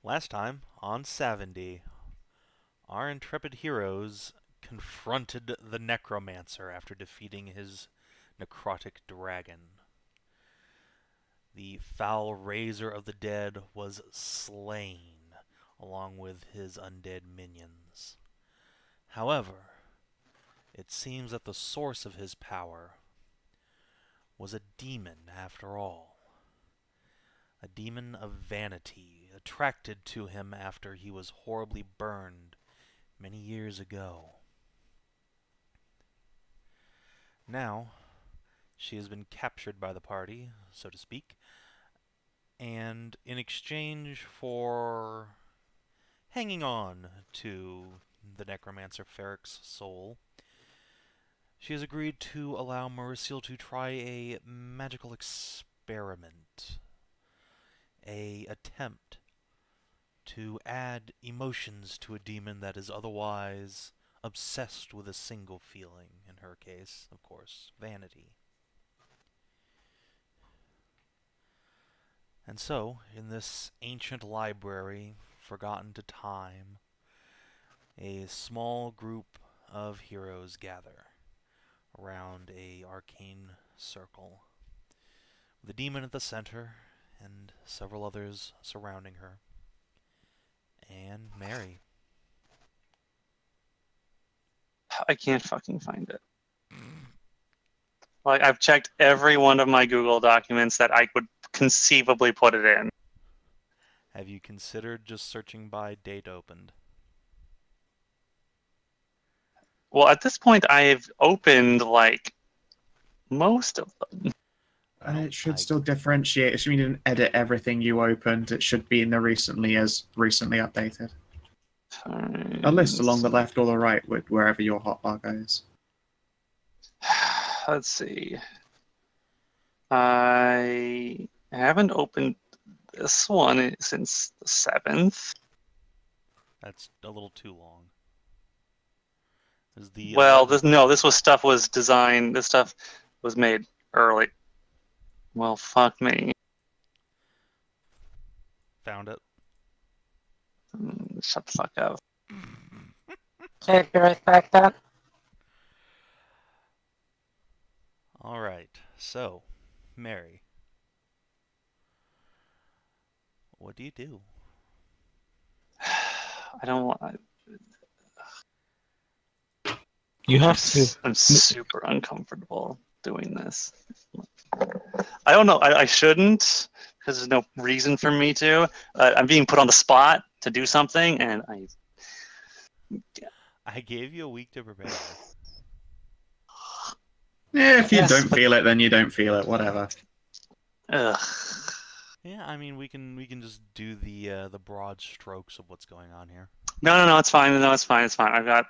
Last time on Sav&D, our intrepid heroes confronted the necromancer after defeating his necrotic dragon. The foul raiser of the dead was slain, along with his undead minions. However, it seems that the source of his power was a demon after all. A demon of vanity, attracted to him after he was horribly burned many years ago. Now, she has been captured by the party, so to speak, and in exchange for hanging on to the necromancer Ferric's soul, she has agreed to allow Merisiel to try a magical experiment. A attempt to add emotions to a demon that is otherwise obsessed with a single feeling, in her case, of course, vanity. And so, in this ancient library, forgotten to time, a small group of heroes gather around a arcane circle, with the demon at the center and several others surrounding her, and Mary. I can't fucking find it. Like, I've checked every one of my Google documents that I could conceivably put it in. Have you considered just searching by date opened? Well, at this point, I've opened, like, most of them. Well, It should still differentiate. Assuming you didn't edit everything you opened, it should be in the recently updated. A list along the left or the right, with wherever your hotbar goes. Let's see. I haven't opened this one since the 7th. That's a little too long. The Well, this stuff was designed. This stuff was made early. Well, fuck me. Found it. Shut the fuck up. Okay, be right back then. Alright, so, Mary. What do you do? I don't want. You have to. I'm super uncomfortable doing this. I don't know. I shouldn't, because there's no reason for me to. I'm being put on the spot to do something, and I gave you a week to prepare. Yeah, if you Yes, don't but- feel it, then you don't feel it. Whatever. Ugh. Yeah, I mean we can just do the broad strokes of what's going on here. No, it's fine. No, it's fine. It's fine. I've got.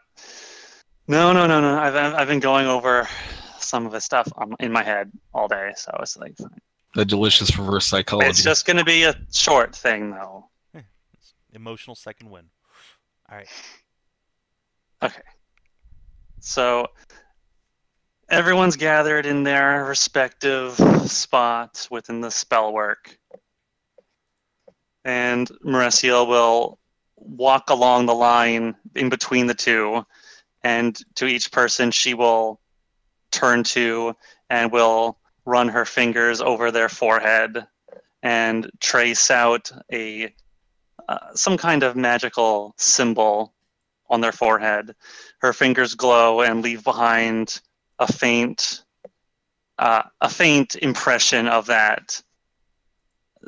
No. I've been going over some of this stuff in my head all day, so it's like fine. The delicious reverse psychology. It's just going to be a short thing, though. Emotional second win. Alright. Okay. So everyone's gathered in their respective spots within the spell work. And Merisiel will walk along the line in between the two, and to each person she will turn to and will run her fingers over their forehead and trace out a some kind of magical symbol on their forehead. Her fingers glow and leave behind a faint impression of that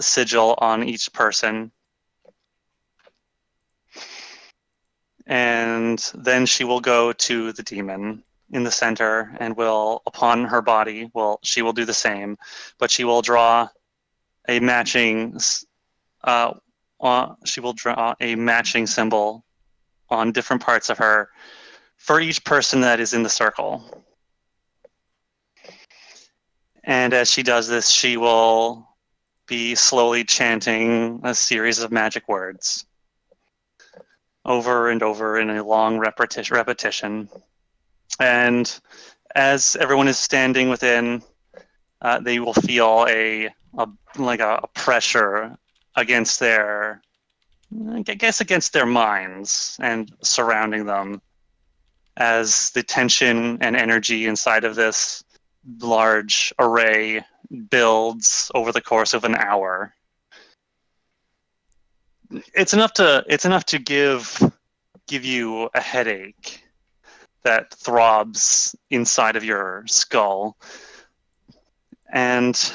sigil on each person. And then she will go to the demon in the center and will, upon her body, she will do the same, but she will draw a matching symbol on different parts of her for each person that is in the circle. And as she does this, she will be slowly chanting a series of magic words over and over in a long repetition. And as everyone is standing within, they will feel a pressure against their I guess against their minds and surrounding them, as the tension and energy inside of this large array builds over the course of an hour. It's enough to give you a headache that throbs inside of your skull. And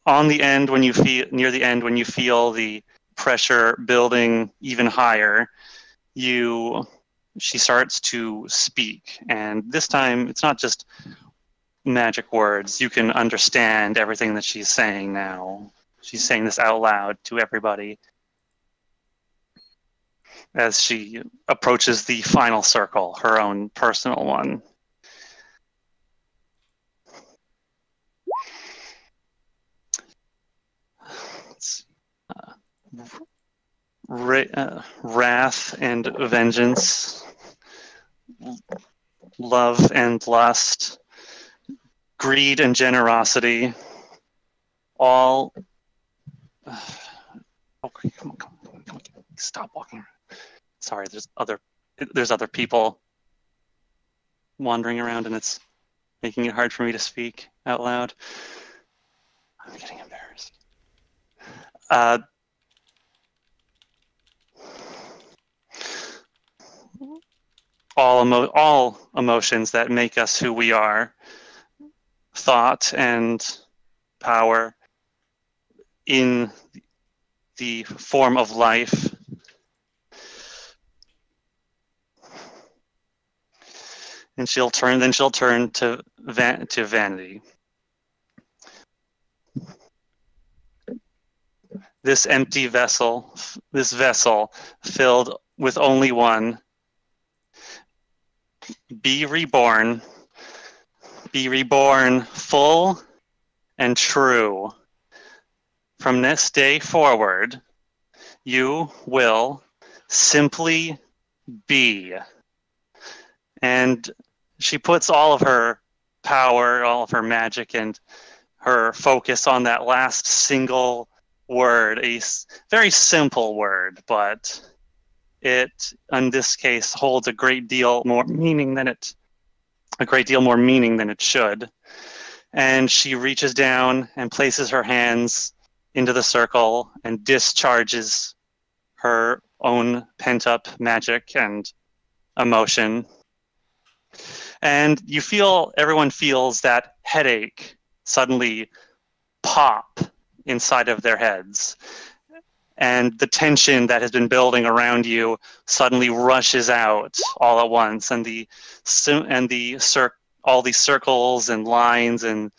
on the end, when you feel near the end, when you feel the pressure building even higher, she starts to speak. And this time, it's not just magic words. You can understand everything that she's saying now. She's saying this out loud to everybody as she approaches the final circle, her own personal one. Wrath and vengeance, love and lust, greed and generosity, all... Okay, come on. Stop walking. Sorry, there's other people wandering around, and it's making it hard for me to speak out loud. I'm getting embarrassed. All emotions that make us who we are, thought and power in the form of life, and she'll turn to vanity. This empty vessel, filled with only one. Be reborn full and true. From this day forward, you will simply be. And she puts all of her power, all of her magic, and her focus on that last single word, a very simple word, but it, in this case, holds a great deal more meaning than it should. And she reaches down and places her hands into the circle and discharges her own pent-up magic and emotion. And everyone feels that headache suddenly pop inside of their heads. And the tension that has been building around you suddenly rushes out all at once, and all these circles and lines and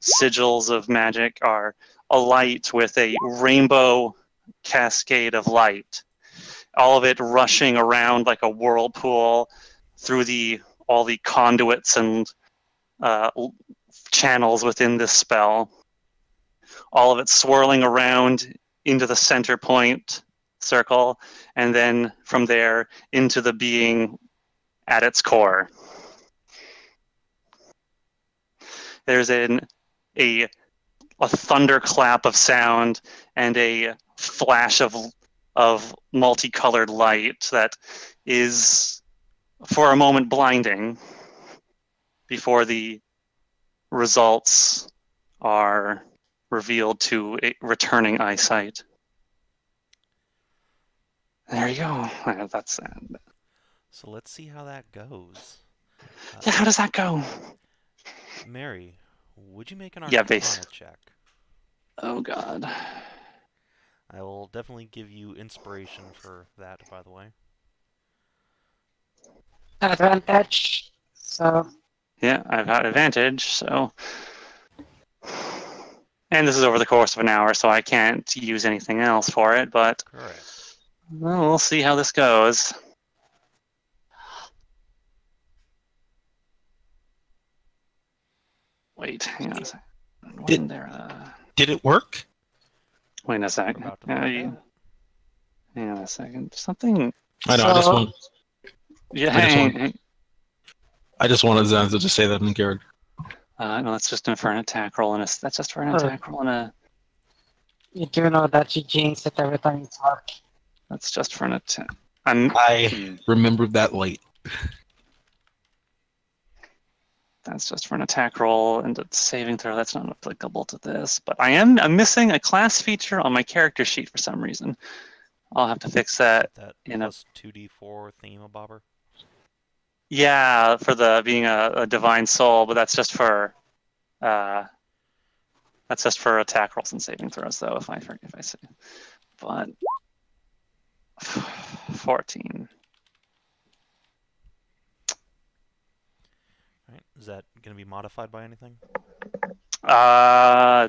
sigils of magic are alight with a rainbow cascade of light. All of it rushing around like a whirlpool through all the conduits and channels within this spell. All of it swirling around into the center point circle, and then from there into the being at its core. There's a thunderclap of sound and a flash of multicolored light that is for a moment blinding before the results are revealed to a returning eyesight. There you go. That's it. So let's see how that goes. Yeah, how does that go? Mary, would you make an Yeah, Arcana base. check? Oh, God. I will definitely give you inspiration for that, by the way. Advantage. So. Yeah, I've got advantage, so... And this is over the course of an hour, so I can't use anything else for it, but... Correct. Well, we'll see how this goes. Wait, hang on a second. Did it work? Wait a second. About to find out. Hang on a second. Something... I know, Yeah, I just wanted Zanza to say that in character. no, that's just for an attack roll, that's just for an attack roll and a... You do know that you jinx it every time you talk. That's just for an attack. I remembered that late. That's just for an attack roll and a saving throw. That's not applicable to this. But I'm missing a class feature on my character sheet for some reason. I'll have to fix that. That in a plus 2d4 thingamabobber. Yeah, for the being a divine soul, but that's just for attack rolls and saving throws, though. If I say, but 14. All right. Is that going to be modified by anything? No.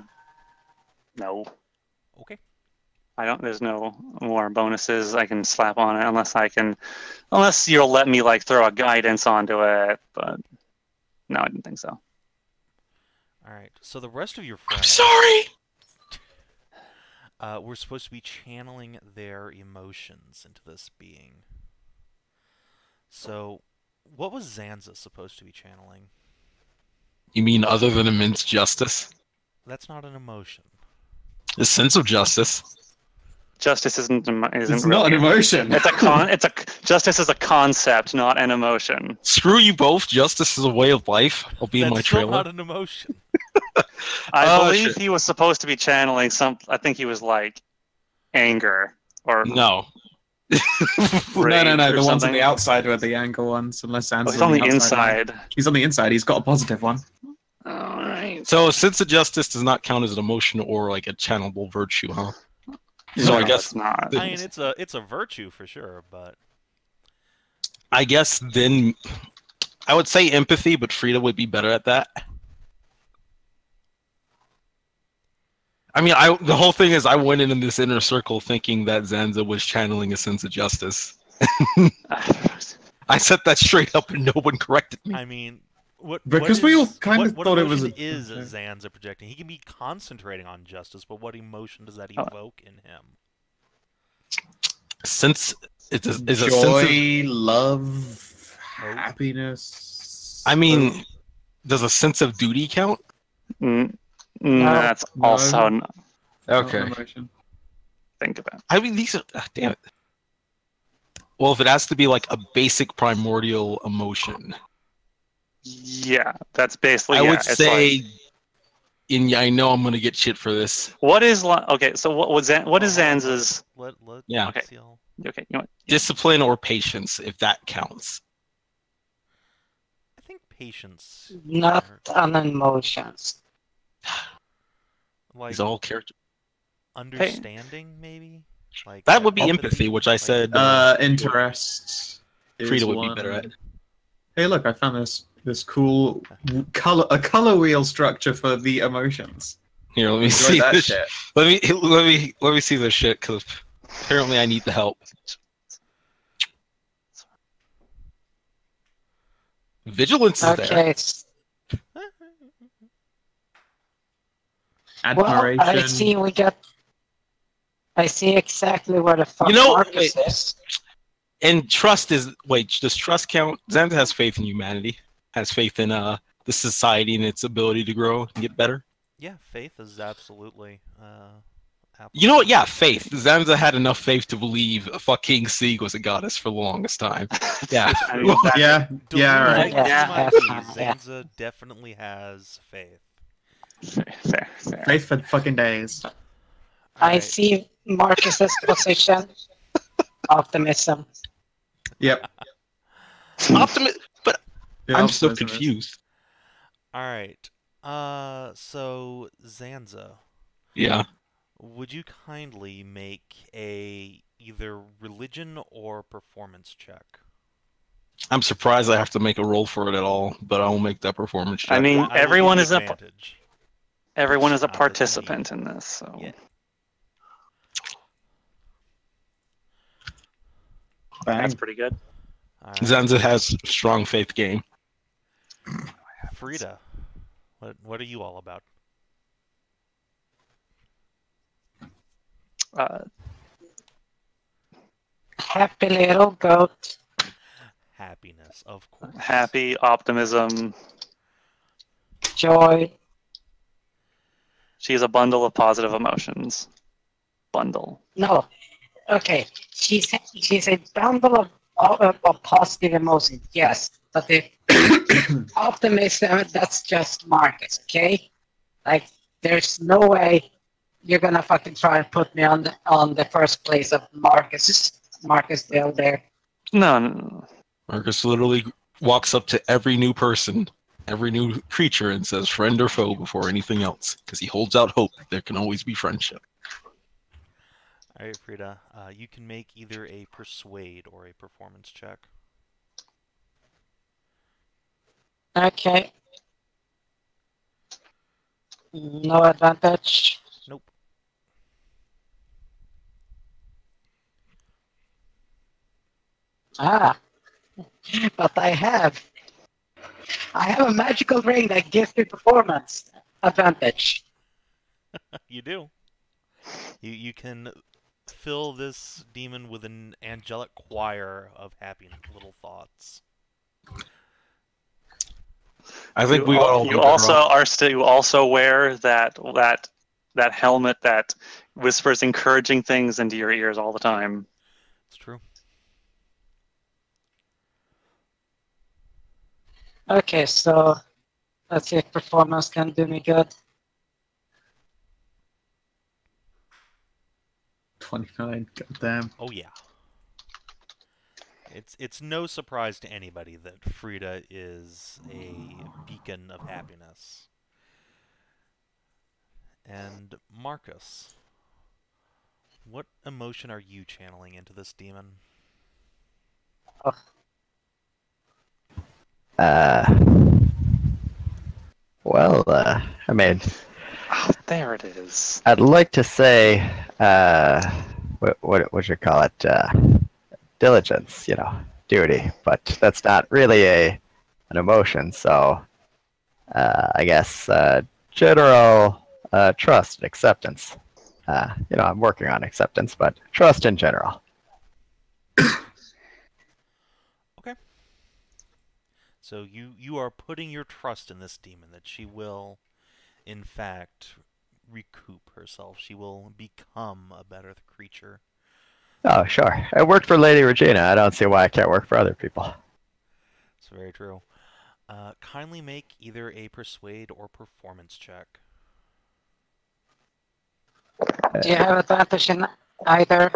Okay. I don't. There's no more bonuses I can slap on it unless you'll let me like throw a guidance onto it. But no, I didn't think so. All right. So the rest of your I'm friends, sorry! we're supposed to be channeling their emotions into this being. So, what was Zanza supposed to be channeling? You mean other than immense justice? That's not an emotion. A sense of justice. Justice isn't It's really, not an emotion. Justice is a concept, not an emotion. Screw you both. Justice is a way of life. I'll be in my That's still trailer. not an emotion. I believe shit. he was supposed to be channeling I think he was like anger or No. No. rage The or ones on something. the outside were the anger ones. Unless Zanza's He's on the outside. inside. He's on the inside. He's got a positive one. All right. So a sense of justice does not count as an emotion or like a channelable virtue, huh? So I guess it's not. I mean, it's a virtue for sure, but then I would say empathy, but Frida would be better at that. I mean, the whole thing is I went in this inner circle thinking that Zanza was channeling a sense of justice. I said that straight up and no one corrected me. I mean, Because we all kind of what thought it was emotion is Zanza projecting? He can be concentrating on justice, but what emotion does that evoke in him? Since it's a joy, sense of, love, happiness. I mean, does a sense of duty count? That's also not. Okay. Think about it. I mean, these are damn it. Well, if it has to be like a basic primordial emotion, Yeah, that's basically. I would it's say. like, I know I'm gonna get shit for this. what is okay? So what is Zanza's? Yeah. Okay. Okay, you know what? Discipline or patience, if that counts. I think patience. Not an emotions. Like It's all character. understanding, maybe. Like That would be empathy, which I said. Interest. Frida is would one. be better at. Hey, look! I found this cool color wheel structure for the emotions. Here, let me Enjoy see that this. shit. Let me see this shit because apparently I need the help. Vigilance is there. Okay. Admiration. Well, I see exactly where the fuck Marcus is. And trust is does trust count? Zanza has faith in humanity, has faith in the society and its ability to grow and get better. Yeah, faith is absolutely. You know what? Yeah, faith. Zanza had enough faith to believe fucking Sieg was a goddess for the longest time. Yeah. I mean, yeah, right. Zanza definitely has faith. Fair. Faith for fucking days. I see Marcus's position. Optimism. Yep. Optimism, but Yeah, I'm so optimism is. confused. All right. So Zanza. Yeah. Would you kindly make a either religion or performance check? I'm surprised I have to make a roll for it at all, but I will make that performance check. I mean, I will everyone give is you a advantage. participant Opportunity. in this. So Yeah. Bang. that's pretty good. All right. Zanza has strong faith game. Frida, what are you all about? Happy little goat. Happiness, of course. Happy, optimism. Joy. She's a bundle of positive emotions. Bundle. No. Okay, she's a bundle of positive emotions, yes. But the optimism, that's just Marcus, okay? Like, there's no way you're gonna fucking try and put me on the first place of Marcus still there. No. Marcus literally walks up to every new person, every new creature, and says friend or foe before anything else, because he holds out hope that there can always be friendship. All right, Frida, you can make either a persuade or a performance check. Okay. No advantage. Nope. Ah. But I have a magical ring that gives me performance advantage. You do. You can fill this demon with an angelic choir of happy little thoughts. I think you also wear that helmet that whispers encouraging things into your ears all the time. It's true. Okay, so let's see if performance can do me good. 29, goddamn. Oh yeah. It's no surprise to anybody that Frida is a beacon of happiness. And Marcus, what emotion are you channeling into this demon? Well, I mean, Oh, there it is. I'd like to say, what you call it, diligence, duty, but that's not really an emotion. So, I guess general trust and acceptance. I'm working on acceptance, but trust in general. Okay. So you are putting your trust in this demon that she will, in fact, recoup herself. She will become a better creature. Oh, sure. I worked for Lady Regina. I don't see why I can't work for other people. It's very true. Kindly make either a persuade or performance check. Do you have advantage in either?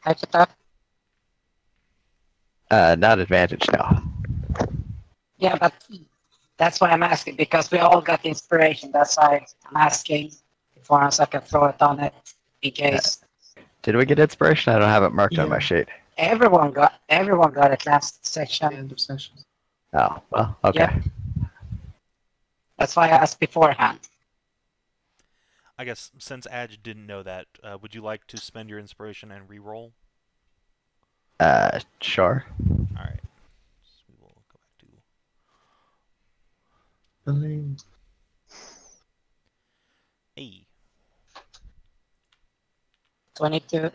Adjatha? Not advantage, no. Yeah, but that's why I'm asking, because we all got inspiration. That's why I'm asking if once I can throw it on it in case. Did we get inspiration? I don't have it marked on my Yeah. sheet. Everyone got it last section. End of session. Oh, well, okay. Yep. That's why I asked beforehand. I guess since Adj didn't know that, would you like to spend your inspiration and re-roll? Sure. All right. So we will go back to Believe. A. 22.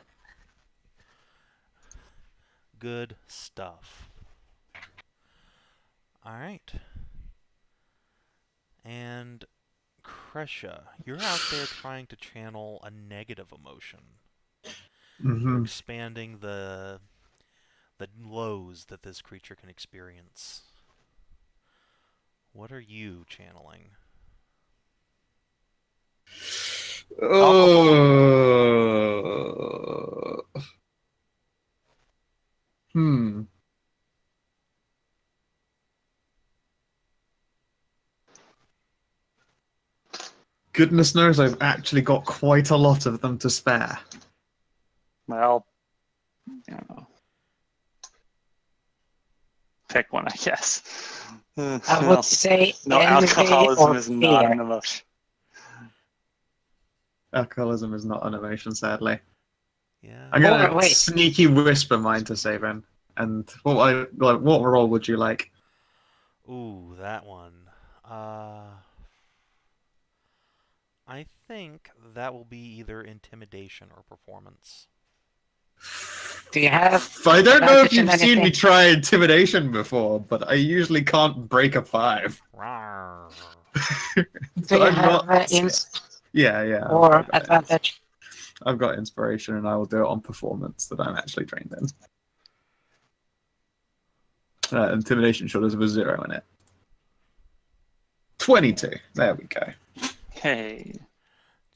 Good stuff. All right. And Kreshia, you're out there trying to channel a negative emotion. You're expanding the lows that this creature can experience. What are you channeling? Goodness knows I've actually got quite a lot of them to spare. Well, I don't know. Pick one, I guess. I would say no, envy alcoholism or is not fear. an emotion. Alcoholism is not an emotion, sadly. Yeah. I'm gonna wait. sneaky whisper mine to Savin. And what role would you like? Ooh, that one. I think that will be either intimidation or performance. Do you have? I don't know if advantage in you've seen me anything? try intimidation before, but I usually can't break a 5. Rawr. Do you I'm have not- ins Yeah. or I'll go advantage? I've got inspiration, and I will do it on performance that I'm actually trained in. Intimidation sure does have a 0 in it. 22. There we go. Hey.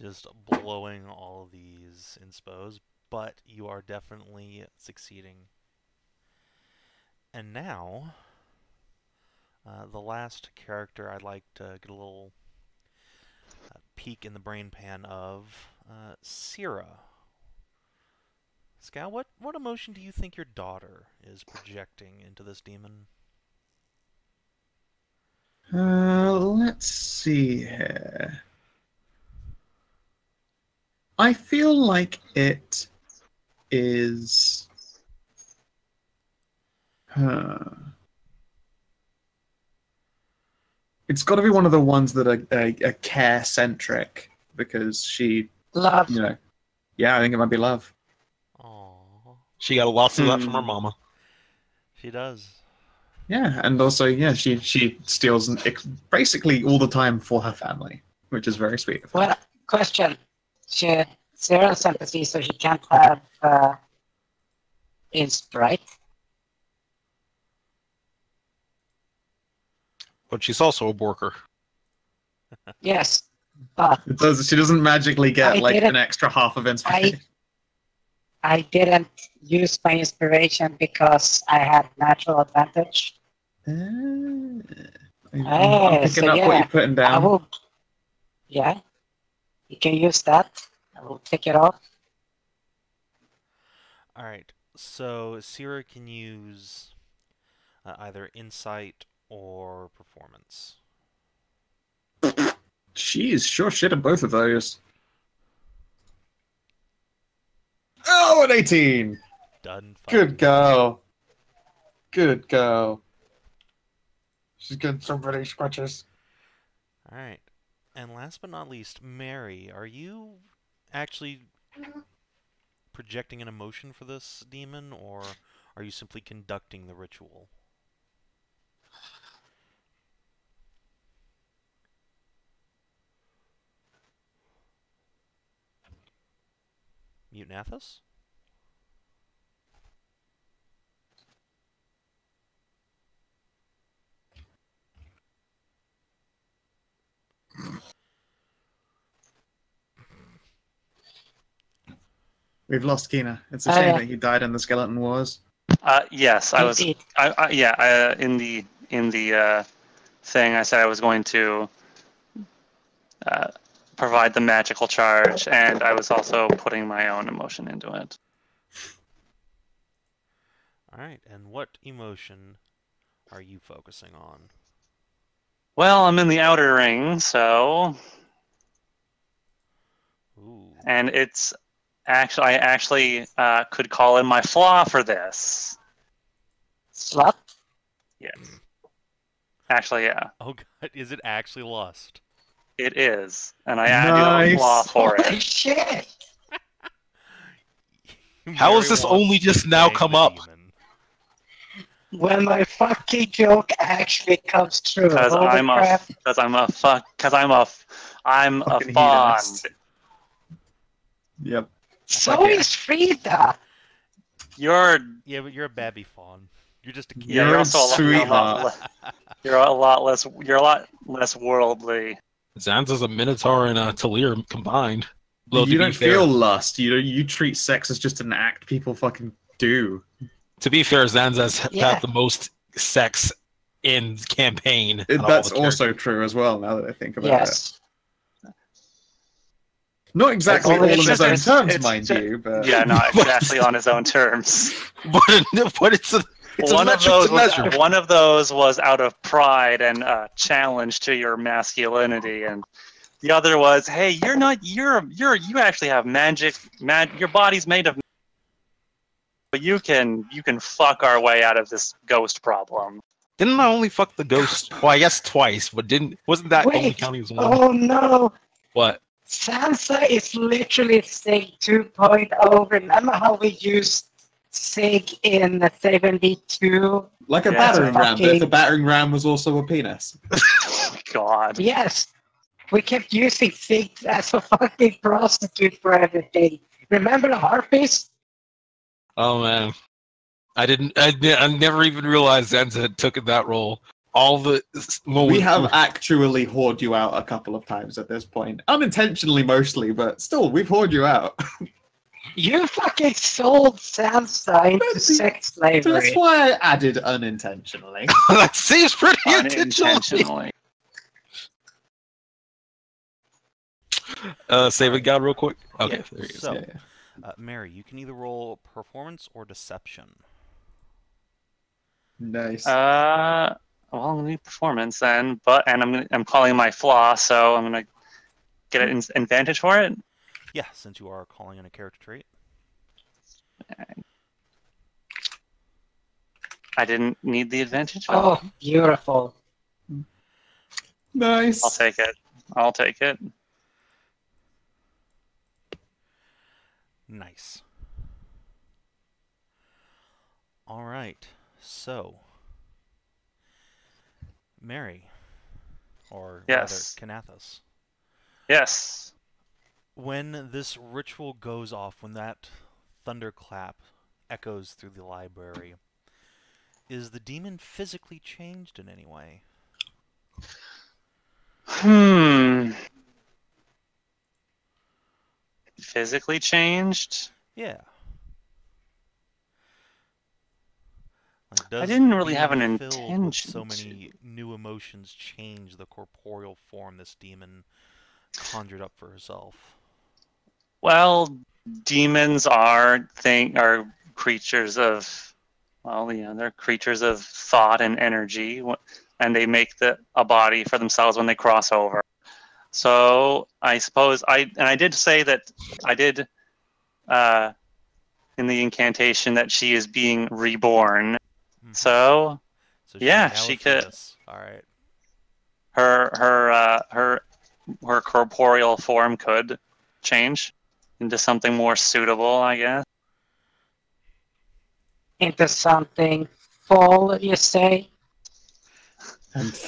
Just blowing all of these inspos, but you are definitely succeeding. And now, the last character I'd like to get a little peek in the brain pan of, Syrah. Skow, what emotion do you think your daughter is projecting into this demon? Let's see here. I feel like it is... It's got to be one of the ones that are care-centric, because she... Love. You know, yeah, I think it might be love. Aww. She got lots of that from her mama. She does. Yeah, and also, yeah, she steals basically all the time for her family, which is very sweet of her. Well, question. She zero sympathy, so she can't have insp, right? But she's also a worker. Yes, but She doesn't magically get I like didn't- an extra half of inspiration. I didn't use my inspiration because I had natural advantage. I'm Oh, picking so up what yeah, you're putting I down. will. Yeah, you can use that. I will pick it up. Alright, so Syrah can use either insight or performance. She's sure shit at both of those. Oh, an 18! Done. Good girl. Good girl. She's getting so many scratches. Alright. And last but not least, Mary, are you actually projecting an emotion for this demon, or are you simply conducting the ritual? Kinathis? We've lost Kina. It's a shame that he died in the Skeleton Wars. Yes, I was. Indeed. In the thing, I said I was going to provide the magical charge, and I was also putting my own emotion into it. Alright, and what emotion are you focusing on? Well, I'm in the outer ring, so, Ooh. and it's I actually could call in my flaw for this. Slut. Yes. Actually, yeah, Oh god, is it actually lust? it is, and I do have a Nice. flaw for Holy it. shit! How Mary has this wants only to just now bang come the up? demon. When my fucking joke actually comes true. Because Holy crap. I'm a Fucking fawn. hedonist. Yep. So Fuck yeah. is Frida. You're Yeah, but you're a babby fawn. You're just a kid. Yeah, You're you're a also sweetheart. you're a lot less worldly. Zanza's a Minotaur and a Taeleer combined. Although, to You be don't fair- feel lust. You treat sex as just an act people fucking do. To be fair, Zanza's Yeah. had the most sex in campaign. out of all That's the also characters. true as well, now that I think about it. Yes. Not exactly It's all in just- his own it's- terms, it's mind just- you, but... Yeah, not exactly on his own terms. But it's a One of metric those to measure. one of those was out of pride and challenge to your masculinity, and the other was, hey, you actually have magic. Your body's made of, but you can fuck our way out of this ghost problem. Didn't I only fuck the ghost? Well, I guess twice, but wasn't that only Wait. counting as one? Oh no. What? Sansa is literally Sig 2.0. Remember how we used Sig in the Sav&D 2? Like a Yeah. battering ram, but if Fucking- the battering ram was also a penis. God. Yes. We kept using Sig as a fucking prostitute for everything. Remember the harpies? Oh man, I never even realized Zanza had taken that role. All the moments We have actually whored you out a couple of times at this point. Unintentionally mostly, but still, we've whored you out. You fucking sold Sansa into sex slavery. That's why I added unintentionally. that seems pretty intentional. Unintentionally. Save it, God, real quick. Okay, Yeah, there you go. so, Yeah. Mary, you can either roll performance or deception. Nice. Well, I'm gonna need performance then, I'm calling my flaw, so I'm gonna get an advantage for it. Yeah, since you are calling in a character trait. I didn't need the advantage. Oh, beautiful. Nice. I'll take it. I'll take it. Nice. All right, so Mary, or Yes. rather Kinathis. Yes. When this ritual goes off, when that thunderclap echoes through the library, is the demon physically changed in any way? Physically changed? Yeah. Like, I does didn't really have being an filled with intention so to. many new emotions change the corporeal form this demon conjured up for herself? Well, demons are creatures of, well, yeah, they're creatures of thought and energy, and they make a body for themselves when they cross over. So I suppose I did say that I did in the incantation that she is being reborn. Mhm. So So yeah, she's she could. Alethea. All right. Her corporeal form could change into something more suitable, I guess. Into something full, you say?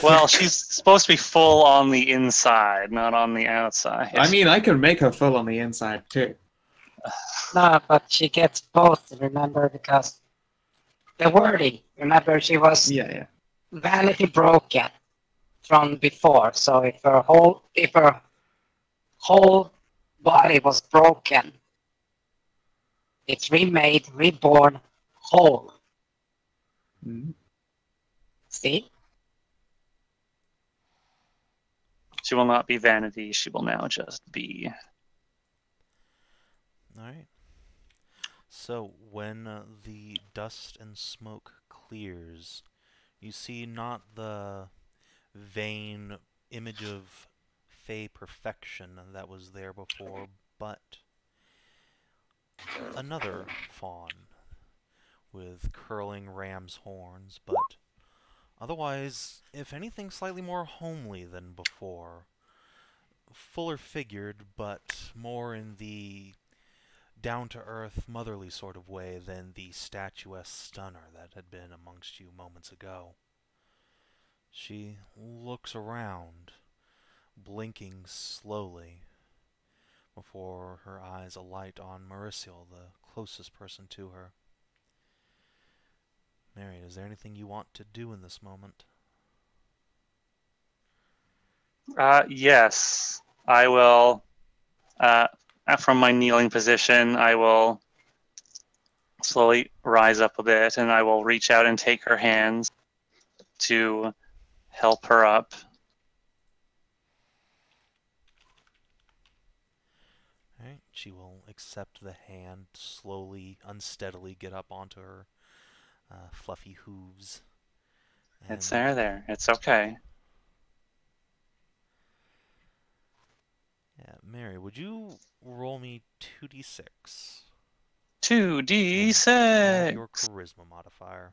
Well, she's supposed to be full on the inside, not on the outside. I mean, I can make her full on the inside too. No, but she gets both, remember, because the wording, remember, she was Yeah. vanity broken from before, so if her whole body was broken, it's remade, reborn, whole. Mhm. See? She will not be vanity. She will now just be. All right. So when the dust and smoke clears, you see not the vain image of fey perfection that was there before, but another faun with curling ram's horns, but otherwise, if anything, slightly more homely than before. Fuller figured, but more in the down-to-earth, motherly sort of way than the statuesque stunner that had been amongst you moments ago. She looks around, blinking slowly, before her eyes alight on Merisiel, the closest person to her. Mary, is there anything you want to do in this moment? Yes, I will. From my kneeling position, I will slowly rise up a bit, and I will reach out and take her hands to help her up. Alright, she will accept the hand, slowly, unsteadily get up onto her fluffy hooves. It's there. It's okay. Yeah, Mary, would you roll me 2d6? 2d6. Add your charisma modifier.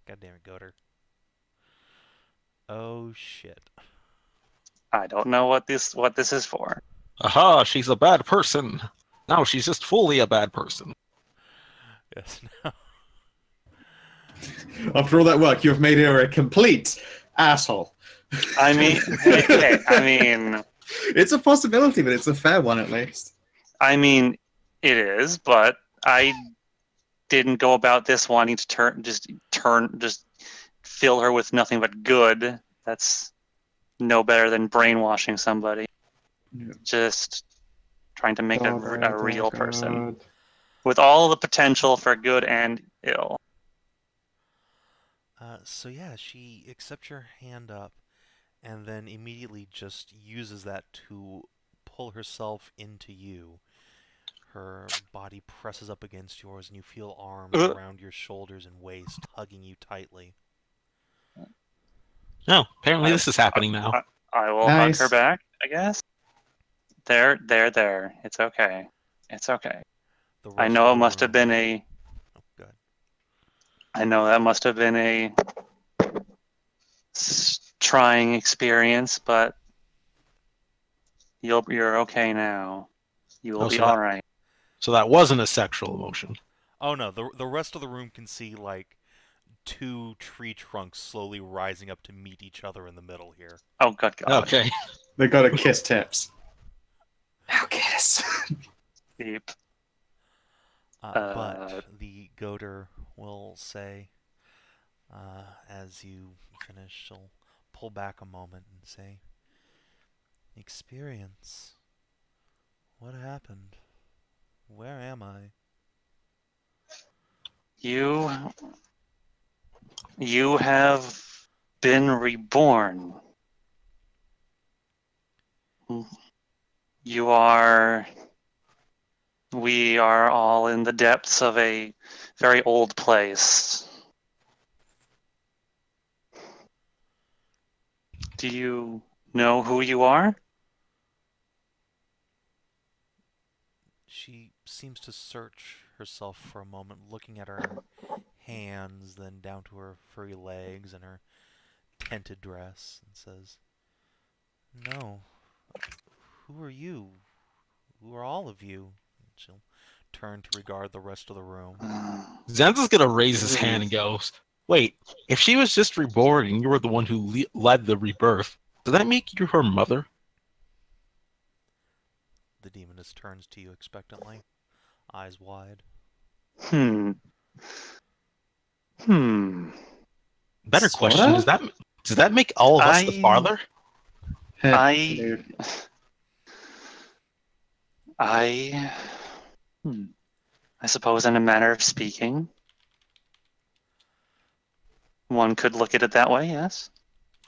God damn it, Goater. Oh shit. I don't know what this is for. Aha, she's a bad person. Now she's just fully a bad person. Yes, no. After all that work, you have made her a complete asshole. I mean, hey, It's a possibility, but it's a fair one at least. I mean, it is, but I didn't go about this wanting to just fill her with nothing but good. That's no better than brainwashing somebody. Yeah. Just trying to make a real person God. with all the potential for good and ill. So yeah, she accepts your hand up and then immediately just uses that to pull herself into you. Her body presses up against yours and you feel arms around your shoulders and waist hugging you tightly. No, apparently this is happening now. I will hug her back, I guess. There. It's okay. It's okay. I know it must have been a... Oh, good. I know that must have been a trying experience, but you're okay now. You will be all right. So that wasn't a sexual emotion. Oh no, the rest of the room can see like two tree trunks slowly rising up to meet each other in the middle here. Oh good God. Okay. They got to kiss tips. Now kiss. Deep. But the goater will say, as you finish, she'll pull back a moment and say, "Experience. What happened? Where am I?" You have been reborn. We are all in the depths of a very old place. Do you know who you are? She seems to search herself for a moment, looking at her hands, then down to her furry legs and her tented dress, and says, "No. Who are you? Who are all of you?" And she'll turn to regard the rest of the room. Zanza's gonna raise his hand and goes, "Wait, if she was just reborn and you were the one who led the rebirth, does that make you her mother?" The demoness turns to you expectantly, eyes wide. Better question, does that make all of us the father? I suppose in a manner of speaking, one could look at it that way, yes.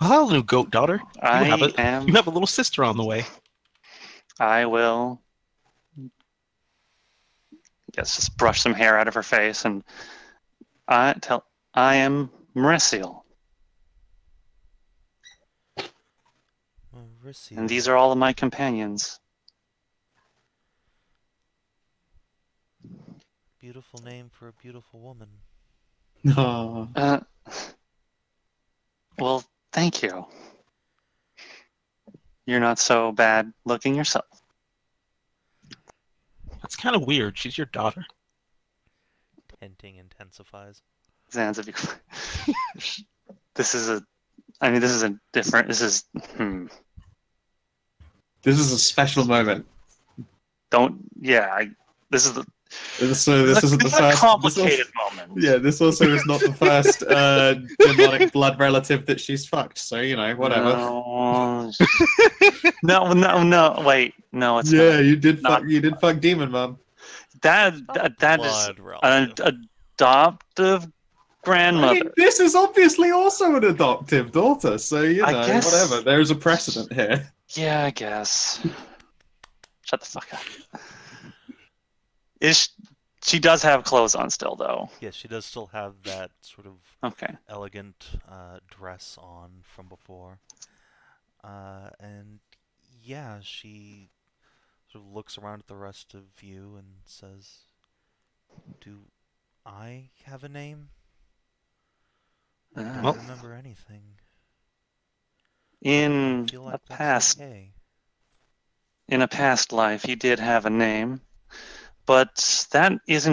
Well, hello, new goat daughter. You have a little sister on the way. I will, just brush some hair out of her face, and I am Merisiel. Merisiel. And these are all of my companions. Beautiful name for a beautiful woman. No. Well, thank you. You're not so bad looking yourself. That's kind of weird. She's your daughter. Hinting intensifies. Zanza, this is a different. This is a special moment. This is the. This isn't the first complicated moment. Yeah, this also is not the first demonic blood relative that she's fucked. So whatever. No. Wait, no, it's not. Yeah, you did fuck Demon Mom. That is an adoptive grandmother. I mean, this is obviously also an adoptive daughter. So I guess, whatever. There's a precedent here. Yeah, I guess. Shut the fuck up. She does have clothes on still, though. Yes, she does still have that sort of elegant dress on from before. And yeah, she sort of looks around at the rest of you and says, "Do I have a name? I don't remember anything. In I feel like a past, okay. In a past life, you did have a name. But that is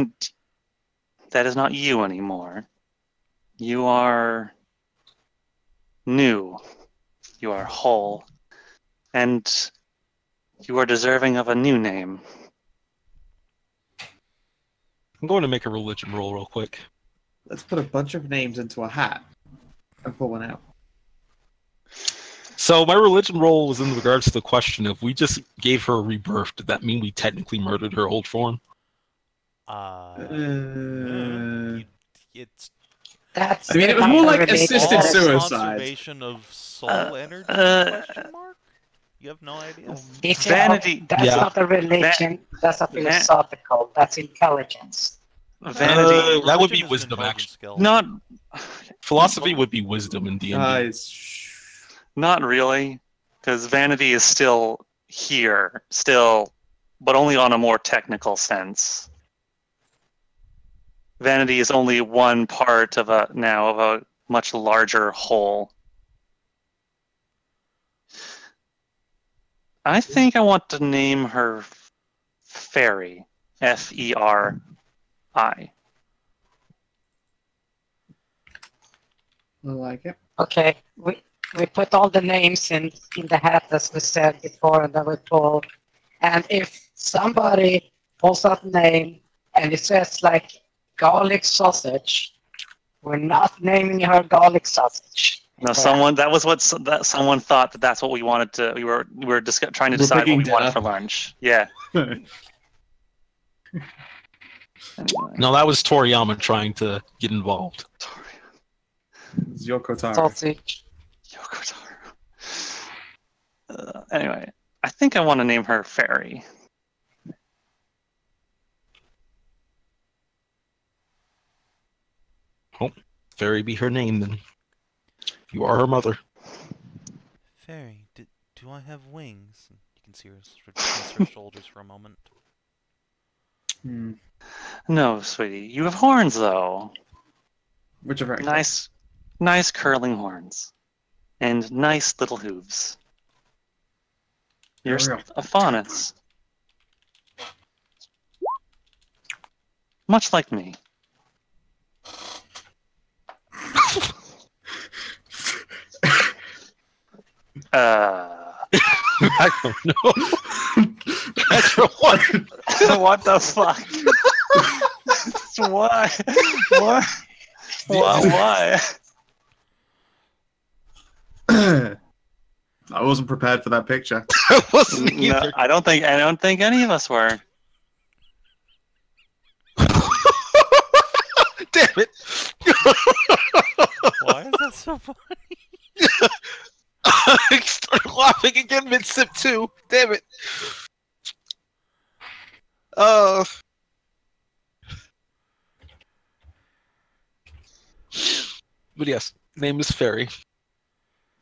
not you anymore. You are new. You are whole. And You are deserving of a new name. I'm going to make a religion roll real quick. Let's put a bunch of names into a hat and pull one out. So my religion roll was in regards to the question: if we just gave her a rebirth, did that mean we technically murdered her old form? It's That's I mean, it was more like related. assisted all suicide. conservation of soul energy? Question mark? You have no idea. Vanity. That's Yeah. not a religion. That's a philosophical. That's intelligence. Vanity. That would Religion be is an wisdom, intelligence actually. skill. Not. Philosophy would be wisdom in D&D. Not really, because vanity is still here, but only on a more technical sense. Vanity is only one part of a much larger whole. I think I want to name her Fairy, Feri. I like it. Okay, we put all the names in the hat as we said before, and then we pull. And if somebody pulls out a name and it says like garlic sausage, we're not naming her garlic sausage. No, someone thought that's what we wanted to. We were trying to decide what picking we wanted dinner. for lunch. Yeah. Anyway. No, that was Toriyama trying to get involved. It's Yoko Taro. Sausage. Yoko Taro. Anyway, I think I want to name her Fairy. Fairy be her name then. You are her mother. Fairy, do I have wings? You can see her sort of tense her shoulders for a moment. No, sweetie. You have horns, though. Which are very Nice curling horns. And nice little hooves. You're a faunus. Much like me. I don't know. What the fuck? Why? What? Why? I wasn't prepared for that picture. I wasn't No, either. I don't think any of us were. Damn it! Why is that so funny? I started laughing again mid-sip too. Damn it. But yes, name is Fairy.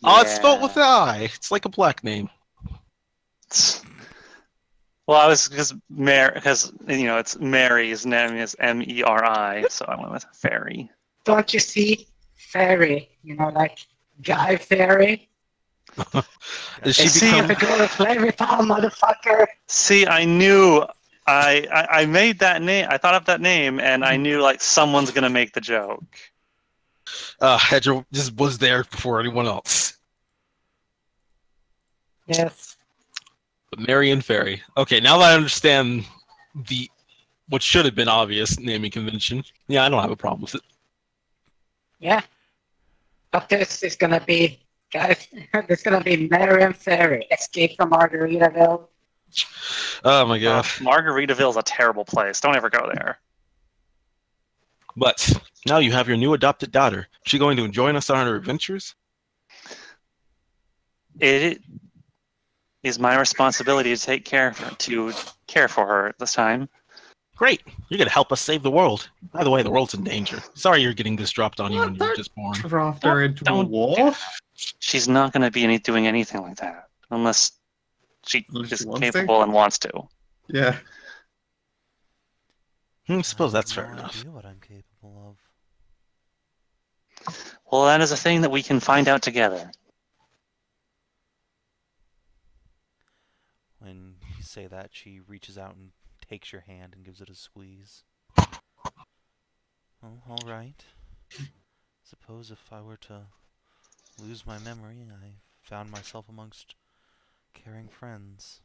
Oh, it's spelled with an I. It's like a black name. Well, I was because it's Mary's name is Meri, so I went with Fairy. Don't you see Fairy? Like Guy Fairy. Does she See become? if it go to Flavor Town, motherfucker. See, I knew I made that name. I thought of that name, and I knew like someone's gonna make the joke. Hedrah just was there before anyone else. Yes. But Mary and Fairy. Okay, now that I understand what should have been obvious naming convention, yeah, I don't have a problem with it. Yeah. But this is gonna be, guys, there's gonna be Mary and Fairy, Escape from Margaritaville. Oh my god. Margaritaville's a terrible place. Don't ever go there. But now you have your new adopted daughter. Is she going to join us on her adventures? It is my responsibility to care for her this time. Great. You're going to help us save the world. By the way, the world's in danger. Sorry you're getting this dropped on you when you were just born. Draft her into a war? She's not going to be doing anything like that unless she is wants capable to? and wants to. Yeah. I suppose that's fair I have no enough. idea what I'm capable of. Well, that is a thing that we can find out together. When you say that, she reaches out and takes your hand and gives it a squeeze. Oh, all right. Suppose if I were to lose my memory, I found myself amongst caring friends.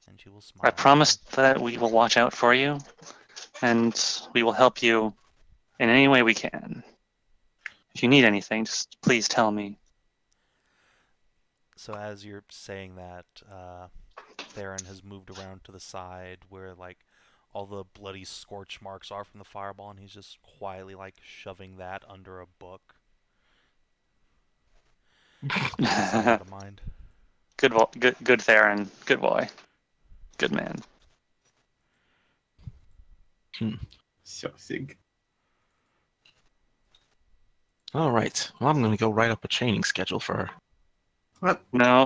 And she will smile. I promise that we will watch out for you, and we will help you in any way we can. If you need anything, just please tell me. So as you're saying that, Theron has moved around to the side where like all the bloody scorch marks are from the fireball, and he's just quietly like shoving that under a book. Out of mind. Good Theron. Good boy. Good man. So sick. All right. Well, I'm going to go write up a training schedule for her. What?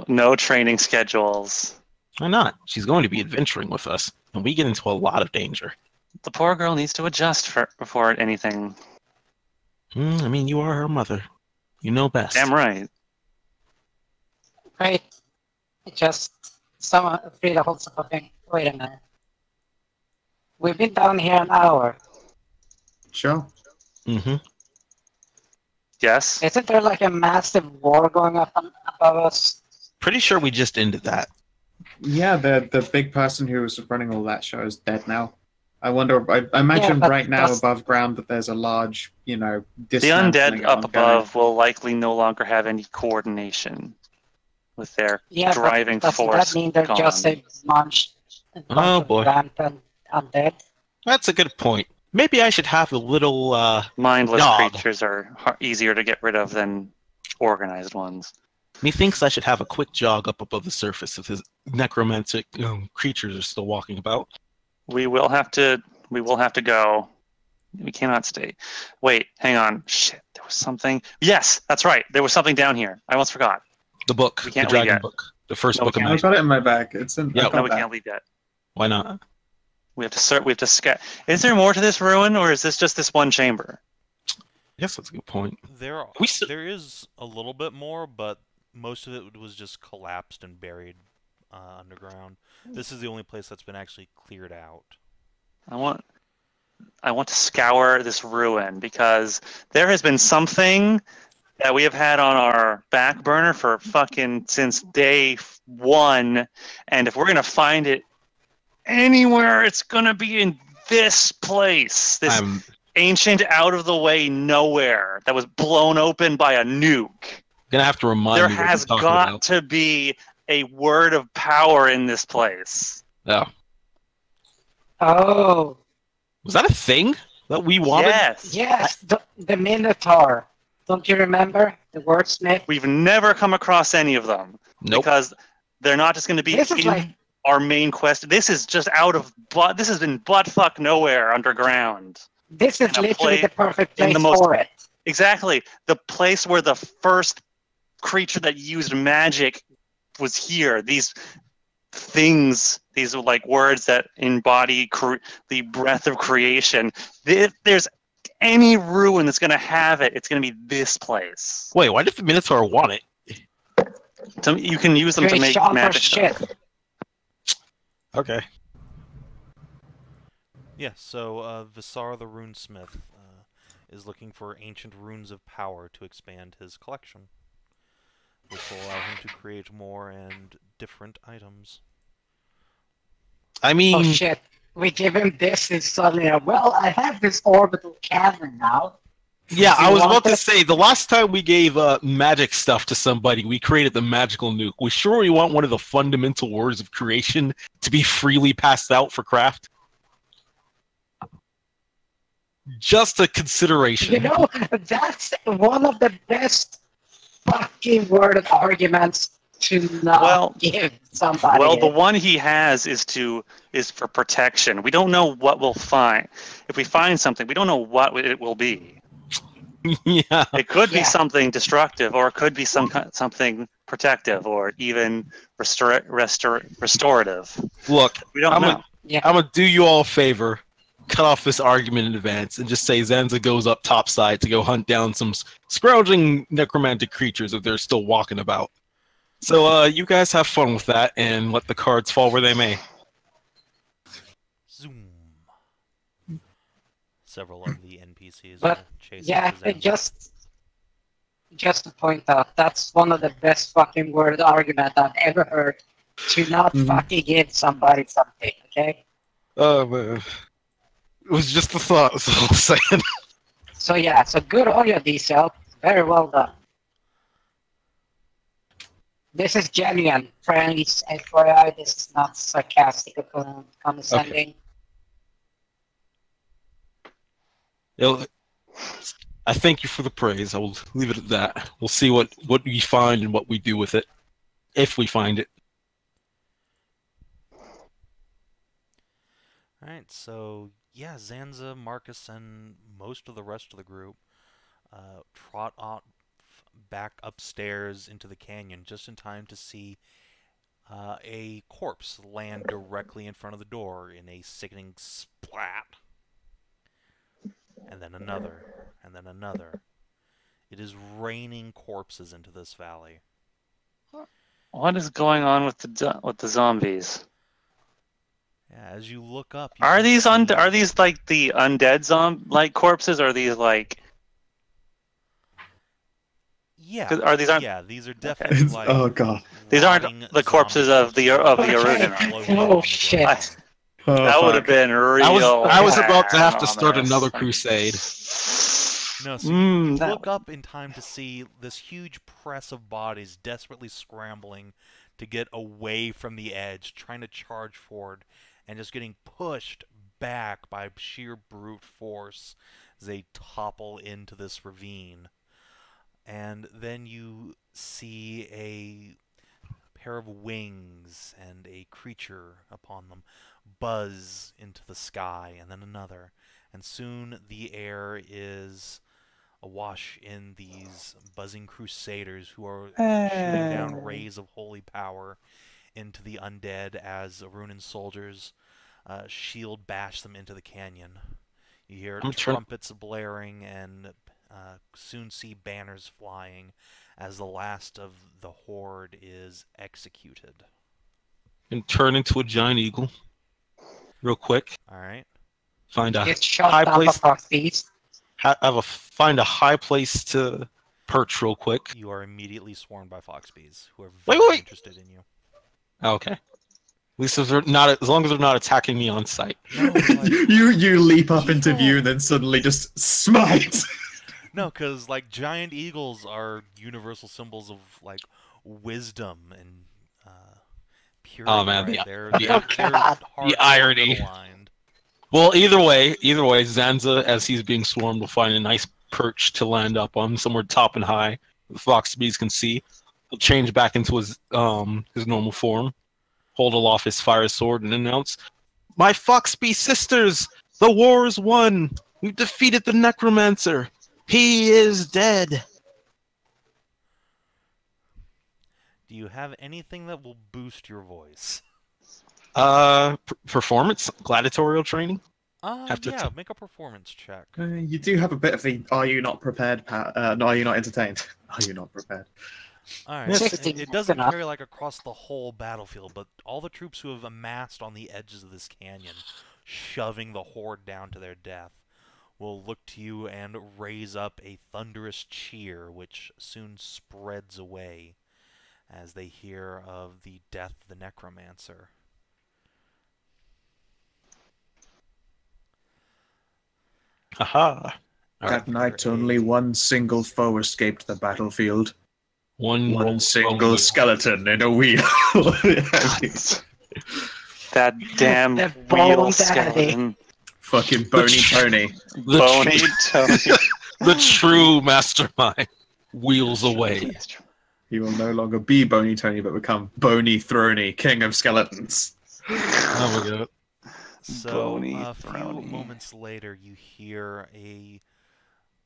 No training schedules. Why not? She's going to be adventuring with us, and we get into a lot of danger. The poor girl needs to adjust before anything. I mean, you are her mother. You know best. Damn right. Right. Just someone Frida holds up a thing. Wait a minute. We've been down here an hour. Sure. Mm-hmm. Yes. Isn't there like a massive war going up above us? Pretty sure we just ended that. Yeah, the big person who was running all that show is dead now. I wonder. I imagine but right now that's- above ground that there's a large, The dismantling undead up ongoing. above will likely no longer have any coordination with their Yeah, driving but doesn't force that mean they're gone. just a bunch Oh, of boy. rampant undead? That's a good point. Maybe I should have a little, Mindless Dog. creatures are easier to get rid of than organized ones. Methinks I should have a quick jog up above the surface if his necromantic creatures are still walking about. We will have to go. We cannot stay. Wait, hang on. Shit, there was something. Yes, that's right. There was something down here. I almost forgot. The book, We the can't leave dragon yet. book, the first No, we book of can't I've magic. got it in my bag. It's in. Yeah, I've No, got we that. can't leave yet. Why not? We have to search. We have to scan. Is there more to this ruin, or is this just this one chamber? I guess that's a good point. There is a little bit more, but most of it was just collapsed and buried underground. This is the only place that's been actually cleared out. I want to scour this ruin because there has been something that we have had on our back burner for fucking since day one, and if we're gonna find it anywhere, it's gonna be in this place. This I'm ancient, out of the way nowhere that was blown open by a nuke. gonna have to remind There me what has you're talking got about. to be a word of power in this place. Oh. Oh, Was that a thing that we wanted? Yes. yes, the Minotaur. Don't you remember the wordsmith? We've never come across any of them Nope. because they're not just going to be This is in like- our main quest. This is just this has been buttfuck nowhere underground. This is in a literally the place- perfect in place the most- for it. Exactly. The place where the first creature that used magic was here. These things, these are like words that embody the breath of creation. If there's any ruin that's going to have it, it's going to be this place. Wait, why did the Minotaur want it? You can use them to Great make shot for magic shit. stuff. Okay. Yeah, so Visar the Runesmith is looking for ancient runes of power to expand his collection, which will allow him to create more and different items. I mean, Oh shit. We give him this and suddenly, well, I have this orbital cannon now. yeah, Do I you was want about to this? say, the last time we gave magic stuff to somebody, we created the magical nuke. We sure we want one of the fundamental words of creation to be freely passed out for craft? Just a consideration. You know, that's one of the best fucking worded arguments to not give somebody. Well, the one he has is for protection. We don't know what we'll find. If we find something, we don't know what it will be. Yeah. It could be Yeah. something destructive, or it could be something protective, or even restorative. Look, We don't I'm know. I'm gonna do you all a favor, cut off this argument in advance, and just say Zanza goes up topside to go hunt down some scrounging necromantic creatures if they're still walking about. So, you guys have fun with that, and let the cards fall where they may. Zoom. Several of the NPCs But, are chasing yeah, Zanza. just to point out, that's one of the best fucking worded argument I've ever heard Do not fucking give somebody something, okay? Oh man, it was just a thought. That's all I'm saying. So yeah, so good on you, D-Cell. Very well done. This is genuine, friends. FYI, this is not sarcastic or condescending. I thank you for the praise. I will leave it at that. We'll see what we find and what we do with it, if we find it. Alright, so yeah, Zanza, Marcus, and most of the rest of the group trot on back upstairs into the canyon just in time to see a corpse land directly in front of the door in a sickening splat. And then another, and then another. It is raining corpses into this valley. What is going on with the zombies? Yeah, as you look up, Are these like the undead corpses? Or are these like? Yeah, Are these these are definitely like. Oh god. These aren't the corpses of the Aruden. Oh shit. That would have been real. I was about to have to start another crusade. No, so you look up in time to see this huge press of bodies desperately scrambling to get away from the edge, trying to charge forward, and just getting pushed back by sheer brute force as they topple into this ravine. And then you see a pair of wings and a creature upon them buzz into the sky, and then another. And soon the air is awash in these buzzing crusaders who are shooting down rays of holy power into the undead as Arunan soldiers shield bash them into the canyon. You hear trumpets blaring and soon see banners flying as the last of the horde is executed. And turn into a giant eagle. Real quick. Alright. Find a high place. Find a high place to perch real quick. You are immediately swarmed by foxbees who are very interested in you. Okay. At least if they're not, as long as they're not attacking me on sight. No, like, you leap up into view and then suddenly just smite. No, because like giant eagles are universal symbols of like wisdom and purity. Oh man, right? the irony. Well, either way, Zanza, as he's being swarmed, will find a nice perch to land up on, somewhere top and high. The foxbees can see. He'll change back into his normal form, hold aloft his fire sword, and announce, "My foxbee sisters, the war is won. We've defeated the necromancer. He is dead." Do you have anything that will boost your voice? Performance, gladiatorial training. Yeah, make a performance check. You do have a bit of the "Are you not prepared?" No, are you not entertained? Are you not prepared? Alright, it doesn't carry like across the whole battlefield, but all the troops who have amassed on the edges of this canyon, shoving the horde down to their death, will look to you and raise up a thunderous cheer, which soon spreads away as they hear of the death of the necromancer. Aha! That night, only one single foe escaped the battlefield. One single skeleton in a wheel. That damn wheel skeleton. Fucking Bony Tony. Bony Tony. The true mastermind wheels away. He will no longer be Bony Tony, but become Bony Throny, king of skeletons. Oh my god. So a few moments later, you hear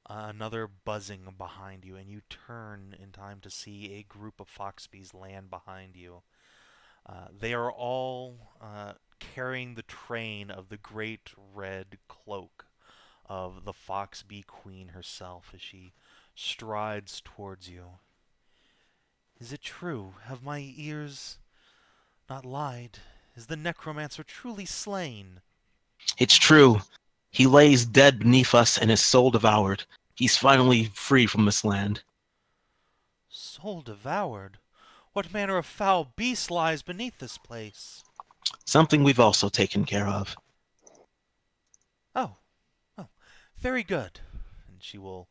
another buzzing behind you, and you turn in time to see a group of foxbees land behind you. They are all carrying the train of the great red cloak of the foxbee queen herself as she strides towards you. Is it true? Have my ears not lied? Is the necromancer truly slain? It's true. He lays dead beneath us and his soul devoured. He's finally free from this land. Soul devoured? What manner of foul beast lies beneath this place? Something we've also taken care of. Oh, oh, very good. And she will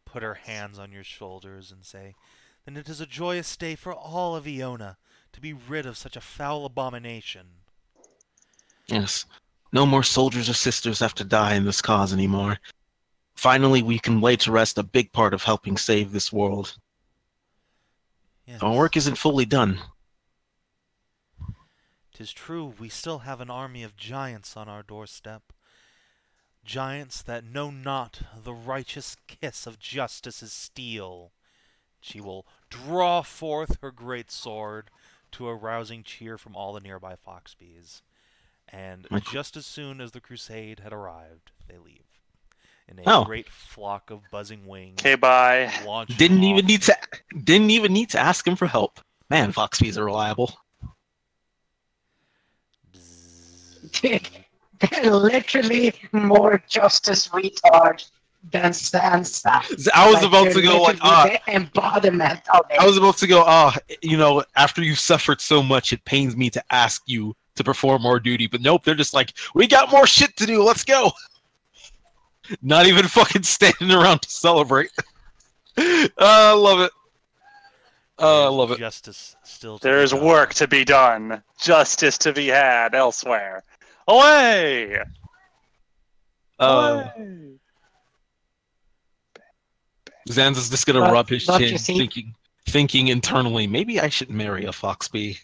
put her hands on your shoulders and say, then it is a joyous day for all of Iona to be rid of such a foul abomination. Yes. No more soldiers or sisters have to die in this cause anymore. Finally, we can lay to rest a big part of helping save this world. Yes. Our work isn't fully done. 'Tis true, we still have an army of giants on our doorstep. Giants that know not the righteous kiss of justice's steel. She will draw forth her great sword to a rousing cheer from all the nearby foxbees. And just as soon as the crusade had arrived, they leave. In a great flock of buzzing wings. Okay, bye. Didn't even need to ask him for help. Man, foxbees are reliable. They're literally more justice retard than Sansa. I was about to go like, the embodiment of it. I was about to go, after you've suffered so much, it pains me to ask you to perform more duty. But nope, they're just like, we got more shit to do, let's go. Not even fucking standing around to celebrate. I love it. I love it. Justice still. There's work to be done. Justice to be had elsewhere. Away! Zanza's just gonna rub his chin, thinking internally, maybe I should marry a foxbee.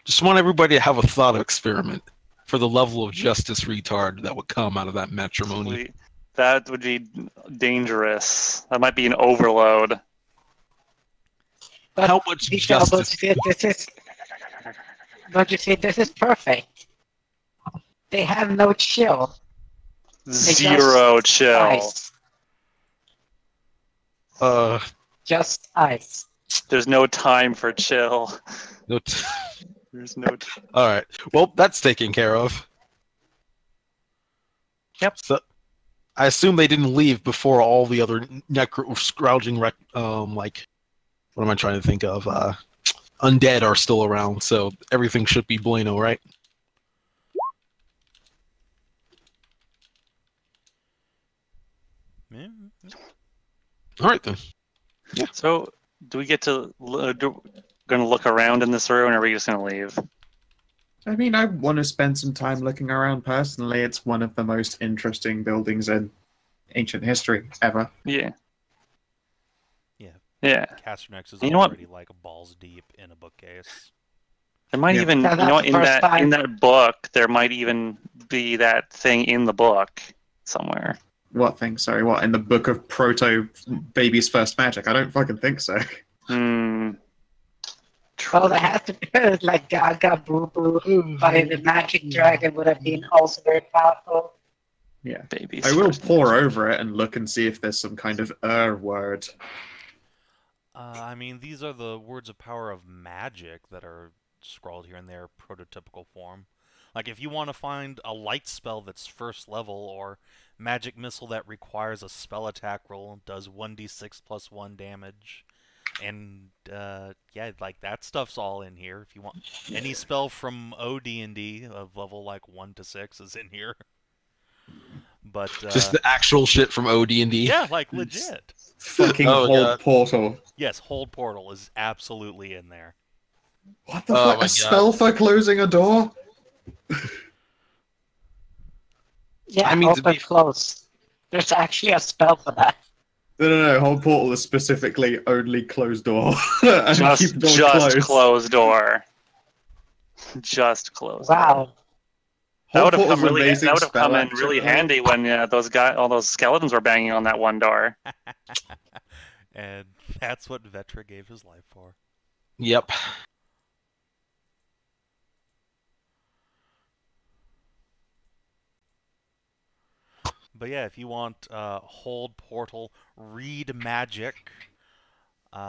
Just want everybody to have a thought experiment for the level of justice retard that would come out of that matrimony. That would be dangerous. That might be an overload. But how much justice? Don't you see, this is perfect. They have no chill. Zero chill. Ice. Just ice. There's no time for chill. There's no. All right. Well, that's taken care of. Yep. So, I assume they didn't leave before all the other scrounging, what am I trying to think of? Undead are still around, so everything should be bueno, right? Yeah. All right then. Yeah. So, do we get to going to look around in this room, or are we just going to leave? I mean, I want to spend some time looking around personally. It's one of the most interesting buildings in ancient history ever. Yeah. Yeah. Yeah. Casternex is you already like balls deep in a bookcase. There might even, in that book, there might even be that thing in the book somewhere. What thing? Sorry, what? In the book of Proto Baby's First Magic? I don't fucking think so. Well, there has to be like Gaga Boo Boo, but the magic dragon would have been also very powerful. Yeah. Baby's I will First pore Magic. over it and look and see if there's some kind of word. I mean, these are the words of power of magic that are scrawled here in their prototypical form. Like, if you want to find a light spell that's first level, or magic missile that requires a spell attack roll, does 1d6 plus 1 damage, and, yeah, like, that stuff's all in here. If you want any spell from OD&D of level, like, 1 to 6 is in here. But, just the actual shit from OD&D? Yeah, like, legit. Fucking Hold Portal. Yes, Hold Portal is absolutely in there. What the fuck? A spell for closing a door? Yeah, I mean, open, close. There's actually a spell for that. No. Hold Portal is specifically only closed door. Just closed door. Just closed. Wow. That would have come in really handy when all those skeletons were banging on that one door. And that's what Vetra gave his life for. Yep. But yeah, if you want Hold Portal, Read Magic,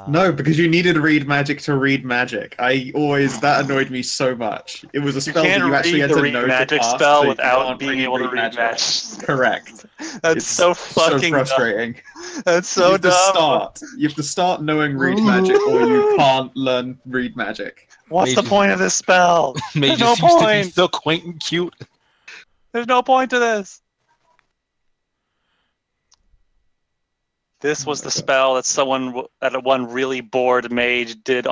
No, because you needed read magic to read magic. That annoyed me so much. It was a You spell that can't you actually read had the to read know to magic cast, spell so you without can't being really able to read magic. magic. Correct. That's It's so fucking frustrating. dumb. That's You so have to dumb. start. You have to start knowing read magic, or you can't learn read magic. What's the Mages- point of this spell? Mages no used to be point. so quaint and cute. There's no point to this. This was the spell that one really bored mage did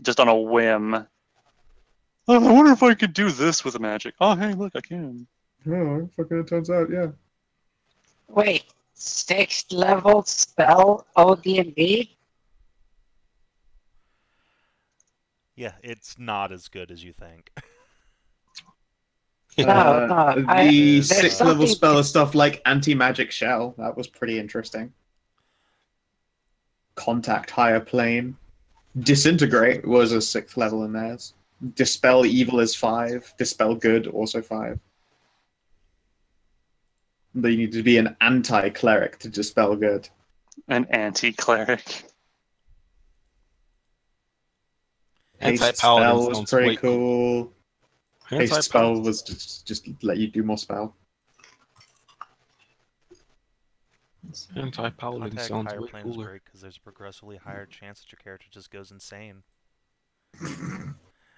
just on a whim. Oh, I wonder if I could do this with magic. Oh, hey, look, I can. Oh, fucking it turns out, yeah. Wait, 6th level spell OD&D? Yeah, it's not as good as you think. No, The there's 6th level something- spell is stuff like anti-magic shell. That was pretty interesting. Contact higher plane. Disintegrate was a 6th level in theirs. Dispel evil is 5. Dispel good also 5. But you need to be an anti-cleric to dispel good. An anti-cleric. Haste Anti-paladin spell was sounds pretty way cool. Haste spell was just let you do more spell. Anti-paladin Contact sounds higher way plane is cooler. great because there's a progressively higher chance that your character just goes insane.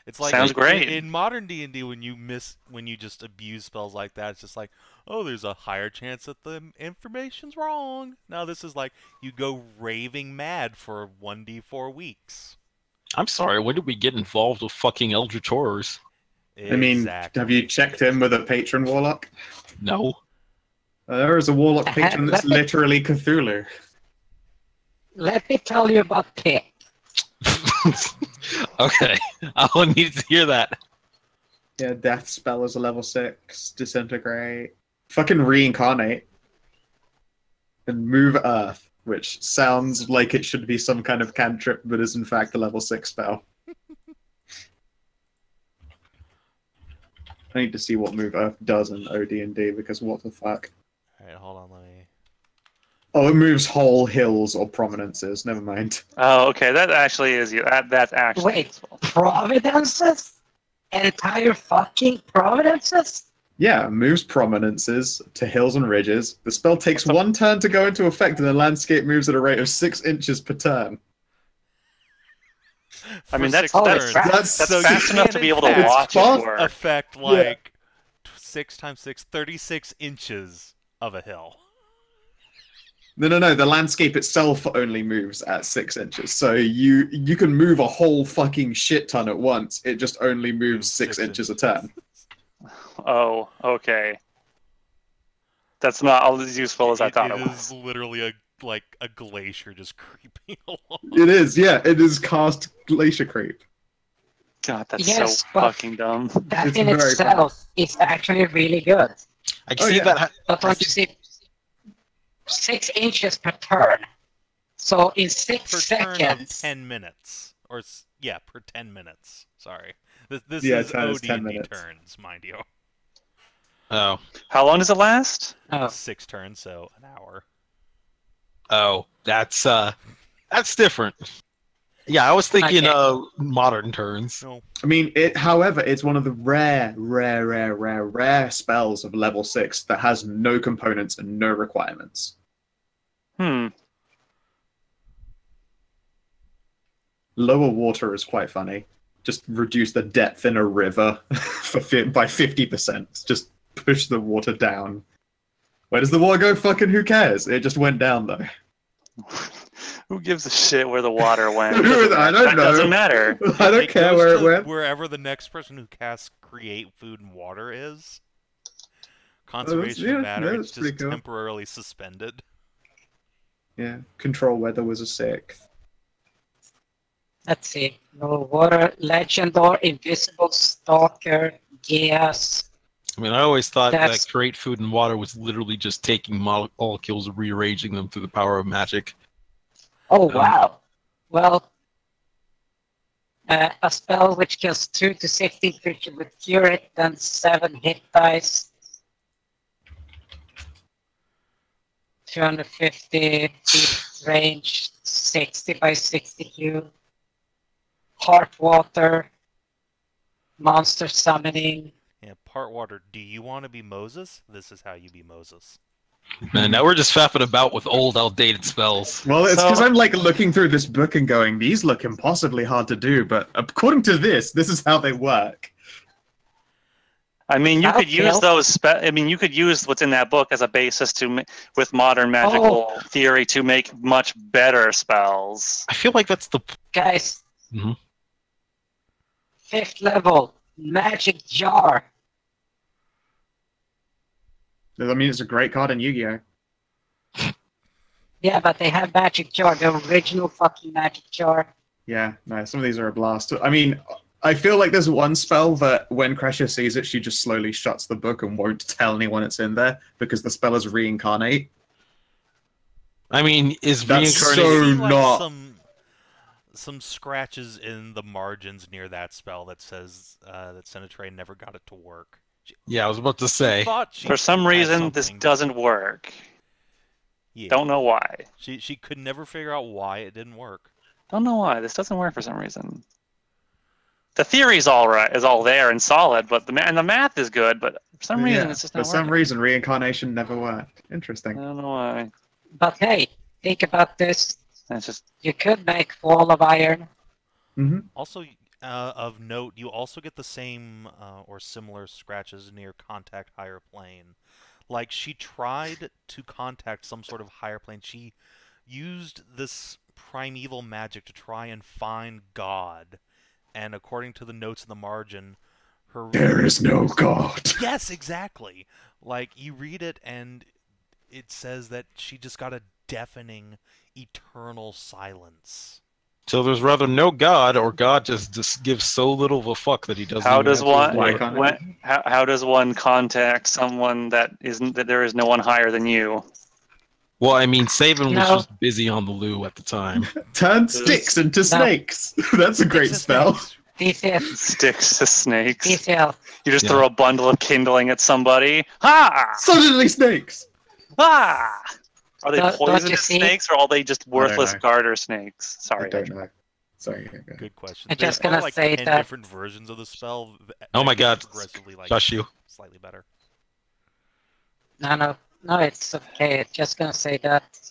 It's like Sounds great. in modern D&D when you just abuse spells like that. It's just like, oh, there's a higher chance that the information's wrong. Now this is like you go raving mad for 1d4 weeks. I'm sorry, when did we get involved with fucking Eldritch Horrors? I mean, Exactly. have you checked in with a patron warlock? No. There is a warlock patron that's literally Cthulhu. Let me tell you about Pip. Okay, I need to hear that. Yeah, death spell is a level 6. Disintegrate. Fucking reincarnate. And move earth, which sounds like it should be some kind of cantrip, but is in fact a level 6 spell. I need to see what move earth does in OD&D, because what the fuck. Alright, hold on, let me... Oh, it moves whole hills or prominences. Never mind. Oh, okay. That actually is you. That's actually Wait, useful. Providences? Entire fucking Providences? Yeah, moves prominences to hills and ridges. The spell takes 1 turn to go into effect, and the landscape moves at a rate of 6 inches per turn. I mean, For that's 6 that's, turns. That's So you fast enough can, to be in able to fact, watch fast. it work. affect like 6 times 6, 36 inches of a hill. No. The landscape itself only moves at 6 inches. So you can move a whole fucking shit ton at once. It just only moves 6 inches a turn. Oh, okay. That's not all as useful as I thought it It was. is literally a glacier just creeping along. It is, yeah. It is cast glacier creep. God, that's Yes, so but- fucking dumb. That It's in very itself is actually really good. I can Oh, see yeah. that. But don't you see, 6 inches per turn. So in 6 Per turn of seconds, 10 minutes. Per 10 minutes. Sorry. This Yeah, is turn is 10 OD&D minutes. turns, mind you. Oh, How long does it last? oh, 6 turns, so an hour. that's different. Yeah, I was thinking Okay. modern turns. No. I mean, however, it's one of the rare spells of level 6 that has no components and no requirements. Lower water is quite funny. Just reduce the depth in a river by 50%. Just push the water down. Where does the water go? Fucking who cares? It just went down though. Who gives a shit where the water went? I don't That know. doesn't matter. I don't care goes where it to went. Wherever the next person who casts Create Food and Water is. yeah, Conservation of matter, that's it's pretty just cool. temporarily suspended. Yeah, control weather was a 6th. let's see. No water, Legendor, Invisible Stalker, Gas. I mean, I always thought That's- that create food and water was literally just taking molecules and rearranging them through the power of magic. Oh, wow. Well, a spell which kills 2 to 16 creatures with cure it, then 7 hit dice. 250 feet range, 60 by 60 cube. Heart water. Monster summoning. Yeah, part water. Do you want to be Moses? This is how you be Moses. Man, now we're just fapping about with old, outdated spells. Well, it's So- because I'm like looking through this book and going, these look impossibly hard to do, but according to this is how they work. I mean, you could use Okay. those. I mean, you could use what's in that book as a basis to, with modern magical theory, to make much better spells. I feel like that's the... Guys. Mhm. 5th level. Magic jar. I mean, it's a great card in Yu-Gi-Oh! Yeah, but they have magic jar. The original fucking magic jar. Yeah, no, some of these are a blast. I mean, I feel like there's one spell that when Kreshia sees it, she just slowly shuts the book and won't tell anyone it's in there because the spell is reincarnate. I mean, is That's reincarnation... so See, like, not- some scratches in the margins near that spell that says that Senatrae never got it to work. Yeah, I was about to say. Thought she For some had reason, this something. doesn't work. Yeah. Don't know why. She could never figure out why it didn't work. Don't know why. This doesn't work for some reason. The theory's all right, is all there and solid, but the math is good. But for some reason, it's just for not some working. reason, reincarnation never worked. Interesting. I don't know why. But hey, think about this. It's just You could make Wall of Iron. Hmm. Also, of note, you also get the same or similar scratches near contact higher plane. Like, she tried to contact some sort of higher plane. She used this primeval magic to try and find God. And according to the notes in the margin, her... There is no God. Yes, exactly. Like, you read it and it says that she just got a deafening, eternal silence. So there's rather no God, or God just gives so little of a fuck that he doesn't. how even does have to one Why work. can't it? how does one contact someone that there is no one higher than you? Well, I mean, Savin was No. just busy on the loo at the time. Turn sticks into snakes. That's a great Sticks spell. and snakes. DCL. Sticks to snakes. DCL. You just Yeah. throw a bundle of kindling at somebody. Ha! Suddenly snakes. Ah! Are they Don't you poisonous see? snakes or are they just worthless know. garter snakes? Sorry. I don't know. Sorry. Okay. Good question. I'm There's just gonna probably, like, say 10 that- different versions of the spell. Oh my that get God. Progressively, like, Shush you. slightly better. No, it's okay. I'm just gonna say that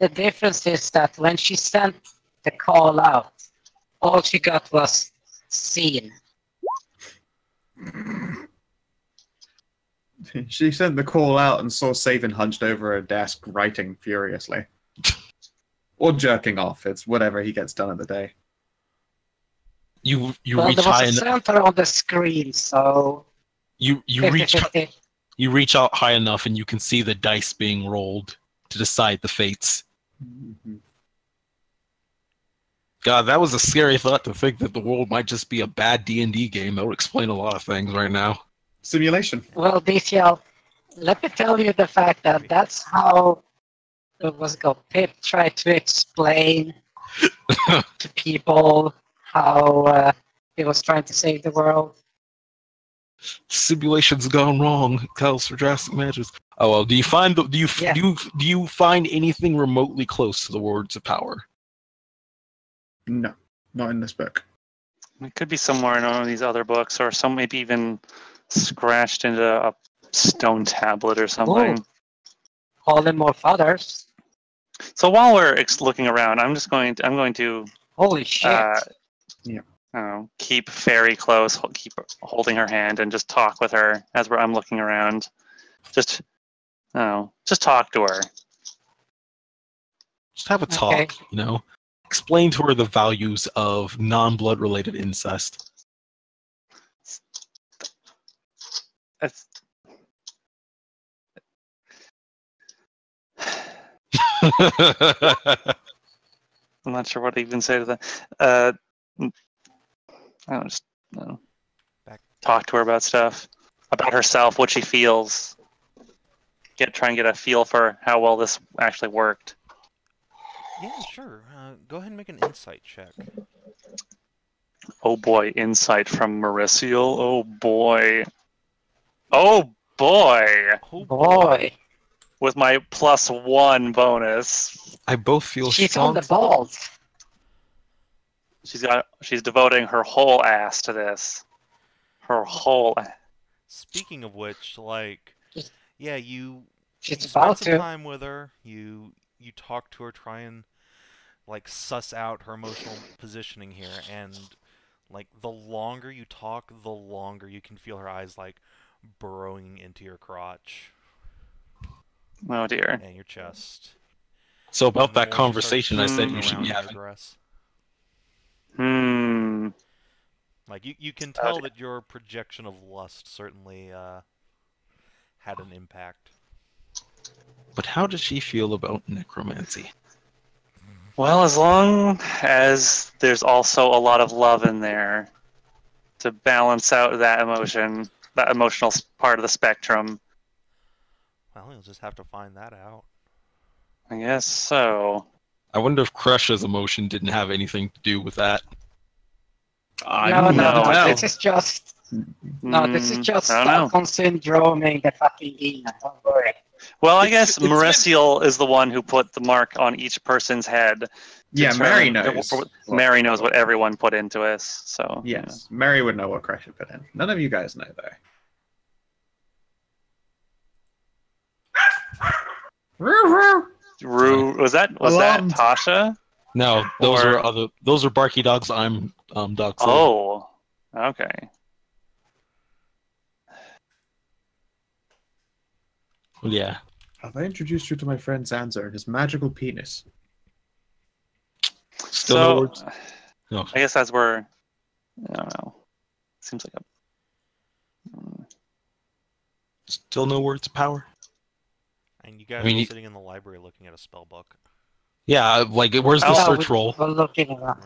the difference is that when she sent the call out, all she got was seen. She sent the call out and saw Savin hunched over a desk writing furiously. Or jerking off. It's whatever he gets done in the day. You Well, reach there high was a enough. center on the screen, so You 50-50. reach out high enough, and you can see the dice being rolled to decide the fates. God, that was a scary thought to think that the world might just be a bad D&D game. That would explain a lot of things right now. Simulation. Well, DCL, let me tell you the fact that that's how Pip tried to explain to people how he was trying to save the world. Simulation's gone wrong. Calls for drastic measures. Oh well. Do you find Yeah. do you find anything remotely close to the words of power? No, not in this book. It could be somewhere in one of these other books or some maybe even scratched into a stone tablet or something. Ooh. Call them more fathers. So while we're looking around, I'm going to Holy shit. keep Fairy close, keep holding her hand, and just talk with her as I'm looking around. Just talk to her. Just have a talk. Okay. You know, explain to her the values of non-blood related incest. It's, I'm not sure what to even say to that. I don't just talk to her about stuff, about herself, what she feels. Try and get a feel for how well this actually worked. Yeah, sure. Go ahead and make an insight check. Oh boy, insight from Merisiel. Oh boy. Oh boy. Oh Boy. with my +1 bonus. I both feel She's strong. on the balls. She's devoting her whole ass to this. Her whole. Speaking of which, like, Just- yeah, you She's spend about some to. time with her. You talk to her, try and like suss out her emotional positioning here, and like the longer you talk, the longer you can feel her eyes like burrowing into your crotch Oh dear. and your chest. So about And the that more she starts conversation I said moving you should around be in your having. dress. Hmm. Like you can Oh, tell dear. that your projection of lust certainly had an impact. But how does she feel about necromancy? Well, as long as there's also a lot of love in there to balance out that emotion, that emotional part of the spectrum. Well, you'll just have to find that out. I guess so. I wonder if Kreshia's emotion didn't have anything to do with that. No, no, this is just. No, this is just I don't know. Stockholm syndroming the fucking demon. Don't worry. Well, I It's- guess it's- Merisiel is the one who put the mark on each person's head. Yeah, Mary determine- knows. Mary knows what everyone put into us. So Yes, Mary would know what Kreshia put in. None of you guys know, though. Was that Alarmed. Tasha? No, those Or- are other. Those are barky dogs. I'm dog. Slave. Oh, okay. Yeah. Have I introduced you to my friend Zanza and his magical penis? Still no So words. No. I guess that's where I don't know. Seems like a. Still no words of power. And you guys mean, are you- sitting in the library looking at a spell book. Yeah, like where's the Oh, search roll? We're looking around.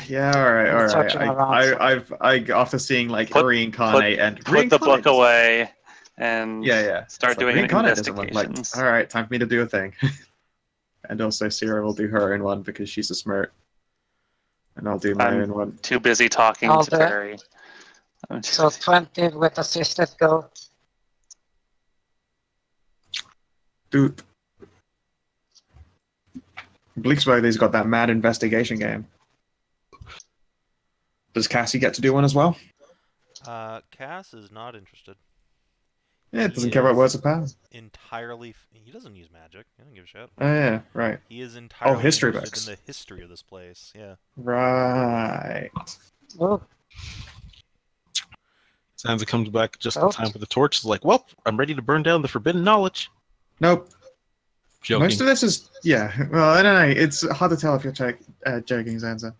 Yeah, all right, all right. Searching around. After seeing like Put- reincarnate and Put the book reincarnate doesn't- away and Yeah. start It's like, doing reincarnate doesn't work. investigations. Like, all right, time for me to do a thing. And also, Sierra will do her own one because she's a smart, and I'll do my I'm- own one. Too busy talking I'll to do it. Barry. So 20 with assisted go. Dude. Bleaksworthy's got that mad investigation game. Does Cassie get to do one as well? Cass is not interested. Yeah, it doesn't care about words of power. Entirely, he doesn't use magic. He doesn't give a shit. Oh yeah, right. He is entirely history interested books. in the history of this place. Yeah. Right. Oh, Sansa comes back just in Oh. time for the torch. Is like, well, I'm ready to burn down the forbidden knowledge. Nope. Joking. Most of this is well, I don't know. It's hard to tell if you're joking, Zanza.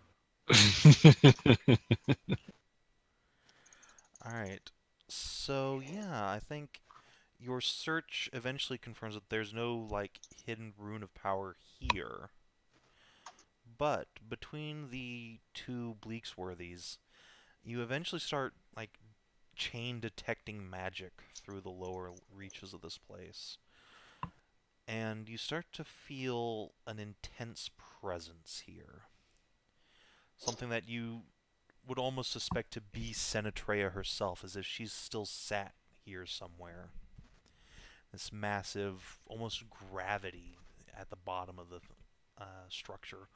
All right. So yeah, I think your search eventually confirms that there's no like hidden rune of power here. But between the two Bleaksworthys, you eventually start like chain detecting magic through the lower reaches of this place. And you start to feel an intense presence here. Something that you would almost suspect to be Senatrea herself, as if she's still sat here somewhere. This massive, almost gravity at the bottom of the structure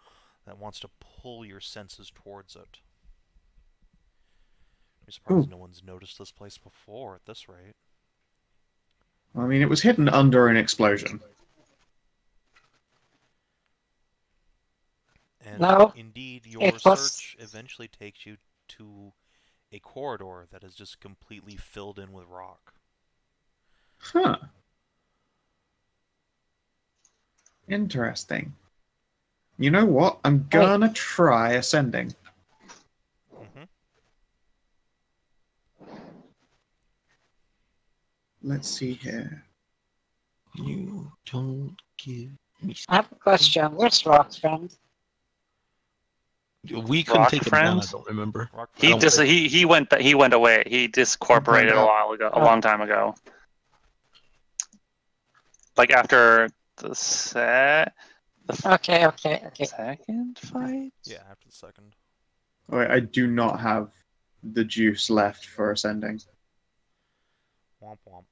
that wants to pull your senses towards it. I'm surprised no one's noticed this place before at this rate. I mean, it was hidden under an explosion. And No, indeed, your it was- search eventually takes you to a corridor that is just completely filled in with rock. Huh. Interesting. You know what? I'm gonna try ascending. Mm-hmm. Let's see here. You don't give me. I have a question. Where's Rock's friend? We couldn't Rock take him down. I friends? don't remember. Rock He friend. just he went away. He discorporated a out. while ago, a Oh. long time ago. Like after the Okay. second fight. Yeah, after the second. Wait, I do not have the juice left for ascending. Womp womp.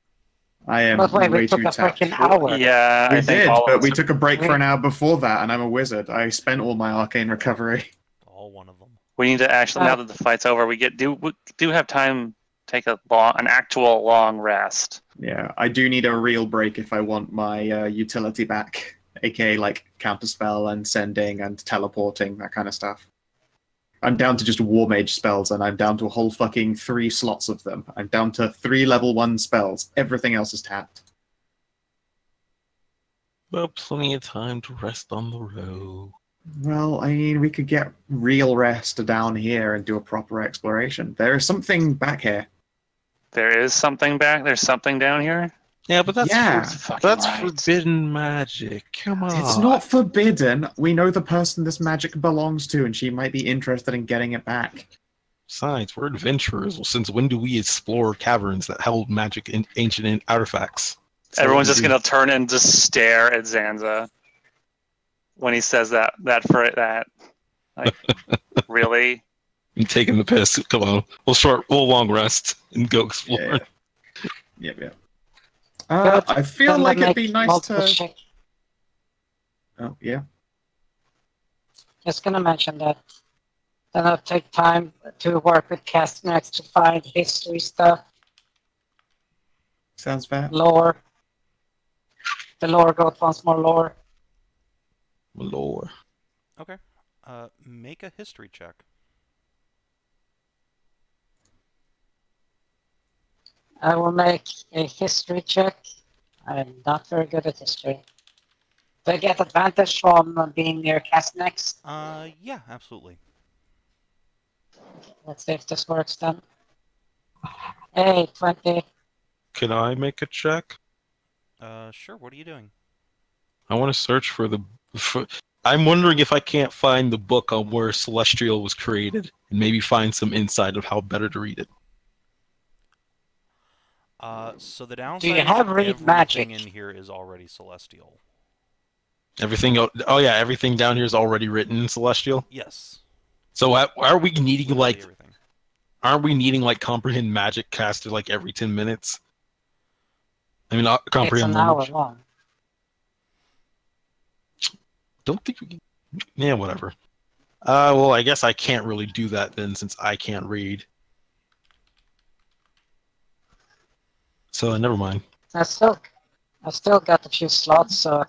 I am But wait, we way took too a tapped. freaking hour. Yeah, We I think did, all but of us we are- took a break for we- an hour before that, and I'm a wizard. I spent all my arcane recovery. All one of them. We need to actually, now that the fight's over, we do have time to take an actual long rest. Yeah, I do need a real break if I want my utility back, aka like counterspell and sending and teleporting, that kind of stuff. I'm down to just war mage spells, and I'm down to a whole fucking 3 slots of them. I'm down to 3 level 1 spells. Everything else is tapped. Well, plenty of time to rest on the road. Well, I mean, we could get real rest down here and do a proper exploration. There is something back here. There is something back. There's something down here. Yeah, but that's Yeah. Fucking that's right. forbidden magic. Come on. It's not forbidden. We know the person this magic belongs to, and she might be interested in getting it back. Besides, we're adventurers. Well, since when do we explore caverns that held magic and ancient artifacts? Everyone's just gonna turn and just stare at Zanza when he says that. Like, really? I'm taking the piss. Come on. We'll long rest and go explore. Yep. I feel like it'd be nice to. Check. Oh yeah. Just gonna mention that. Then I'll take time to work with Castnex to find history stuff, Sounds fair. lore. The lore goat wants more lore. Lord. Okay. Make a history check. I will make a history check. I'm not very good at history. Do I get advantage from being near Castnex? Yeah, absolutely. Let's see if this works then. Hey, 20. Can I make a check? Sure, what are you doing? I want to search for I'm wondering if I can't find the book on where Celestial was created and maybe find some insight of how better to read it. So the downside Do you is have read everything magic? in here is already celestial. Everything. Oh yeah, everything down here is already written in Celestial. Yes. So are we needing Literally like? everything. Aren't we needing like comprehend magic casted like every 10 minutes? I mean, It's comprehend an hour language. long. Don't think we can. Yeah, whatever. Well, I guess I can't really do that then since I can't read. So never mind. I still got a few slots, so I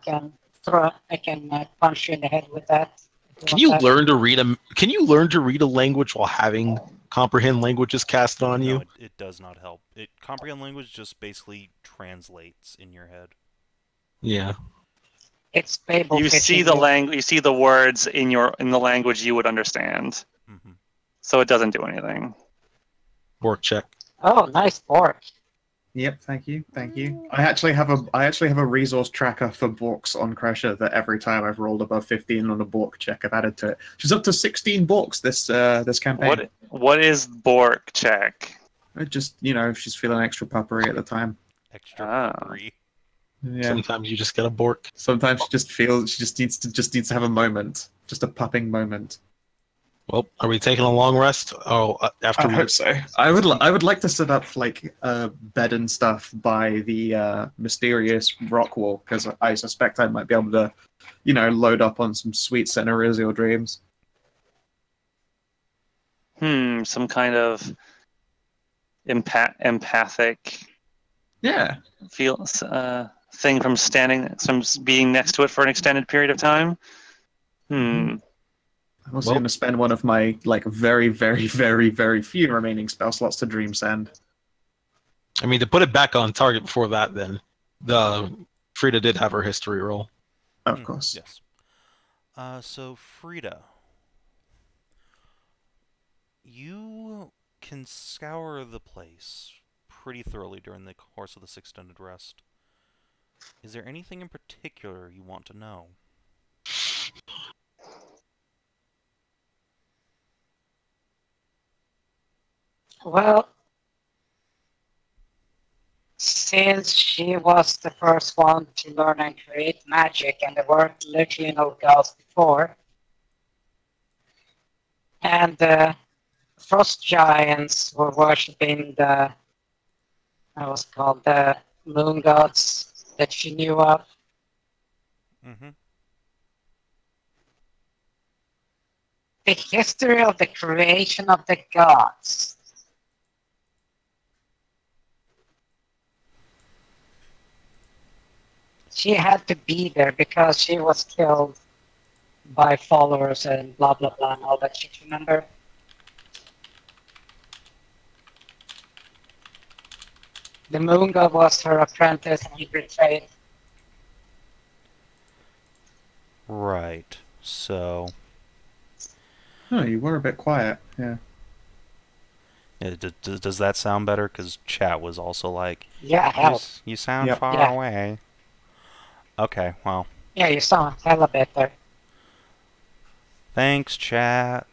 can punch you in the head with that. Can you learn to read a? Can you learn to read a language while having comprehend languages cast on you? No, it does not help. Comprehend language just basically translates in your head. Yeah. It's Babel You see fishing. the you see the words in the language you would understand. Mm-hmm. So it doesn't do anything. Bork check. Oh, nice bork. Yep, thank you. I actually have a resource tracker for borks on Kreshia that every time I've rolled above 15 on a bork check, I've added to it. She's up to 16 borks this campaign. What is Bork check? It just if she's feeling extra puppery at the time. Extra puffery. Yeah. Sometimes you just get a bork. Sometimes she just needs to have a moment, just a pupping moment. Well, are we taking a long rest? Oh, after I we hope so. I would like to set up like a bed and stuff by the mysterious rock wall because I suspect I might be able to, load up on some sweet Merisiel dreams. Some kind of empathic Yeah. thing from being next to it for an extended period of time. I'm also going to spend one of my very, very, very, very few remaining spell slots to dream send. I mean, to put it back on target before that, then the Frida did have her history roll. Of course. Yes. So Frida, you can scour the place pretty thoroughly during the course of this extended rest. Is there anything in particular you want to know? Well, since she was the first one to learn and create magic, and there weren't literally no girls before, and the frost giants were worshipping the moon gods that she knew of. Mm-hmm. The history of the creation of the gods. She had to be there because she was killed by followers and blah blah blah and all that shit, remember? The moon god was her apprentice and he betrayed. Right. So, Oh, you were a bit quiet. Yeah. does that sound better? Because chat was also like, Yeah, hell. you sound Yep. far Yeah. away. Okay, well, Yeah, you saw hella better. thanks, chat.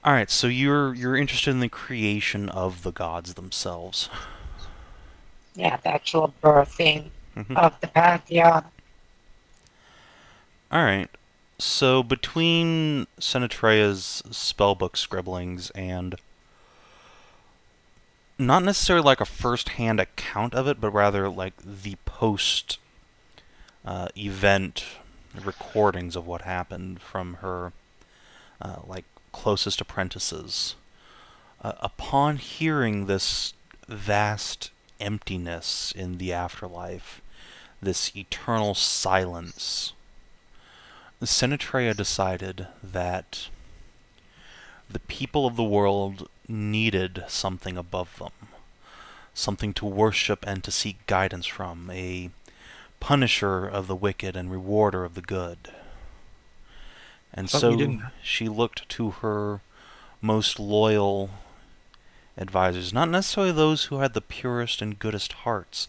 All right, so you're interested in the creation of the gods themselves. Yeah, the actual birthing Mhm. of the pantheon. All right. So between Senatrea's spellbook scribblings and not necessarily like a first-hand account of it, but rather like the post event recordings of what happened from her like closest apprentices. Upon hearing this vast emptiness in the afterlife, this eternal silence, Senatrea decided that the people of the world needed something above them, something to worship and to seek guidance from, a punisher of the wicked and rewarder of the good. And Thought we so didn't. she looked to her most loyal advisors, not necessarily those who had the purest and goodest hearts,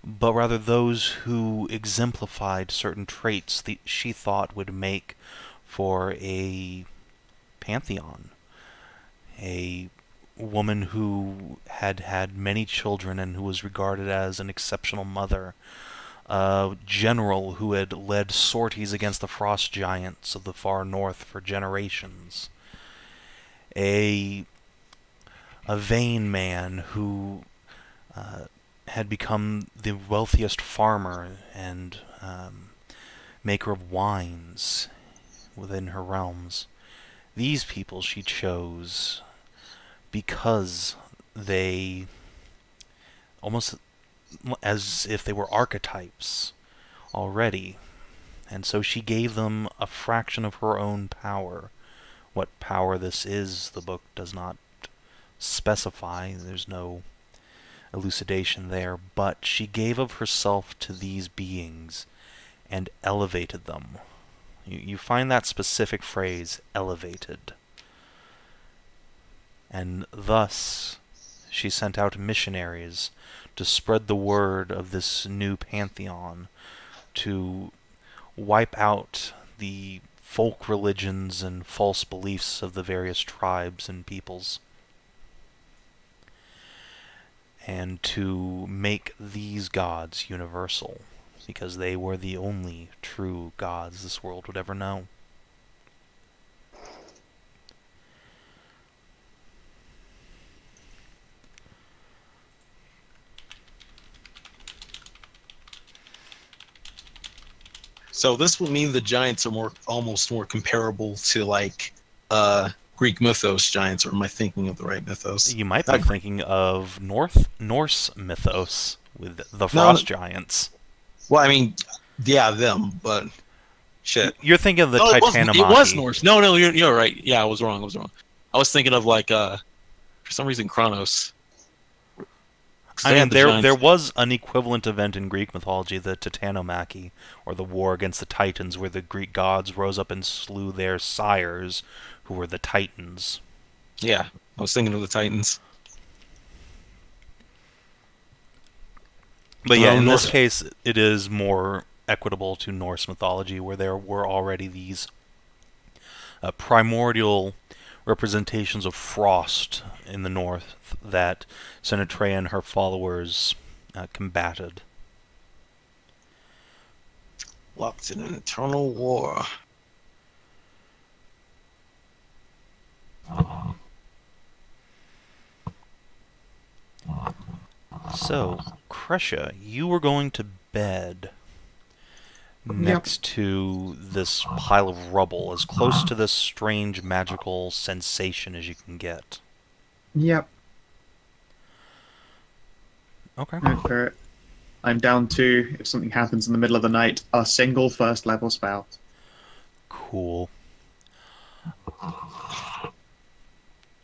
but rather those who exemplified certain traits that she thought would make for a pantheon. A woman who had had many children and who was regarded as an exceptional mother. A general who had led sorties against the frost giants of the far north for generations. A vain man who had become the wealthiest farmer and maker of wines within her realms. These people she chose because they, almost as if they were archetypes already, and so she gave them a fraction of her own power. What power this is, the book does not specify. There's no elucidation there, but she gave of herself to these beings and elevated them. You find that specific phrase, elevated. And thus, she sent out missionaries to spread the word of this new pantheon, to wipe out the folk religions and false beliefs of the various tribes and peoples, and to make these gods universal, because they were the only true gods this world would ever know. So this would mean the giants are almost more comparable to like Greek mythos giants, or am I thinking of the right mythos? You might be thinking of Norse mythos with the frost giants. Well, I mean, yeah, them, but shit. You're thinking of the Titanomachy. It was Norse. No, you're right. Yeah, I was wrong. I was thinking of like for some reason Kronos. I mean, there was an equivalent event in Greek mythology, the Titanomachy, or the war against the Titans, where the Greek gods rose up and slew their sires, who were the Titans. Yeah, I was thinking of the Titans. But yeah, in this case, it is more equitable to Norse mythology, where there were already these primordial representations of frost in the north that Senatrea and her followers combated. Locked in an eternal war. So, Kreshia, you were going to bed next to this pile of rubble, as close to this strange magical sensation as you can get. Yep. Okay. Okay. I'm down to, if something happens in the middle of the night, a single first level spell. Cool.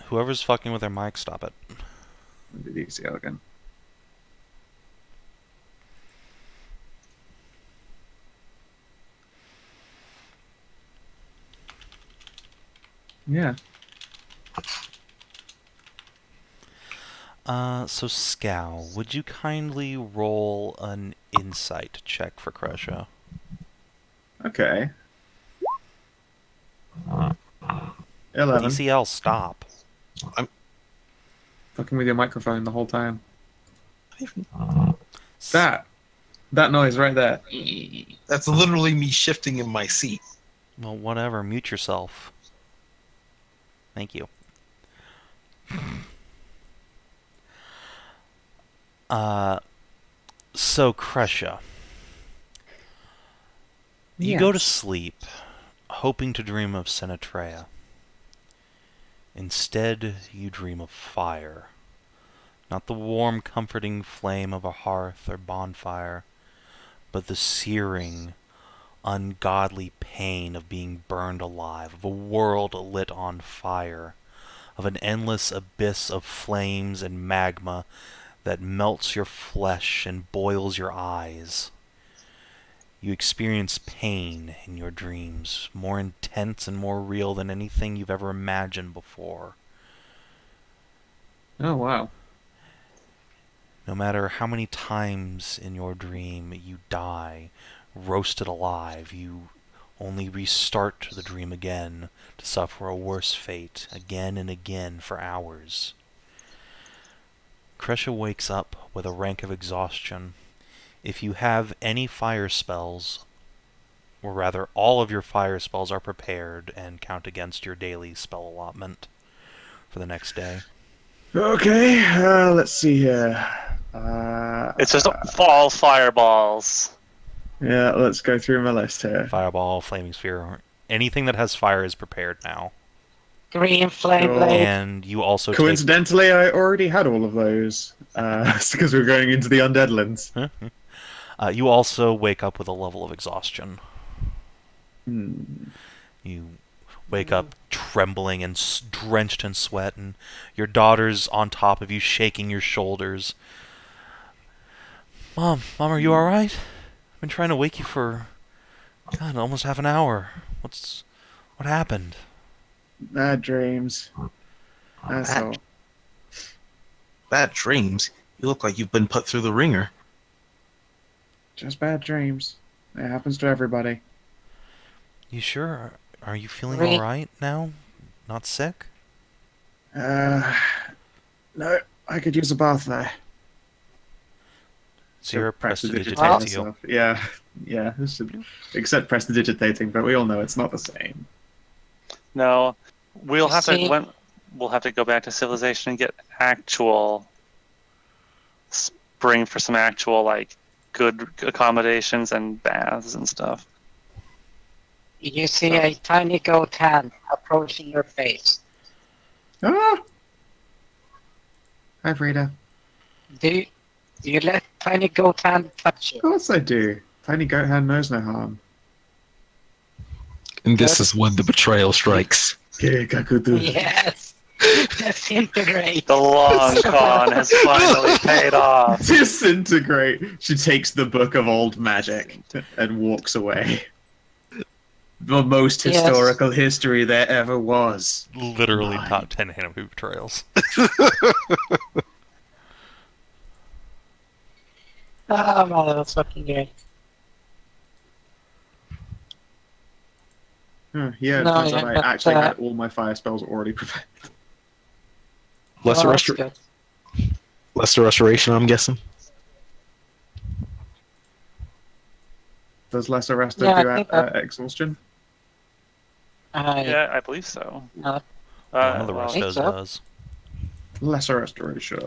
Whoever's fucking with their mic, stop it. Let me do the ECL again. Yeah. So Skow, would you kindly roll an insight check for Kreshia? Okay. 11. DCL, stop. Fucking with your microphone the whole time. That noise right there. That's literally me shifting in my seat. Well, whatever. Mute yourself. Thank you. So Kreshia, you go to sleep, hoping to dream of Senatrea. Instead, you dream of fire. Not the warm, comforting flame of a hearth or bonfire, but the searing, ungodly pain of being burned alive, of a world lit on fire, of an endless abyss of flames and magma that melts your flesh and boils your eyes. You experience pain in your dreams, more intense and more real than anything you've ever imagined before. Oh, wow. No matter how many times in your dream you die, roasted alive, you only restart the dream again to suffer a worse fate again and again for hours. Kreshia wakes up with a rank of exhaustion. If you have any fire spells, or rather all of your fire spells are prepared and count against your daily spell allotment for the next day. Okay, let's see here. It's just fall fireballs. Yeah, let's go through my list here. Fireball, flaming sphere, anything that has fire is prepared now. Green flame Sure. blade. And you also Coincidentally, I already had all of those. Because we're going into the Undead Lands. you also wake up with a level of exhaustion. You wake up trembling and drenched in sweat, and your daughter's on top of you, shaking your shoulders. Mom, are you alright? I've been trying to wake you for, God, almost half an hour. What happened? Bad dreams. That's all. Bad dreams? You look like you've been put through the ringer. Just bad dreams. It happens to everybody. You sure? Are you feeling Really? alright now? Not sick? No, I could use a bath there. Zero prestidigitate Well- to you. Yeah. Except prestidigitating, but we all know it's not the same. No, we'll You have see- we'll have to go back to civilization and get actual spring for some actual like good accommodations and baths and stuff. You see a tiny goat hand approaching your face. Ah! Hi, Frida. Do you let tiny goat hand touch Of you? course I do. Tiny goat hand knows no harm. And this is when the betrayal strikes. Yes. Disintegrate. The long con has finally paid off. Disintegrate. She takes the book of old magic and walks away. The most Yes. historical history there ever was. Literally Mine. top 10 anime betrayals. Oh man, that's fucking great. Yeah, No, turns yeah, out I but, actually had all my fire spells already prepared. Lesser, Oh, that's restor- good. lesser restoration, I'm guessing. Does Lesser Resta Yeah, I do think that- exhaustion? Yeah, I believe so. No. One of the well, restos so. does. Lesser Restoration.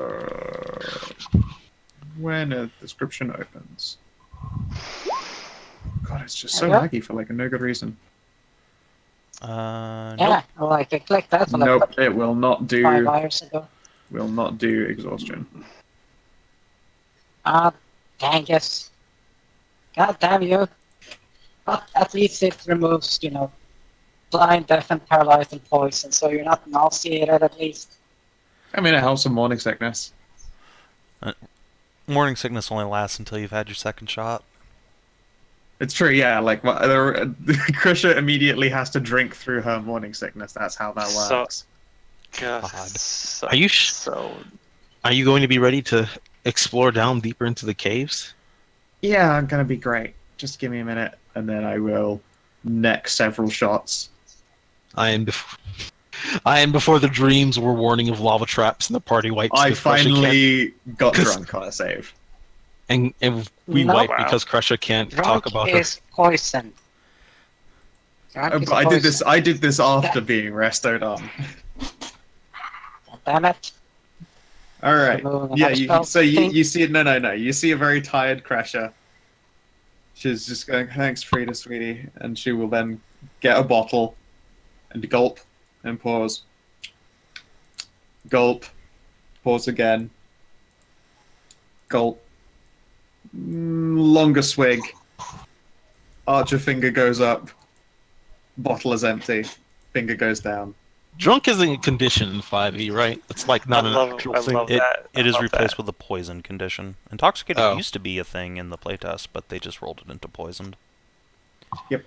when a description opens. God, it's just so Yep. laggy for like no good reason. Yeah, Nope. like I clicked that one Nope, like it will not 5 do. hours ago. Will not do exhaustion. Ah, dang it. God damn you. But at least it removes, blind, deaf, and paralyzed and poison, so you're not nauseated at least. I mean, it helps with morning sickness. Morning sickness only lasts until you've had your second shot. It's true, yeah. Like, Kreshia immediately has to drink through her morning sickness. That's how that So- works. God. God. So, Are you so Are you going to be ready to explore down deeper into the caves? Yeah, I'm gonna be great. Just give me a minute, and then I will neck several shots. I am before the dreams were warning of lava traps and the party wipes. I because Kreshia can't- finally got 'cause- drunk on a save. and we No. wipe Wow. because Kreshia can't Drunk talk about her. is poison. Drunk is But poison. I did this after being restoed on. Damn it. All right. Removing Yeah. another spell. So you see no. You see a very tired Kreshia. She's just going, "Thanks, Frida, sweetie," and she will then get a bottle and gulp and pause. Gulp. Pause again. Gulp. Longer swig. Archer finger goes up. Bottle is empty. Finger goes down. Drunk isn't a condition in 5e, right? It's like not an actual thing. love It, that. it I is love replaced that. with a poison condition. Intoxicated Oh. used to be a thing in the playtest, but they just rolled it into poisoned. Mhm.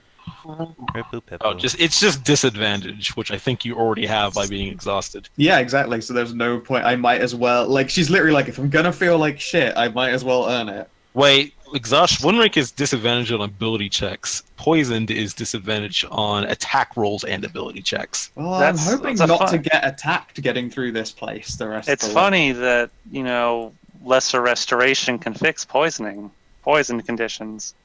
Rip-oo, pip-oo. Oh, it's just disadvantage, which I think you already have by being exhausted. Yeah, exactly. So there's no point. I might as well. Like, she's literally like, if I'm gonna feel like shit, I might as well earn it. Wait, exhaustion. One rank is disadvantage on ability checks. Poisoned is disadvantage on attack rolls and ability checks. Well, That's- I'm hoping that's a not fun- to get attacked getting through this place the rest It's of the funny that, lesser restoration can fix poison conditions.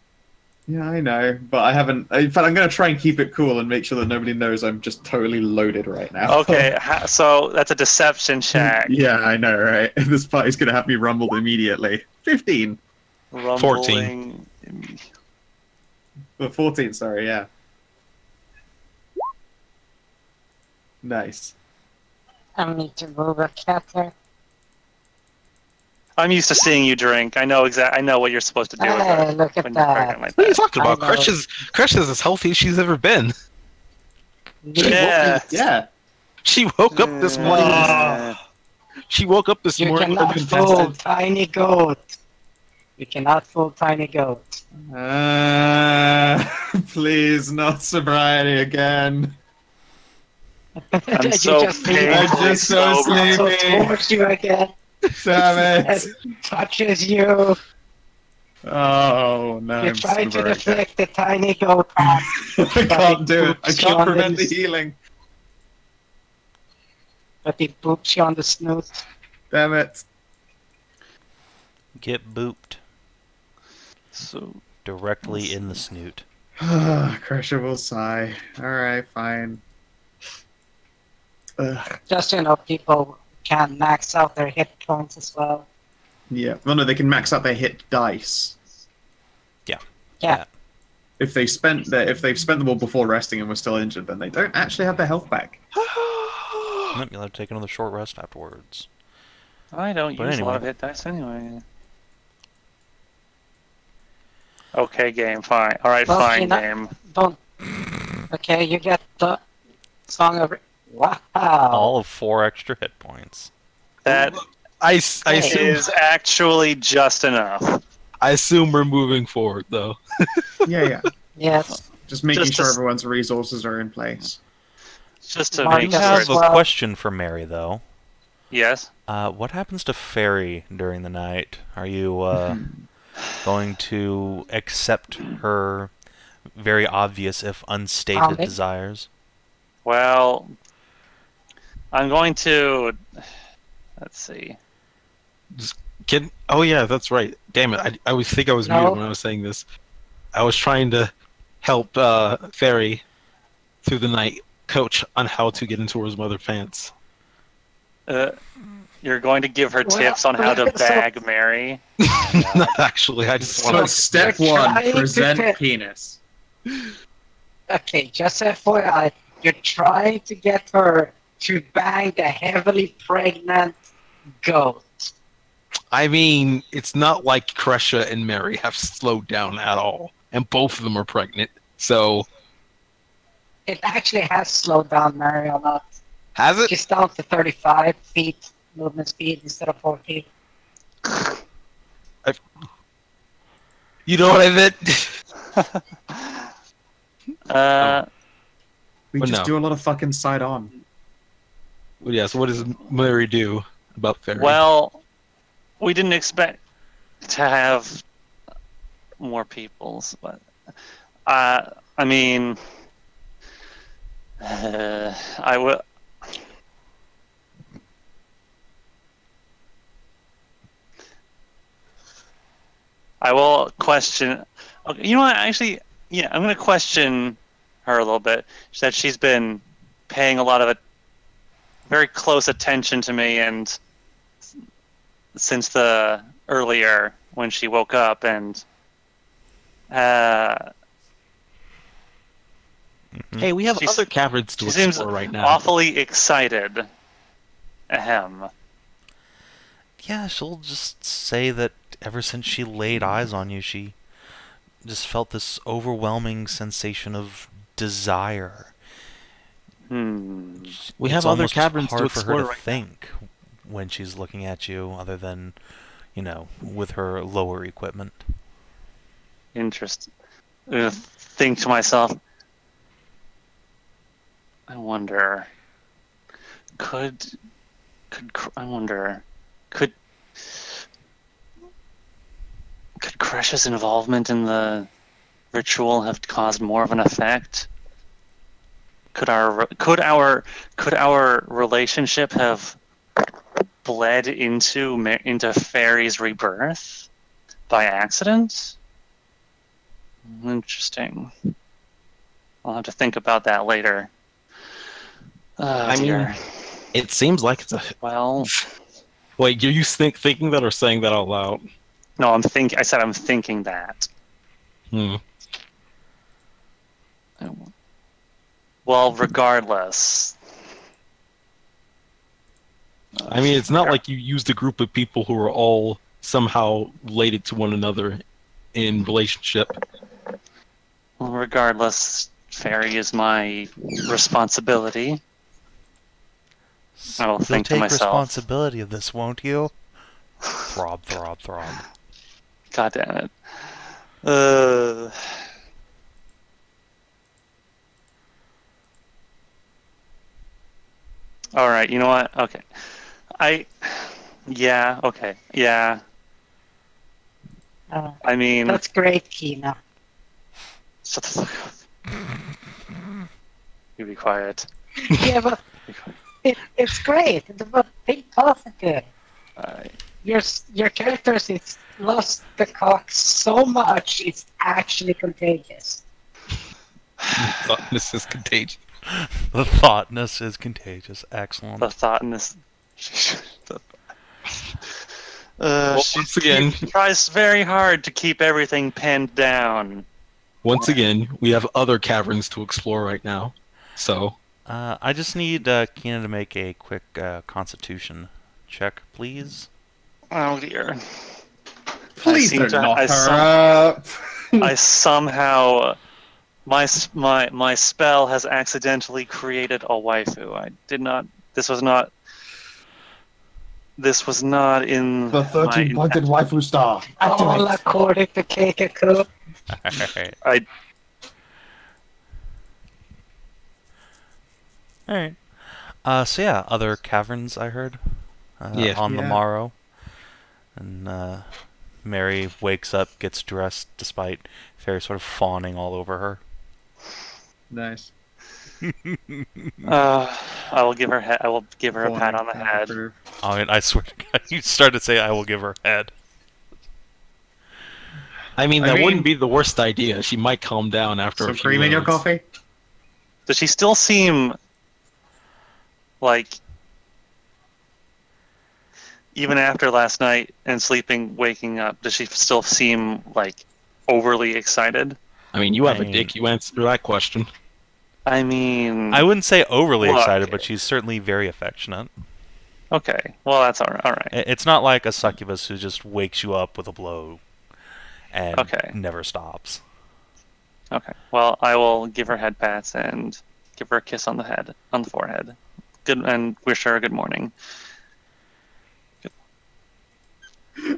Yeah, I know, but I haven't. In fact, I'm going to try and keep it cool and make sure that nobody knows I'm just totally loaded right now. Okay, so that's a deception check. Yeah, I know, right? This party's going to have me rumbled immediately. 15. Rumbling. 14, sorry, yeah. Nice. I need to move a cat there. I'm used to seeing you drink. I know what you're supposed to do with Hey, it look at when you're pregnant that. like What are you that. talking about? I know. Kresh's as healthy as she's ever been. Yeah. Yeah. She woke up this morning. Uh, She woke up this You morning. cannot contested. fool Tiny Goat. You cannot fool Tiny Goat. Please, not sobriety again. I'm You so just need painfully I'm just so sober. sleepy. so towards you again. Damn it. It touches you. Oh, no. You I'm try to sober again. deflect the Tiny Goat arm. I can't do it. I Boops you can't on the prevent the knees. healing. But it boops you on the snoot. Damn it. Get booped So directly in the snoot. Kreshia will sigh. Alright, fine. Ugh. Just people can max out their hit points as well. Yeah. Well, no, they can max out their hit dice. Yeah. If they've spent them all before resting and were still injured, then they don't actually have their health back. You'll have to take another short rest afterwards. I don't But use a anyway. lot of hit dice anyway. Okay, game, fine. Alright, Well, fine, you're not- game. Don't. Okay, you get the Song of. Wow. All of 4 extra hit points. That I Hey. assume is actually just enough. we're moving forward though. Yeah. Yes. Just making Just sure to- everyone's resources are in place. Just to Mark make I Yes, sure. have well- a question for Mary, though. Yes. What happens to Fairy during the night? Are you going to accept her very obvious, if unstated, Calming. desires? Well, I'm going to. Let's see. Oh yeah, that's right. Damn it! I think I was No. muted when I was saying this. I was trying to help Fairy through the night, coach on how to get into his mother pants. Uh, You're going to give her Well, tips on how to so- bag Mary. Not actually. I just So want to. step You're one, trying to present get- penis. Okay, just FYI, you're trying to get her to bang the heavily pregnant goat. I mean, it's not like Kreshia and Mary have slowed down at all, and both of them are pregnant. So It actually has slowed down Mary a lot. has it? She's down to 35 feet movement speed instead of 40. You know what I meant? We But just no. do a lot of fucking side on. Well, yeah. So what does Mary do about Fairy? Well, we didn't expect to have more peoples, but I mean, I will. I will question. Okay, you know what? Actually, yeah, I'm going to question her a little bit. She said she's been paying a lot of very close attention to me, and since the earlier when she woke up, and hey, we have she's- other caverns to she seems explore right now. awfully excited. Ahem. Yeah, she'll just say that ever since she laid eyes on you, she just felt this overwhelming sensation of desire. Hmm. We It's have other almost caverns to hard for explore her to right now. think when she's looking at you, other than, with her lower equipment. Interesting. I'm gonna think to myself. I wonder. Could Kreshia's involvement in the ritual have caused more of an effect? Could our relationship have bled into Fairy's rebirth by accident? Interesting. I'll have to think about that later. I mean, dear. it seems like it's a. Well, Wait, are you thinking that or saying that out loud? no, I said I'm thinking that. Hmm. Well, regardless. I mean, it's not like you used a group of people who are all somehow related to one another in relationship. Well, regardless, Fairy is my responsibility. I will You'll think to take myself. responsibility of this, won't you? Throb, throb, throb. God damn it. All right, you know what? Okay. Yeah, okay. Yeah. I mean, That's great, Kina. shut the fuck up. You be quiet. Yeah, but it's great. But think positive. Alright. Your characters is lost the cock so much it's actually contagious. This is contagious. The thoughtness is contagious. Excellent. The thought in this. Once again, She tries very hard to keep everything pinned down. we have other caverns to explore right now. So, I just need Kina to make a quick Constitution check, please. Oh dear. Please seem don't to- knock I her some- up. I somehow. My spell has accidentally created a waifu. I did not. This was not in The 13-pointed waifu star. All Activate. according to Keikaku. Alright. Alright. So yeah, other caverns I heard Yeah. on the Yeah. morrow. And Mary wakes up, gets dressed, despite Fairy sort of fawning all over her. Nice. I will give her. I will give her a pat on the head. I mean, I swear to God, you started to say I will give her head. I mean, I that mean- wouldn't be the worst idea. She might calm down after a Some few cream in your rounds. coffee? Does she still seem like even after last night and sleeping, waking up, does she still seem like overly excited? I mean, you have a dick. You answer that question. I mean, I wouldn't say overly Look. excited, but she's certainly very affectionate. okay. Well, that's all right. All right. It's not like a succubus who just wakes you up with a blow and Okay. never stops. Okay. Well, I will give her head pats and give her a kiss on the forehead. Good, and wish her a good morning.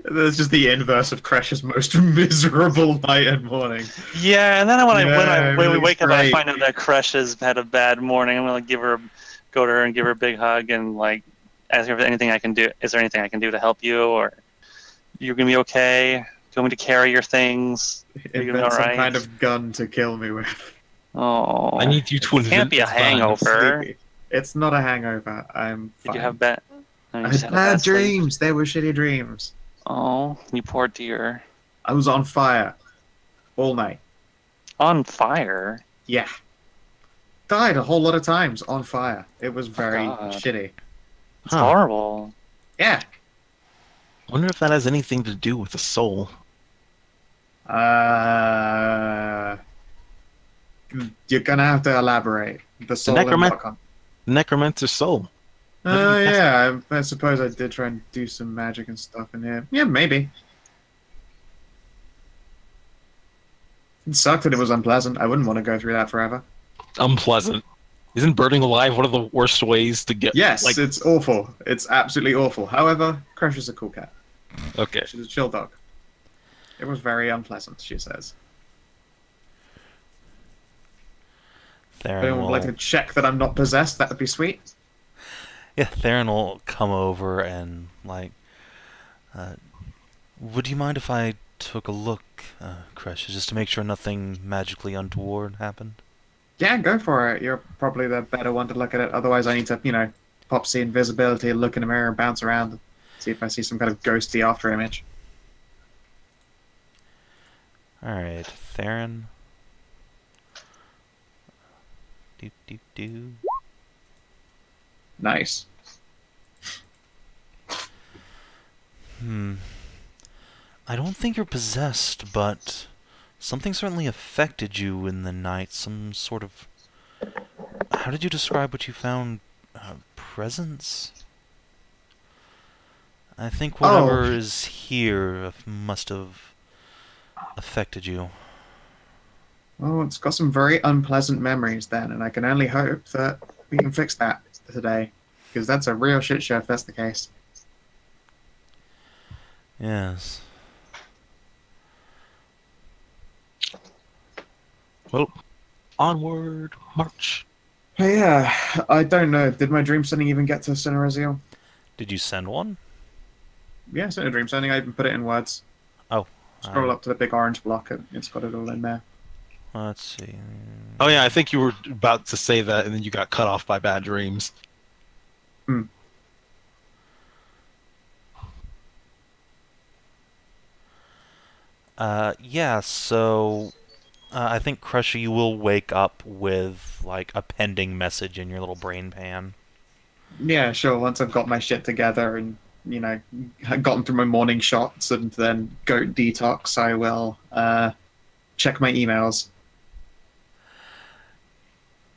That's just the inverse of Kreshia's most miserable night and morning. Yeah, and then when we everything's wake up, I great. find out that Kreshia's had a bad morning. I'm gonna go to her and give her a big hug and like ask her if anything I can do. Is there anything I can do to help you, or you're gonna be okay? Do you want me to carry your things? Are you gonna be Invent some alright? kind of gun to kill me with. Oh, I need you to invent. can't be a this gun. hangover. Sleepy. It's not a hangover. I'm Did fine. you have bad? I had bad dreams. They were shitty dreams. Oh, you poor dear. I was on fire all night. On fire. Yeah. Died a whole lot of times on fire. It was very God. shitty. It's horrible. Yeah. Wonder if that has anything to do with the soul. You're gonna have to elaborate. The soul and necroman- what con- The necromancer's soul. Oh yeah, I suppose I did try and do some magic and stuff in here. Yeah, maybe. It sucked that it was unpleasant. I wouldn't want to go through that forever. Unpleasant. Isn't burning alive one of the worst ways to get? Yes, Like, it's awful. It's absolutely awful. However, Kresh's a cool cat. okay. She's a chill dog. It was very unpleasant, she says. Theron Anyone would like to check that I'm not possessed? That would be sweet. Yeah, Theron will come over and, like, would you mind if I took a look, Kreshia, just to make sure nothing magically untoward happened? Yeah, go for it. You're probably the better one to look at it. Otherwise, I need to, pop see invisibility, look in the mirror, bounce around, see if I see some kind of ghosty after image. Alright, Theron. Do. Nice. I don't think you're possessed, but something certainly affected you in the night. Some sort of... How did you describe what you found? Presence? I think whatever is here must have affected you. Well, it's got some very unpleasant memories then, and I can only hope that we can fix that today. Because that's a real shit show if that's the case. Yes. Well, onward march. Oh, yeah, I don't know. Did my dream sending even get to Merisiel? Did you send one? Yeah, I sent a dream sending. I even put it in words. Oh. Scroll up to the big orange block, and it's got it all in there. Let's see. Oh yeah, I think you were about to say that, and then you got cut off by bad dreams. Yeah, so... I think, Kreshia, you will wake up with, like, a pending message in your little brain pan. Yeah, sure. Once I've got my shit together and, gotten through my morning shots and then goat detox, I will check my emails.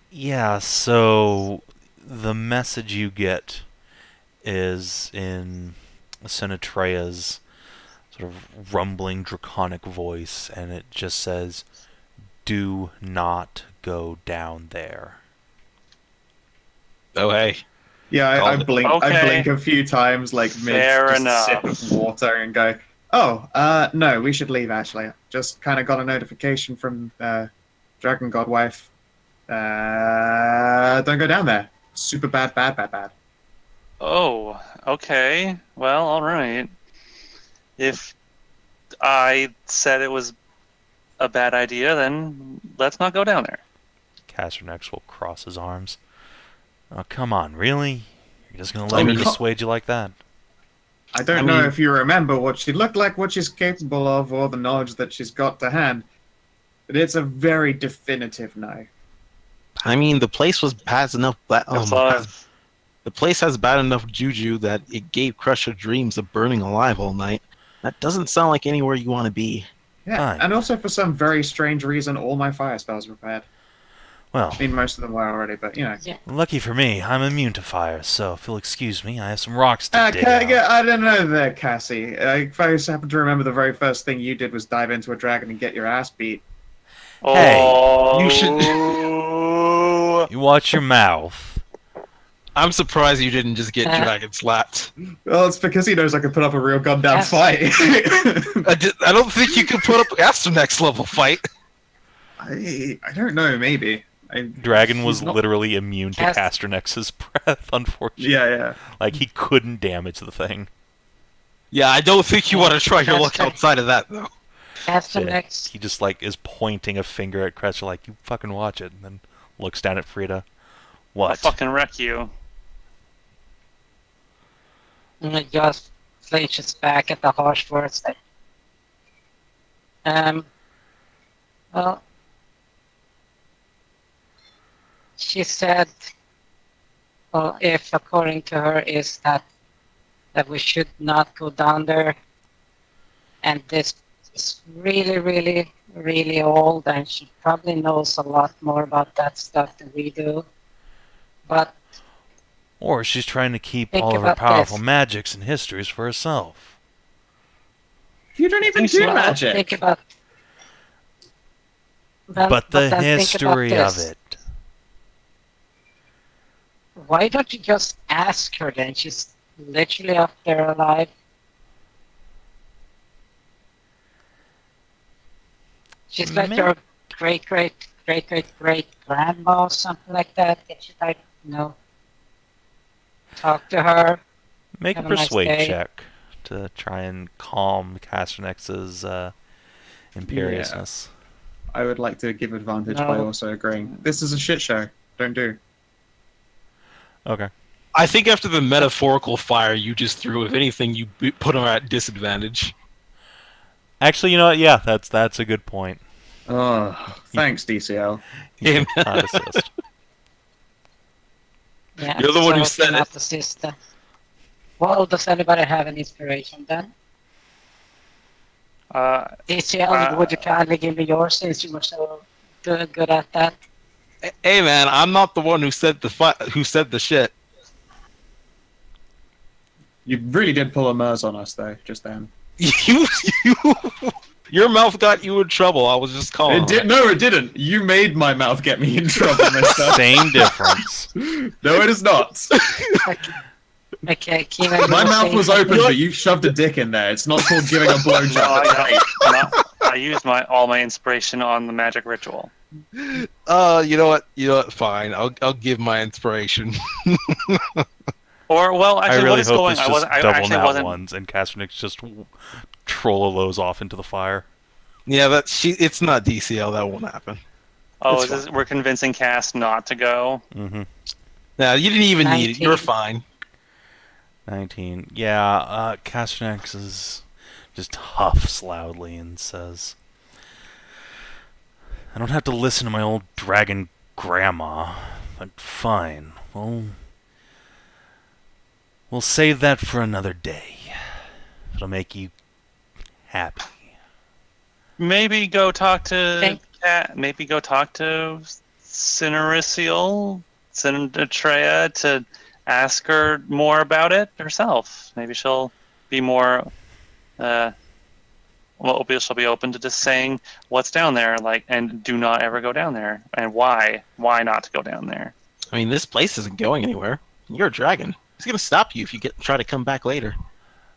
Yeah, so the message you get is in Sinatrea's sort of rumbling, draconic voice, and it just says, "Do not go down there." Oh hey. Yeah, I blink. I Okay. blink a few times, like mid Fair just enough. sip of water, and go, "Oh, no, we should leave." Actually, just kind of got a notification from Dragon God Wife. Don't go down there. Super bad, bad, bad, bad. Oh, okay. Well, all right. If I said it was a bad idea, then let's not go down there. Casternex will cross his arms. Oh, come on, really? You're just gonna let her dissuade you like that? I don't know if you remember what she looked like, what she's capable of, or the knowledge that she's got to hand. But it's a very definitive no. I mean, the place was bad enough. There's a lot of The place has bad enough juju that it gave Kreshia dreams of burning alive all night. That doesn't sound like anywhere you want to be. Yeah, Fine. and also for some very strange reason, all my fire spells were prepared. Well, I mean, most of them were already, but, you know. Yeah. lucky for me, I'm immune to fire, so if you'll excuse me, I have some rocks to dig out. I don't know there, Cassie. I just happen to remember the very first thing you did was dive into a dragon and get your ass beat. Hey, Oh, you should- You watch your mouth. I'm surprised you didn't just get dragon slapped. Well, it's because he knows I can put up a real goddamn Yes. fight. I don't think you can put up a next level fight. I don't know, maybe. Dragon was He's not- literally immune to Yes. Castronex's breath, unfortunately. Yeah. Like, he couldn't damage the thing. Yeah, I don't think you want to try your luck That's- outside of that, though. Castronix. He just, like, is pointing a finger at Kreshia like, you fucking watch it, and then looks down at Frida. I'll What? fucking wreck you. And it just flinches back at the harsh words that. Well, she said, well, if according to her is that we should not go down there, and this is really, really, really old, and she probably knows a lot more about that stuff than we do. But Or she's trying to keep Think all of her about powerful this. magics and histories for herself. You don't even do well, magic. think about. But the then think about history of this. it. Why don't you just ask her then? She's literally up there alive. She's like Ma- your great grandma or something like that. That should like, talk to her. Make a Have a nice persuade day. check to try and calm Castronex's imperiousness. I would like to give advantage by No. also agreeing. This is a shit show. Don't do. Okay. I think after the metaphorical fire you just threw, if anything, you put her at disadvantage. Actually, you know what? Yeah, that's a good point. Oh, thanks, DCL. Yeah. Not assist. Yeah, You're the one who so said it. not the sister. Well, does anybody have an inspiration then? DCL, would you kindly give me yours since you were so good at that? Hey man, I'm not the one who said the shit. You really did pull a Mers on us, though, just then. Your mouth got you in trouble. I was just calling. It did. No, it didn't. You made my mouth get me in trouble, mister. Same difference. No, it is not. Okay, Kina, you My were mouth saying was something? open, but you shoved a dick in there. It's not called giving a No, blowjob. I used all my inspiration on the magic ritual. You know what? Fine. I'll give my inspiration. Or well, I actually, really what is hope going? it's I just wasn't. I double actually nat wasn't. ones and Castronix just troll off into the fire. Yeah, it's not DCL. That won't happen. Oh, It's we're convincing Cass not to go. Mm-hmm. Nah, you didn't even need it. You're 19. fine. 19. Yeah, Castronix just huffs loudly and says, I don't have to listen to my old dragon grandma, but fine. We'll save that for another day. It'll make you happy. Maybe go talk to Think- Maybe go talk to Merisiel, Treya, to ask her more about it herself. Maybe she'll be more. She'll be open to just saying what's down there, and do not ever go down there, and why not to go down there. I mean, this place isn't going anywhere. You're a dragon. It's gonna stop you if you try to come back later.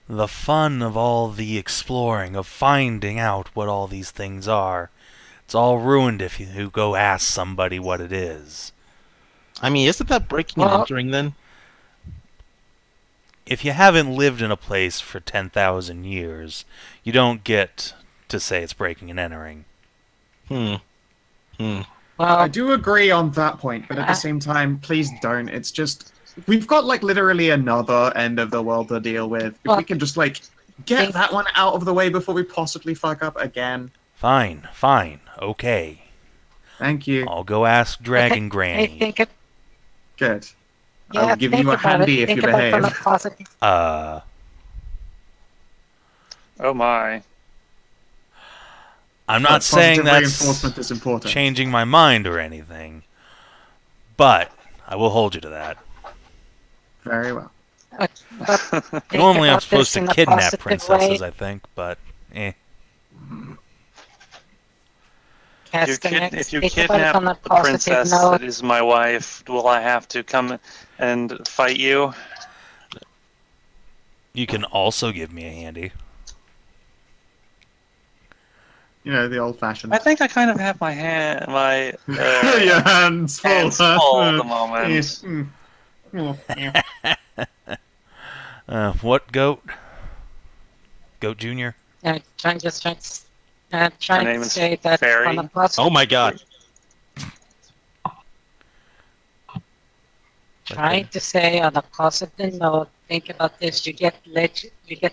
The fun of all the exploring, of finding out what all these things are, it's all ruined if you go ask somebody what it is. I mean, isn't that breaking and Well- entering then? If you haven't lived in a place for 10,000 years, you don't get to say it's breaking and entering. Well, I do agree on that point, but at the same time, please don't. It's just we've got literally another end of the world to deal with. If we can just get that one out of the way before we possibly fuck up again. Fine, okay. Thank you. I'll go ask Dragon I Granny. think it. Good. I'll give think you a about it. handy if Think you about it from a behave. positive. Oh my. I'm But not saying positive that's reinforcement is important. changing my mind or anything, but I will hold you to that. Very well. But think Normally I'm about supposed this to in a kidnap positive princesses, way. I think, but eh. Castanex, If you think about it kidnap on a the positive princess note. that is my wife, will I have to come and fight you? You can also give me a handy. You know, the old-fashioned. I think I kind of have my Your hands full. hands full at the moment. What goat? Goat Junior? Trying Her name to is say that Fairy. on a positive. Oh my god. Trying to say on a positive note. Think about this. You get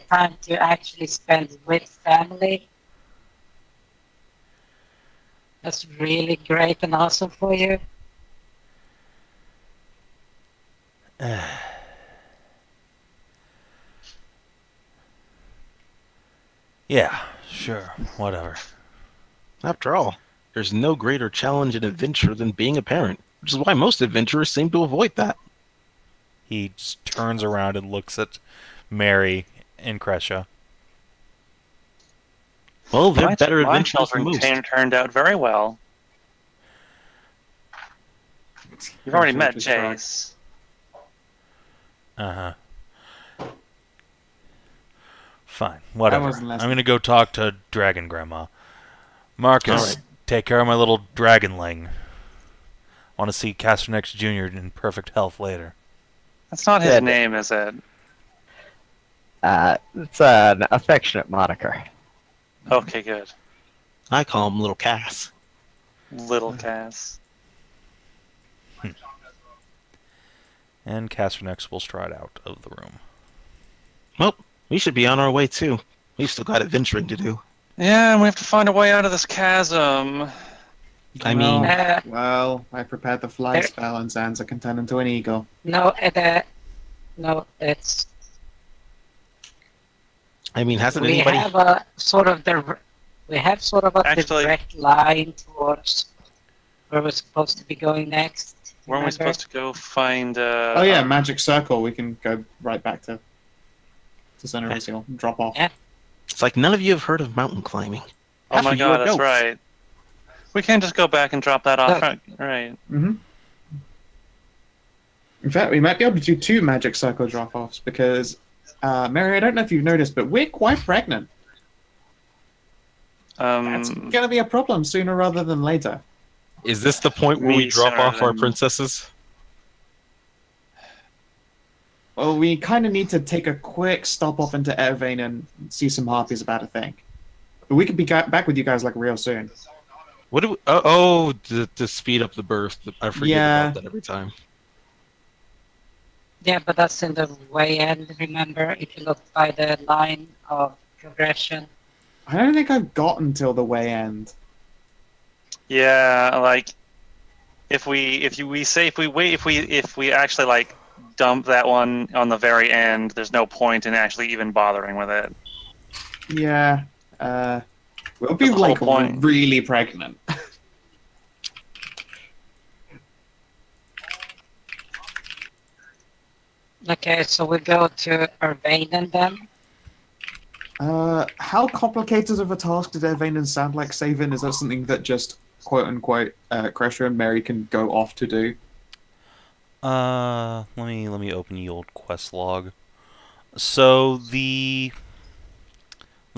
time to actually spend with family. That's really great and awesome for you. Yeah, sure, whatever. After all, there's no greater challenge in adventure than being a parent, which is why most adventurers seem to avoid that. He just turns around and looks at Mary and Kreshia. Well, they're My better adventurers than children most. turned out very well. You've already met Just right. Jace. Uh-huh. Fine, whatever. wasn't last I'm gonna go talk to Dragon Grandma. Marcus, Alright. take care of my little dragonling. Want to see Casternex Jr. in perfect health later. That's not his Good. name, is it? It's an affectionate moniker. Okay, good. I call him Little Cass. Little Cass. And Casternex will stride out of the room. Well, we should be on our way too. We've still got adventuring to do. Yeah, and we have to find a way out of this chasm. I mean, Well, I prepared the fly spell and Zanza can turn into an eagle. No, it's hasn't we anybody? have a sort of Actually- direct line towards where we're supposed to be going next. Weren't we remember? supposed to go find? Oh yeah, magic circle. We can go right back to Center Merisiel and drop off. Yeah. It's like none of you have heard of mountain climbing. Oh Half my of you are god, that's goats. right. We can't just go back and drop that off. No. Right. Mm-hmm. In fact, we might be able to do 2 magic circle drop-offs because, Mary, I don't know if you've noticed, but we're quite pregnant. That's gonna be a problem sooner rather than later. Is this the point where we Me drop sooner off our than- princesses? Well, we kind of need to take a quick stop off into Ervain and see some harpies about a thing. But we could be back with you guys like real soon. What do we, to speed up the birth. I forget Yeah. about that every time. Yeah, but that's in the way end. Remember, if you look by the line of progression. I don't think I've gotten till the way end. Yeah, like if we actually like dump that one on the very end, there's no point in actually even bothering with it. Yeah. We'll be That's the like whole point. really pregnant. Okay, so we go to Ervain then. How complicated of a task did Ervain sound like Savin? Is that something that just quote unquote Kreshia and Mary can go off to do? Let me open the old quest log. So the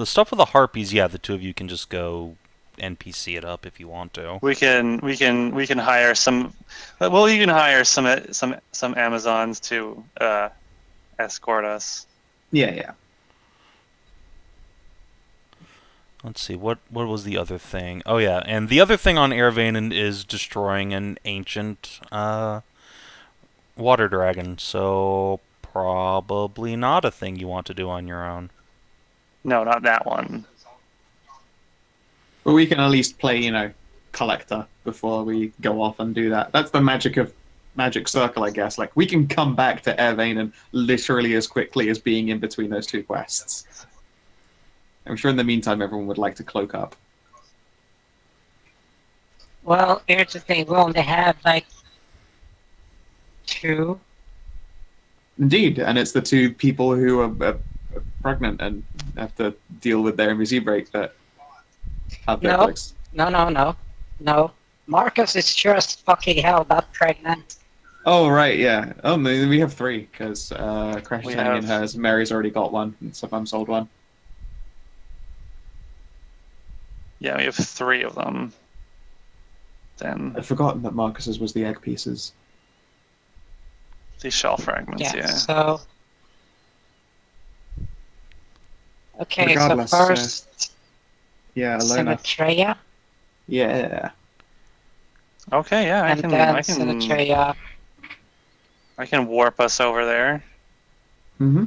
stuff with the harpies, yeah, the 2 of you can just go NPC it up if you want to. We can hire some. We'll even hire some Amazons to escort us. Yeah. Let's see, what was the other thing? Oh yeah, and the other thing on Ervain is destroying an ancient water dragon, so probably not a thing you want to do on your own. No, not that one. But we can at least play, collector before we go off and do that. That's the magic of magic circle, I guess. Like, we can come back to Ervanen literally as quickly as being in between those two quests. I'm sure in the meantime everyone would like to cloak up. Well, here's the thing. We only have, like, 2. Indeed, and it's the 2 people who are pregnant and have to deal with their MVC break that have their clicks. No. Marcus is sure as fucking hell not pregnant. Oh, right, yeah. Oh, no, we have 3, because Kreshia turning in hers. Mary's already got one, and Savin sold one. Yeah, we have 3 of them. Then I'd forgotten that Marcus's was the egg pieces. the shell fragments, yeah. So... Okay, Regardless, so first... yeah, Alona. Sinatreya. Yeah. Okay, yeah, And then Sinatreya. I can warp us over there. Mm-hmm.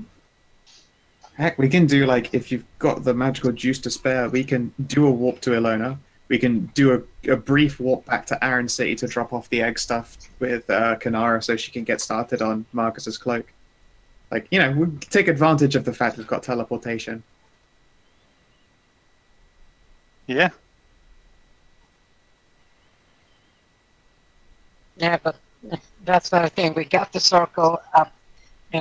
Heck, we can do, like, if you've got the magical juice to spare, we can do a warp to Ilona. We can do a brief walk back to Aran City to drop off the egg stuff with Kanara so she can get started on Marcus's cloak. Like, you know, we take advantage of the fact we've got teleportation. Yeah. Yeah, but that's the thing. We got the circle up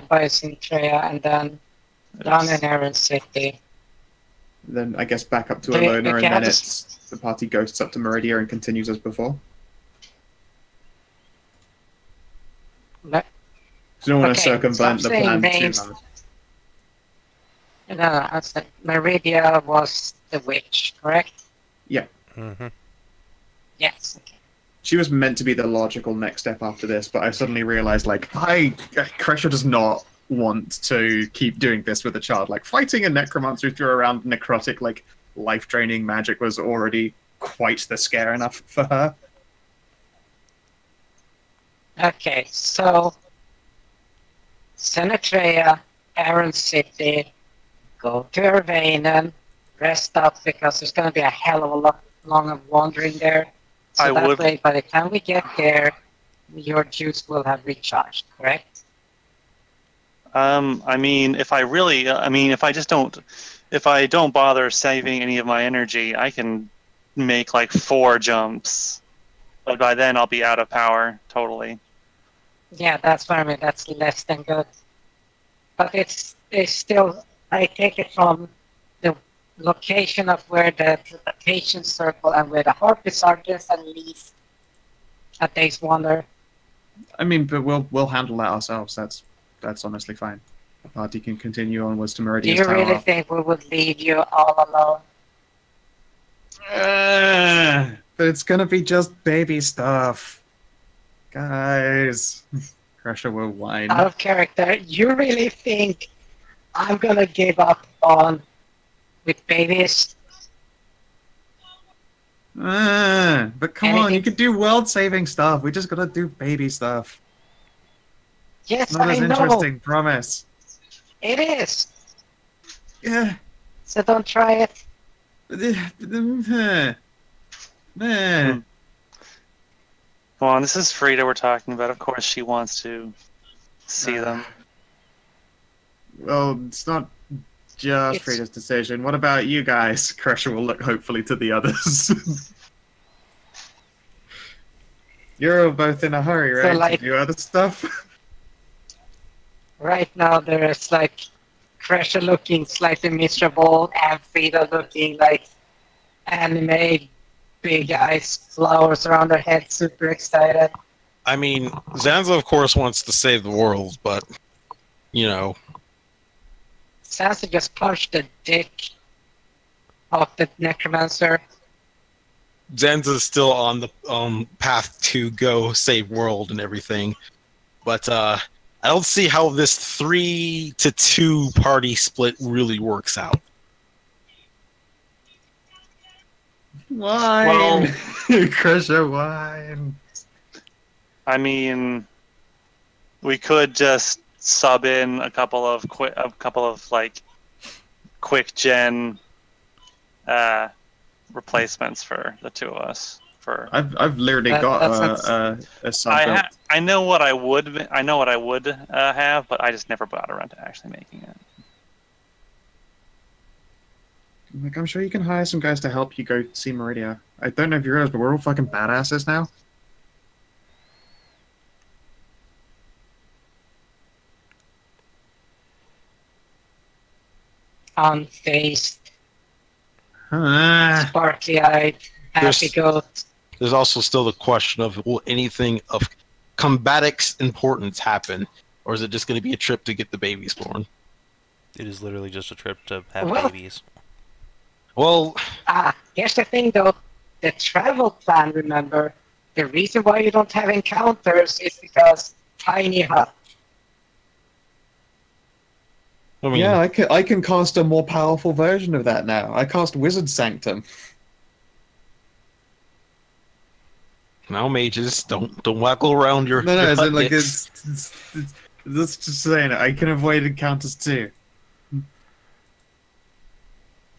by Sinatreya and then down in Aran City. Then I guess back up to Okay, Ilona, and then just- it's the party ghosts up to Meridia and continues as before. No, So don't want to Okay, circumvent the stop saying plan names. too hard. I said Meridia was the witch, correct? Mm-hmm. Yes. Okay. She was meant to be the logical next step after this, but I suddenly realized, like, Kreshia does not want to keep doing this with a child. Like, fighting a necromancer who threw around necrotic, like, life-draining magic was already quite the scare enough for her. Okay, so Sinatreya, Aran City, go to Ervanen, rest up because there's going to be a hell of a lot long of wandering there. So I that would- way, by the time we get there, your juice will have recharged, correct? I mean, if I really, if I don't bother saving any of my energy, I can make like 4 jumps. But by then I'll be out of power, totally. Yeah, that's what I mean. That's less than good. But it's still, I take it from the location of where the patient circle and where the harpies are, just at least a day's wonder. I mean, but we'll handle that ourselves. That's honestly fine. The party can continue onwards to Do Meridia's you tower. really think we would leave you all alone? But it's gonna be just baby stuff. Guys. Kreshia will whine. Out of character, you really think I'm gonna give up on with babies? But come on, you Anything- could do world-saving stuff. We just gotta do baby stuff. Yes, Not I as know. interesting, promise. It is. Yeah. So don't try it. Meh. Come on, this is Frida we're talking about. Of course she wants to see them. Well, it's not just It's- Frida's decision. What about you guys? Kreshia will look hopefully to the others. You're all both in a hurry, So, right? like- to do other stuff? Right now there's like Kreshia looking slightly miserable and Frida looking like anime, big ice flowers around her head, super excited. I mean, Zanza, of course, wants to save the world, but, you know, Sansa just punched the dick of the necromancer. Zanza's still on the path to go save world and everything. But I don't see how this 3-2 party split really works out. Wine! Well- Kreshia, wine! I mean, we could just sub in a couple of like quick gen replacements for the 2 of us for. I've literally got a sub built. I know what I would have, but I just never got around to actually making it. Like, I'm sure you can hire some guys to help you go see Merisiel. I don't know if you realize, but we're all fucking badasses now. Unfazed, sparkly-eyed, happy goat. There's also still the question of, will anything of combatix importance happen, or is it just going to be a trip to get the babies born? It is literally just a trip to have Well- babies. Well, Here's the thing though, the travel plan, remember, the reason why you don't have encounters is because tiny hut. I mean, Yeah, I can cast a more powerful version of that now. I cast Wizard Sanctum. now mages, don't waggle around your. No, your as in, like, hutnicks. that's just saying, I can avoid encounters too.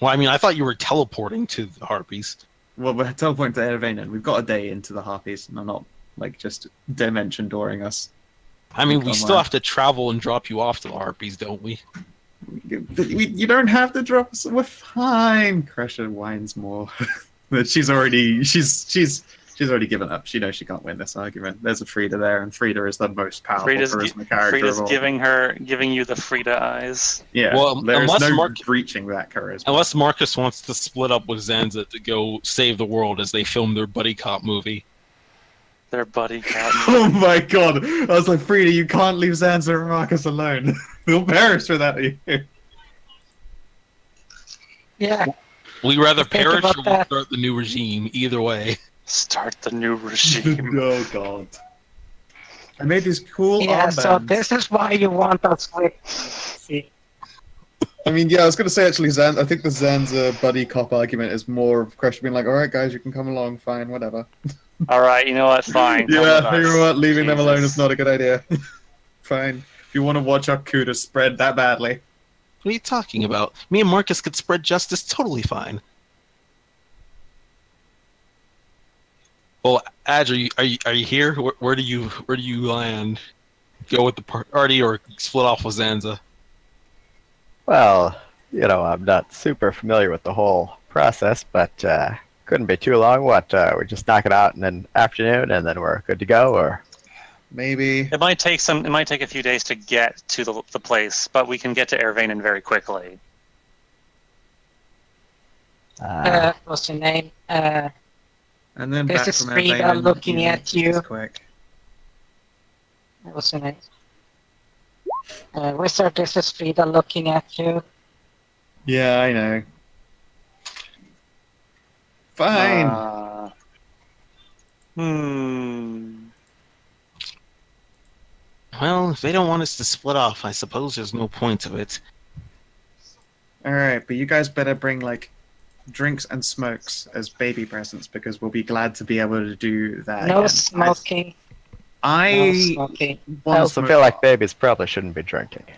Well, I mean, I thought you were teleporting to the harpies. Well, we're teleporting to Ervanen. We've got a day into the Harpies, and I'm not, like, just dimension dooring us. I mean, we Come still on. have to travel and drop you off to the harpies, don't we? You don't have to drop us. We're fine. Kreshia whines more. But she's already given up. She knows she can't win this argument. There's a Frida there, and Frida is the most powerful charisma character Frida's of all. giving you the Frida eyes. Yeah, Well, there's unless no breaching that charisma. Unless Marcus wants to split up with Zanza to go save the world as they film their buddy cop movie. Their buddy cat. Oh my god! I was like, Frida, you can't leave Zanza and Marcus alone. They'll perish without you. Yeah, Will you rather Think perish about or will that. start the new regime? Either way. Start the new regime. Oh god. I made these cool yeah. armbands. So this is why you want us with. See, I mean, yeah, I was going to say, actually, I think the Zanza buddy cop argument is more of Kreshia being like, alright guys, you can come along, fine, whatever. All right, you know what? Fine. come Yeah, with you us. know what, leaving them alone Jesus. is not a good idea. Fine. If you want to watch our Kuda spread that badly. What are you talking about? Me and Marcus could spread justice totally fine. Well, Adj, are you here? Where do you land? Go with the party or split off with Zanza? Well, you know, I'm not super familiar with the whole process, but couldn't be too long. What, we just knock it out in an afternoon and then we're good to go, or? Maybe. It might take a few days to get to the place, but we can get to Ervanen very quickly. what's your name? And then This back is from Frida Ervanen, looking at you. it's quick. What's your name? Wizard, this is Frida looking at you. Yeah, I know. Fine. Well, if they don't want us to split off, I suppose there's no point of it. Alright, but you guys better bring, like, drinks and smokes as baby presents, because we'll be glad to be able to do that No again. smoking. I No smoking. I want also smoke. feel like babies probably shouldn't be drinking. I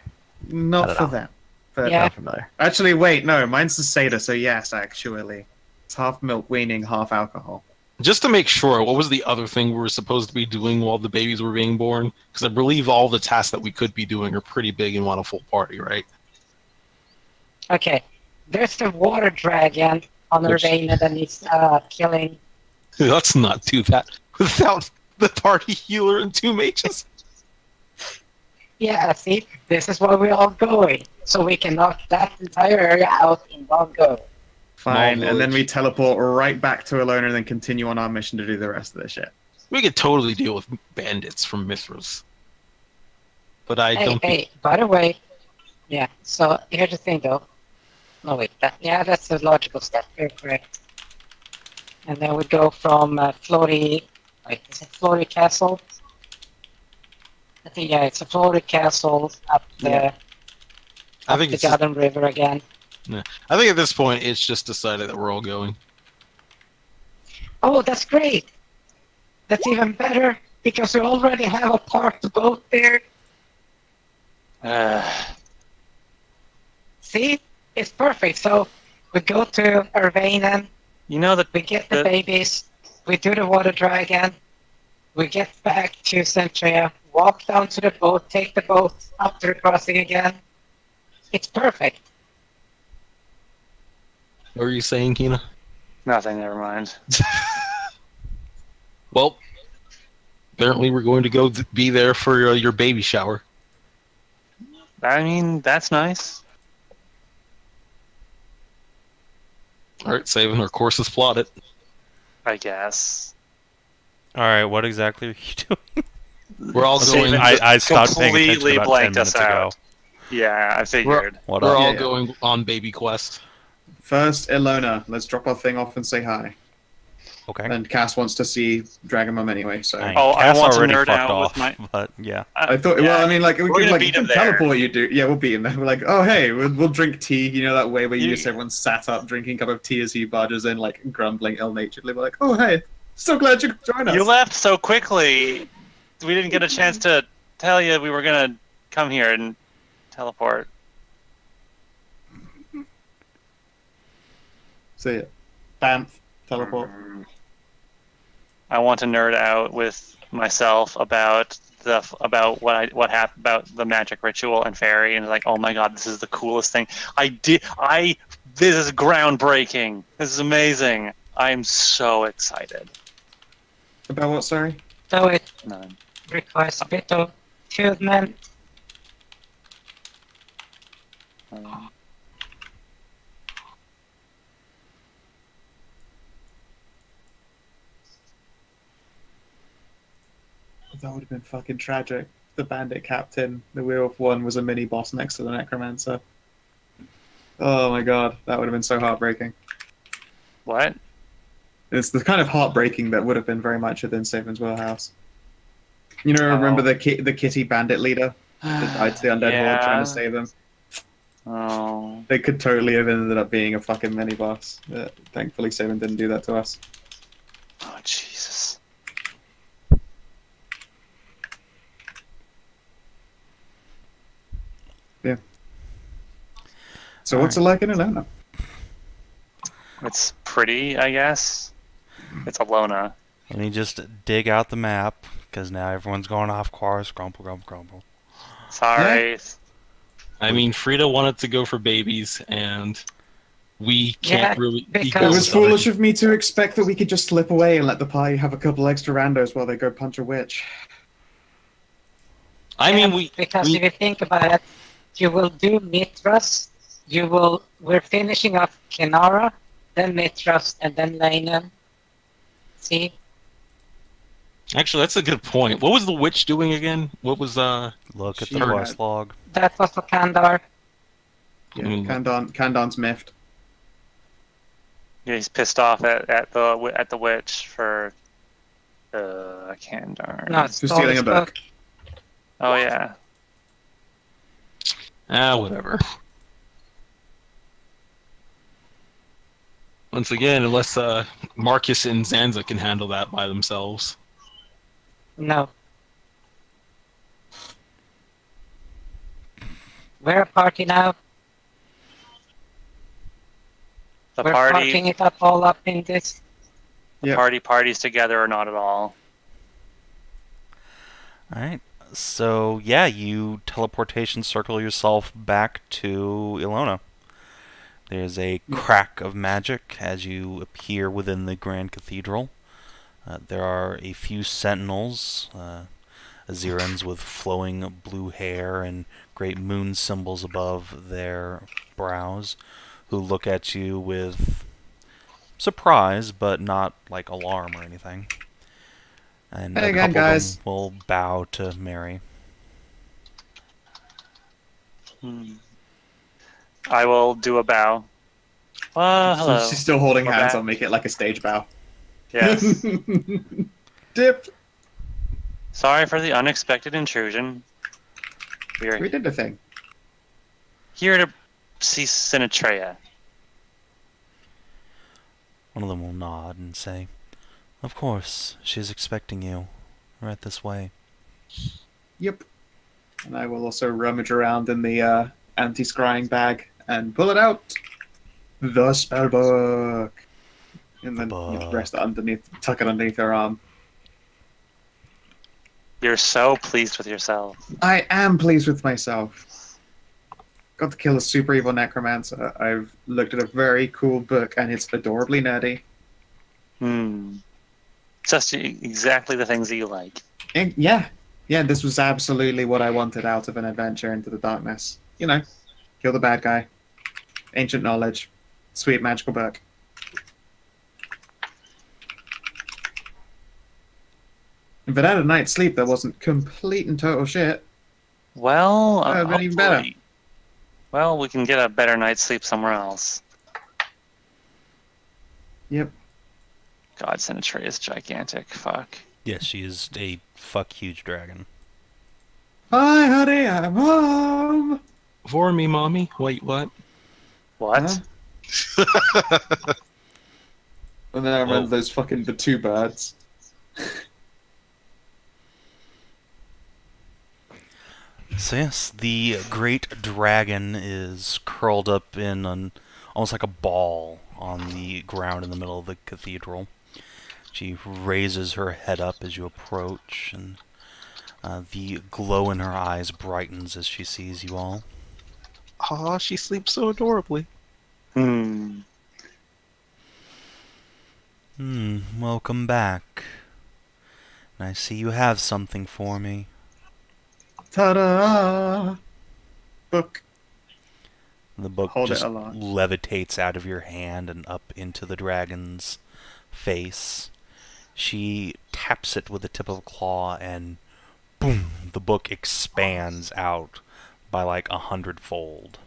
Not don't for know. them. But Yeah. Not familiar. Actually, wait, no, mine's the Seder, so yes, actually. It's half milk weaning, half alcohol. Just to make sure, what was the other thing we were supposed to be doing while the babies were being born? Because I believe all the tasks that we could be doing are pretty big and want a full party, right? Okay. There's the water dragon on Which- Ervanen that needs killing. Let's not do that without the party healer and 2 mages. Yeah, see? This is where we're all going. So we can knock that entire area out in one go. Fine, Small and then we village. teleport right back to Alona and then continue on our mission to do the rest of the shit. We could totally deal with bandits from Mithras. But I Hey, don't think... hey, by the way, yeah, so here's the thing though. No, wait, that's a logical step, you're correct. And then we go from Flory, wait, is it Flory Castle? I think, yeah, it's a Flory Castle up the, Yeah. I up think the it's just- Garden River again. I think at this point, it's just decided that we're all going. Oh, that's great! That's even better, because we already have a parked boat there. See? It's perfect. So we go to Ervanen, You know that we get the The- babies. We do the water dragon. We get back to Centrea, walk down to the boat, take the boat up to the crossing again. It's perfect. What were you saying, Kina? Nothing, never mind. Well, apparently we're going to go be there for your baby shower. I mean, that's nice. All right, Savin, our course is plotted. I guess. Alright, what exactly are you doing? We're all going. I stopped paying attention completely about 10 blanked minutes us ago. out. Yeah, I figured. What We're up? all Yeah. going on baby quest. First, Ilona. Let's drop our thing off and say hi. Okay. And Cass wants to see Dragon Mom anyway, so... Dang, Oh, I Cass want to already nerd fucked out with off, my- but yeah. I thought, Yeah. well, I mean, like, we We're could, gonna like, beat we him can there. teleport you, dude. Yeah, we'll beat him there. We're like, oh, hey, we'll drink tea, you know, that way where you You- just everyone's sat up drinking a cup of tea as he barges in, like, grumbling ill-naturedly. We're like, oh, hey, so glad you could join us. You left so quickly. We didn't get a chance to tell you we were gonna come here and teleport. See ya. Bam. Teleport. I want to nerd out with myself about what happened about the magic ritual and fairy, and like, oh my god, this is the coolest thing. This is groundbreaking. This is amazing. I'm so excited. About what, sorry? Though it None. requires a bit of attunement. That would have been fucking tragic. The bandit captain, the werewolf one, was a mini boss next to the necromancer. Oh my god, that would have been so heartbreaking. What? It's the kind of heartbreaking that would have been very much within Savin's wheelhouse. You know, remember the kitty bandit leader that died to the undead horde trying to save them? Oh. They could totally have ended up being a fucking mini boss. Thankfully, Savin didn't do that to us. Oh, Jesus. So what's it like in Atlanta? It's pretty, I guess. It's Alona. Let me just dig out the map, because now everyone's going off course. Grumble, grumble, grumble. Sorry. I mean, Frida wanted to go for babies, and we can't Yeah, really. because- It was foolish of me to expect that we could just slip away and let the party have a couple extra randos while they go punch a witch. I mean, Because we- if you think about it, you will do Mithras, we're finishing up Kenara, then Mithras, and then Leyland. See? Actually, that's a good point. What was the witch doing again? What was Look at She the had- quest log. That was for Kandar. Yeah, Mm. Kandan's miffed. Yeah, he's pissed off at the witch for I can't darn. No, it's For stealing a book. Oh yeah. whatever. Once again, unless Marcus and Zanza can handle that by themselves. No. We're a party now. The We're party partying it up all up in this. Yeah. parties together or not at all. Alright, so yeah, you teleportation circle yourself back to Ilona. There's a crack of magic as you appear within the Grand Cathedral. There are a few sentinels, Azirans with flowing blue hair and great moon symbols above their brows, who look at you with surprise, but not like alarm or anything. And Hey a again, couple guys. of them will bow to Mary. I will do a bow. Hello. She's still holding We're hands. back. I'll make it like a stage bow. Yes. Dip. Sorry for the unexpected intrusion. We We're did the thing. here to see Sinatreya. One of them will nod and say, "Of course, she's expecting you. Right this way." Yep. And I will also rummage around in the anti-scrying bag and pull it out. The spellbook. And then Book. rest it underneath, tuck it underneath her arm. You're so pleased with yourself. I am pleased with myself. Got to kill a super evil necromancer. I've looked at a very cool book, and it's adorably nerdy. Just exactly the things that you like. And yeah, this was absolutely what I wanted out of an adventure into the darkness. You know, kill the bad guy. Ancient knowledge. Sweet magical book. If it had a night's sleep that wasn't complete and total shit, Well, that would have been even better. hopefully- Well, we can get a better night's sleep somewhere else. Yep. God, Sinatray is gigantic. Fuck. Yes, she is a fuck huge dragon. Hi, honey, I'm home. For me, mommy. Wait, what? What? Huh? And then I remember Oh. those fucking the two birds. So yes, the great dragon is curled up in almost like a ball on the ground in the middle of the cathedral. She raises her head up as you approach, and the glow in her eyes brightens as she sees you all. Aw, she sleeps so adorably. Welcome back. And I see you have something for me. Ta-da! Book. The book Hold it just aloft. levitates out of your hand and up into the dragon's face. She taps it with the tip of a claw, and boom, the book expands out by like 100-fold.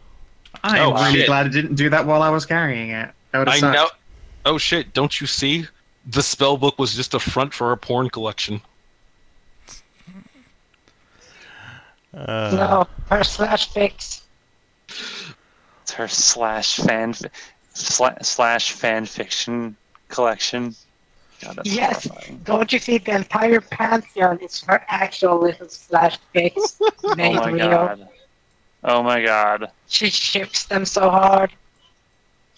I'm Oh, really shit. glad I didn't do that while I was carrying it. That would have I sucked. know. Oh shit! Don't you see? The spell book was just a front for a porn collection. No, her slash fix. It's her slash fan fiction collection. God, that's Yes. horrifying. Don't you see the entire pantheon is her actual little slash fix Oh made my real? god. Oh my god. She ships them so hard.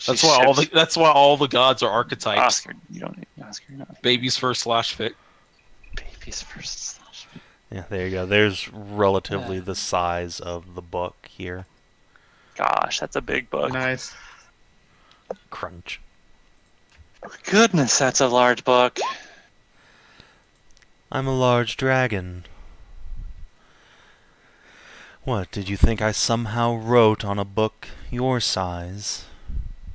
That's She why all ships- the gods are archetypes. Oscar, you don't need Oscar. You're not Baby's first slash fic. baby's first slash. Yeah, there you go. There's relatively the size of the book here. Gosh, that's a big book. Nice. Crunch. Goodness, that's a large book. I'm a large dragon. What, did you think I somehow wrote on a book your size?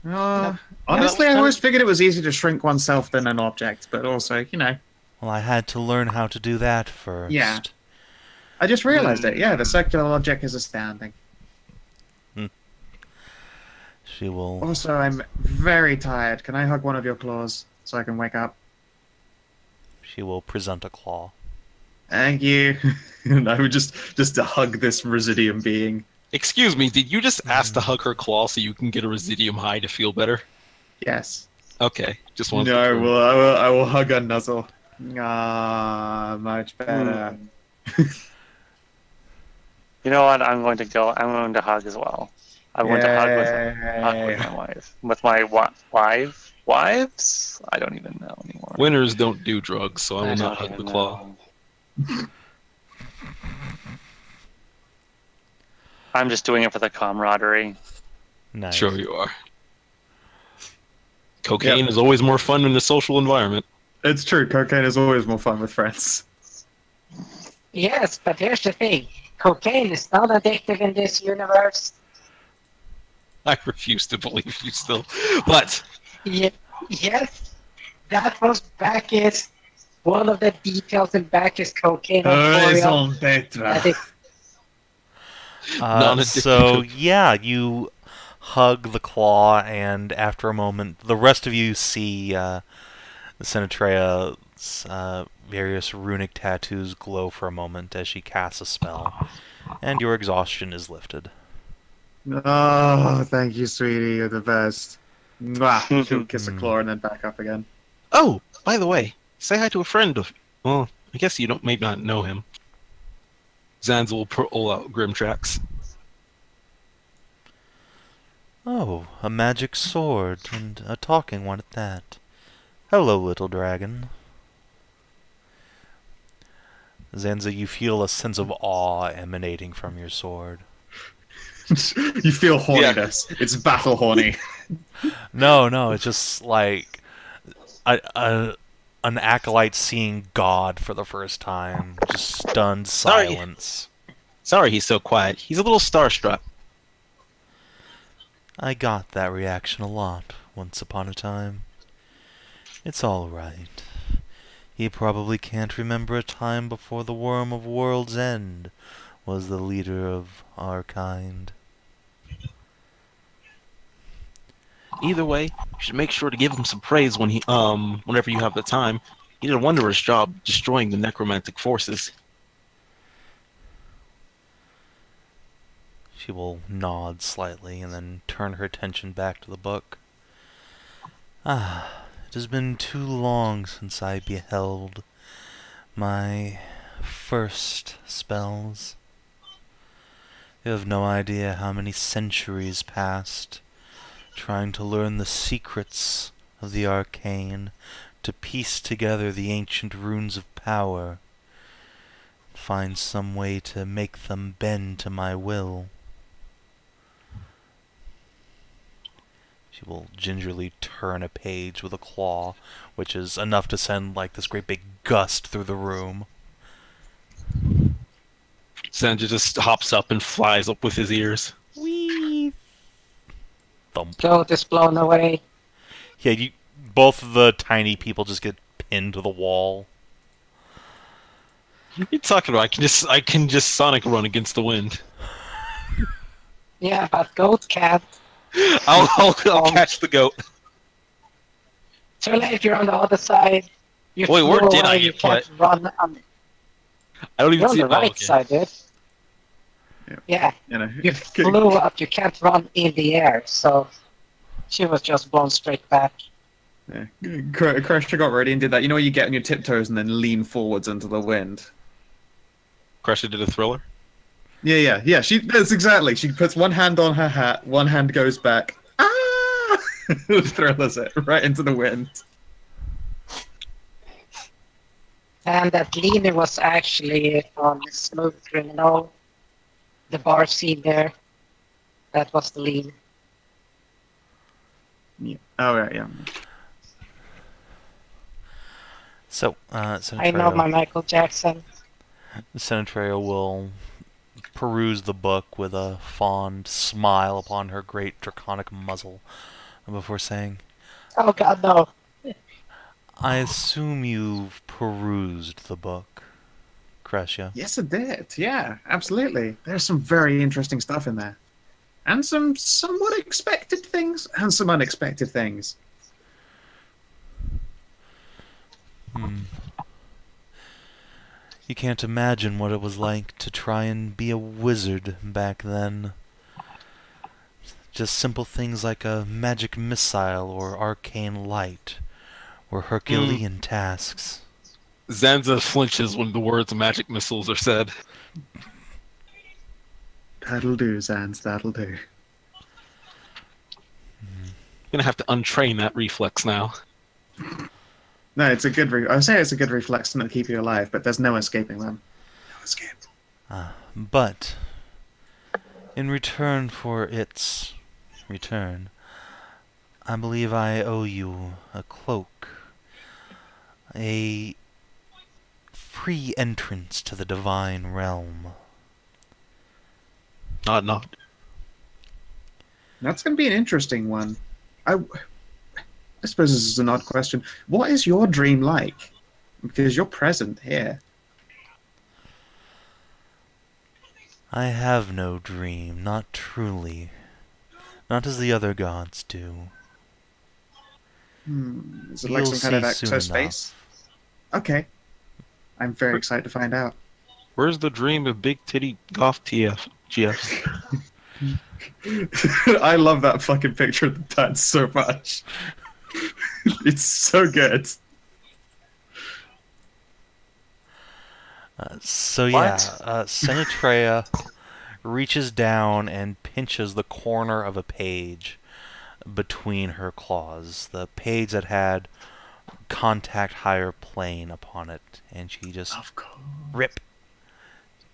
Honestly, I kinda- always figured it was easier to shrink oneself than an object, but also, you know, Well, I had to learn how to do that first. Yeah. I just realized it. Yeah, the circular logic is astounding. She will... Also, I'm very tired. Can I hug one of your claws so I can wake up? She will present a claw. Thank you. And I would just to hug this Residium being. Excuse me, did you just ask to hug her claw so you can get a Residium high to feel better? Yes. Okay, just wanted No, to confirm. I will hug a nuzzle. Ah, much better. You know what? I'm going to hug as well. I'm going to hug with Yay. my wife. With my wives? I don't even know anymore. Winners don't do drugs, so I will not don't hug the even claw. know. I'm just doing it for the camaraderie. Nice. Sure you are. Cocaine is always more fun in a social environment. It's true. Cocaine is always more fun with friends. Yes, but here's the thing. Cocaine is not addictive in this universe. I refuse to believe you still. But Yes, that was Bacchus. One of the details in Bacchus cocaine tutorial. That is, Non-addictive So, cook. yeah, you hug the claw, and after a moment, the rest of you see Sinatrea's various runic tattoos glow for a moment as she casts a spell, and your exhaustion is lifted. Oh, thank you, sweetie. You're the best. Mwah. She'll kiss a claw and then back up again. oh, by the way, say hi to a friend of. Well, I guess you don't, maybe not know him. Zanza will pull out Grim Tracks. Oh, a magic sword, and a talking one at that. Hello, little dragon. Zanza, you feel a sense of awe emanating from your sword. You feel horniness. It's battle horny. No, it's just like an acolyte seeing God for the first time. Just stunned silence. Sorry he's so quiet. He's a little starstruck. I got that reaction a lot once upon a time. It's all right. He probably can't remember a time before the Worm of World's End was the leader of our kind. Either way, you should make sure to give him some praise when whenever you have the time. He did a wondrous job destroying the necromantic forces. She will nod slightly and then turn her attention back to the book. It has been too long since I beheld my first spells. You have no idea how many centuries passed trying to learn the secrets of the arcane, to piece together the ancient runes of power, find some way to make them bend to my will. She will gingerly turn a page with a claw, which is enough to send like this great big gust through the room. Zanza just hops up and flies up with his ears. Whee! Thump. Goat is blown away. Yeah, both of the tiny people just get pinned to the wall. What are you talking about? I can just Sonic run against the wind. Yeah, but goat can't. I'll catch the goat. So like, if you're on the other side, you Wait, where flew did I away, you get can't put? run. I don't even You're on see the it. right Okay. side, dude. Yeah, You know, you flew up, you can't run in the air, so she was just blown straight back. yeah. Kreshia got ready and did that. You know where you get on your tiptoes and then lean forwards into the wind? Kreshia did a thriller. Yeah. That's exactly. She puts one hand on her hat, one hand goes back. Ah! Thrillers it right into the wind. And that leaner was actually from Smooth Criminal, the bar scene there. That was the lean. Yeah. Oh, right, yeah. So, I know my Michael Jackson. Senatria will peruse the book with a fond smile upon her great draconic muzzle before saying, Oh god, no. I assume you've perused the book, Kreshia. Yes, it did. Yeah, absolutely. There's some very interesting stuff in there. And some somewhat expected things, and some unexpected things. You can't imagine what it was like to try and be a wizard back then. Just simple things like a magic missile or arcane light were Herculean tasks. Zanza flinches when the words magic missiles are said. That'll do, Zanz, that'll do. I'm gonna have to untrain that reflex now. No, it's a good I say it's a good reflex to keep you alive, but there's no escaping them. No escape. But, in return for its return, I believe I owe you a cloak. A free entrance to the divine realm. Not. That's going to be an interesting one. I suppose this is an odd question. What is your dream like? Because you're present here. I have no dream, not truly. Not as the other gods do. Is it like You'll some kind of see soon exospace? Okay. I'm very excited to find out. Where's the dream of big titty goth GFs? I love that fucking picture of the dad so much. It's so good. Senatria reaches down and pinches the corner of a page between her claws. The page that had contact higher plane upon it, and she just Of course. rip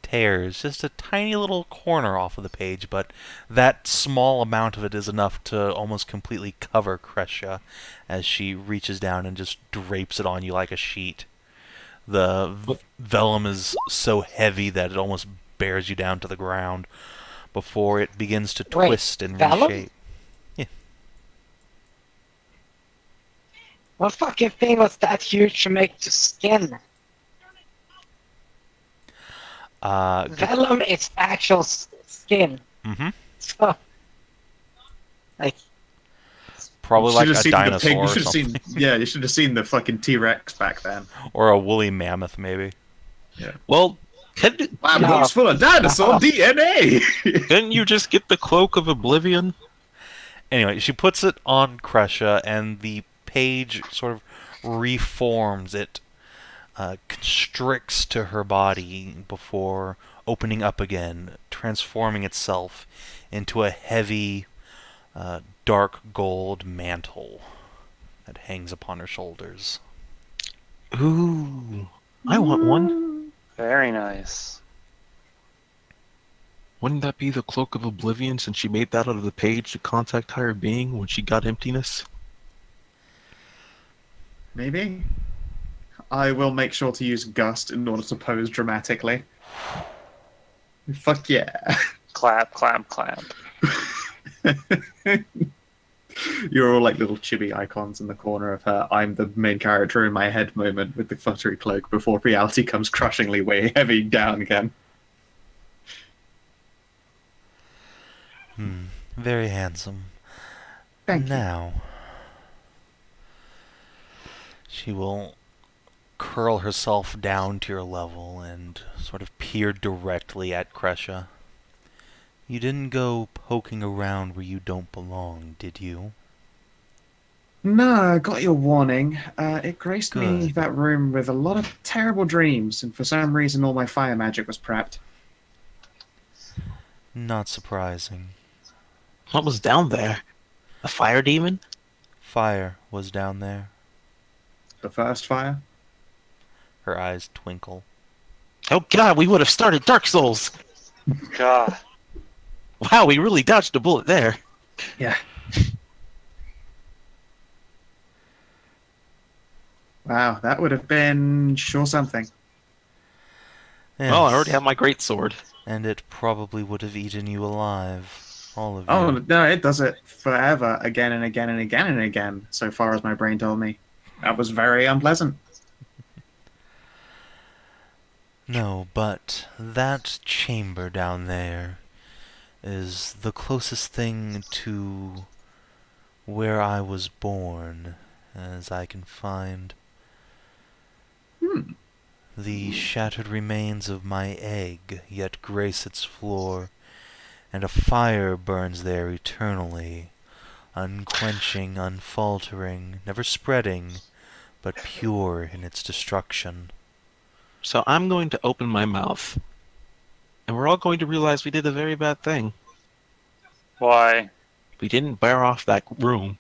tears just a tiny little corner off of the page, but that small amount of it is enough to almost completely cover Kreshia as she reaches down and just drapes it on you like a sheet. The vellum is so heavy that it almost bears you down to the ground before it begins to twist and vellum? reshape. What fucking thing was that huge to make to skin? Vellum is actual skin. Mm-hmm. So, like, Probably like Should've a seen the pig. dinosaur You or should have something. seen. Yeah, you should have seen the fucking T-Rex back then. Or a woolly mammoth, maybe. Well, My No. book's full of dinosaur DNA. didn't you just get the Cloak of Oblivion? Anyway, she puts it on Kreshia, and the page sort of reforms. It constricts to her body before opening up again, transforming itself into a heavy, dark gold mantle that hangs upon her shoulders. Ooh, I want one. Very nice. Wouldn't that be the Cloak of Oblivion since she made that out of the page to contact higher being when she got emptiness? Maybe. I will make sure to use Gust in order to pose dramatically. Fuck yeah. Clap, clap, clap. You're all like little chibi icons in the corner of her I'm the main character in my head moment with the fluttery cloak before reality comes crushingly way heavy down again. Very handsome. Thank you. Now, she will curl herself down to your level and sort of peer directly at Kreshia. You didn't go poking around where you don't belong, did you? No, I got your warning. It graced me Good. that room with a lot of terrible dreams, and for some reason all my fire magic was prepped. Not surprising. What was down there? A fire demon? Fire was down there. The first fire? Her eyes twinkle. Oh god, we would have started Dark Souls! God. Wow, we really dodged a bullet there. Yeah. Wow, that would have been sure something. Well, I Yes, already have my great sword. and it probably would have eaten you alive. All of you. Oh, no, it does it forever, again and again and again and again, so far as my brain told me. That was very unpleasant. No, but that chamber down there is the closest thing to where I was born, as I can find. The shattered remains of my egg yet grace its floor, and a fire burns there eternally, unquenching, unfaltering, never spreading, but pure in its destruction. So I'm going to open my mouth. And we're all going to realize we did a very bad thing. Why? We didn't bear off that room.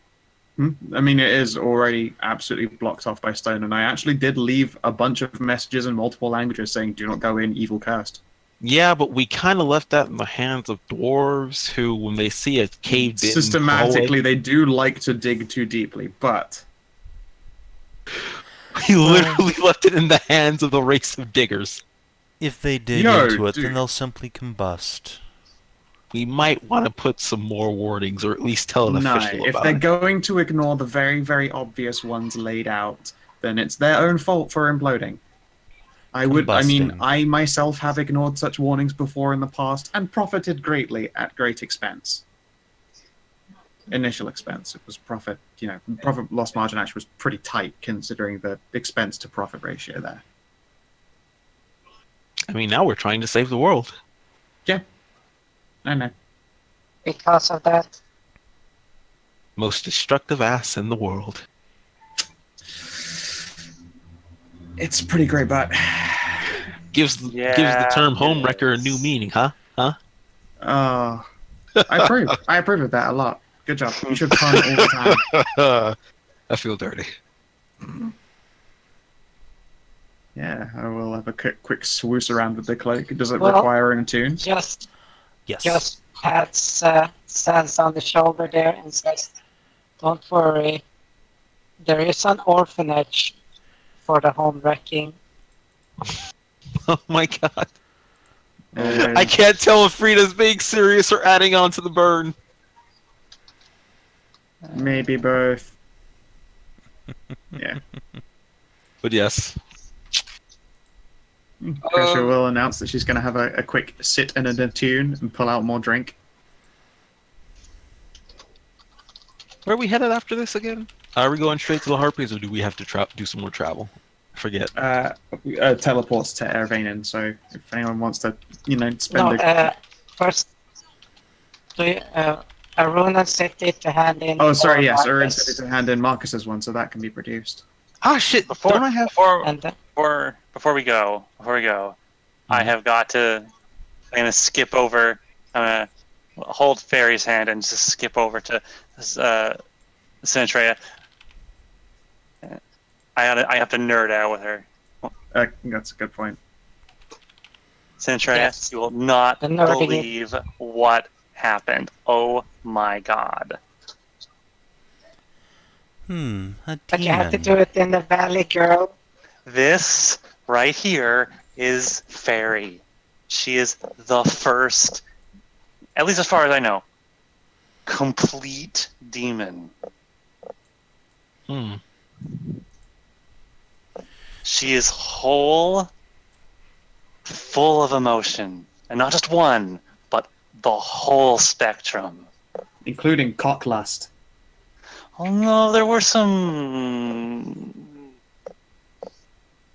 I mean, it is already absolutely blocked off by stone, and I actually did leave a bunch of messages in multiple languages saying, do not go in, evil cursed. Yeah, but we kind of left that in the hands of dwarves who, when they see a caved in Systematically, they do like to dig too deeply, but... we literally left it in the hands of the race of diggers. If they dig No, into it, dude. then they'll simply combust. We might want to put some more warnings, or at least tell an No, official if about they're it. going to ignore the very, very obvious ones laid out, then it's their own fault for imploding. I mean, Combusting. I myself have ignored such warnings before in the past and profited greatly at great expense. Initial expense. It was profit, profit loss margin actually was pretty tight considering the expense to profit ratio there. I mean, now we're trying to save the world. I know. because of that. Most destructive ass in the world. It's pretty great, but Gives the term homewrecker a new meaning, huh? I approve. I approve of that a lot. Good job. You should pun all the time. I feel dirty. Yeah, I will have a quick swoosh around with the cloak. Does it Well, require an attune? Just Yes. pats Sans on the shoulder there and says, "Don't worry. There is an orphanage for the home wrecking." Oh my god. Uh, I can't tell if Frida's being serious or adding on to the burn. Maybe both. Yeah. But yes. Kreshia will announce that she's going to have a quick sit and an attune and pull out more drink. Where are we headed after this again? Are we going straight to the Harpies, or do we have to do some more travel? I forget. Teleports to Ervanen, so if anyone wants to, spend No, first, Aruna said it to hand in. Oh, sorry, yes, Marcus. Arun said it to hand in Marcus's one, so that can be produced. Ah, shit! Don't I have... And Before we go, I have got to. I'm gonna skip over. I'm gonna hold Fairy's hand and just skip over to Sinatrea. I have to nerd out with her. That's a good point. Sinatrea, Yes. you will not The nerding believe what happened. Oh my god. A but you have to demon. do it in the valley, girl. This right here is Fairy. She is the first, at least as far as I know, complete demon. She is whole, full of emotion. And not just one, but the whole spectrum. Including cocklust. Oh no, there were some...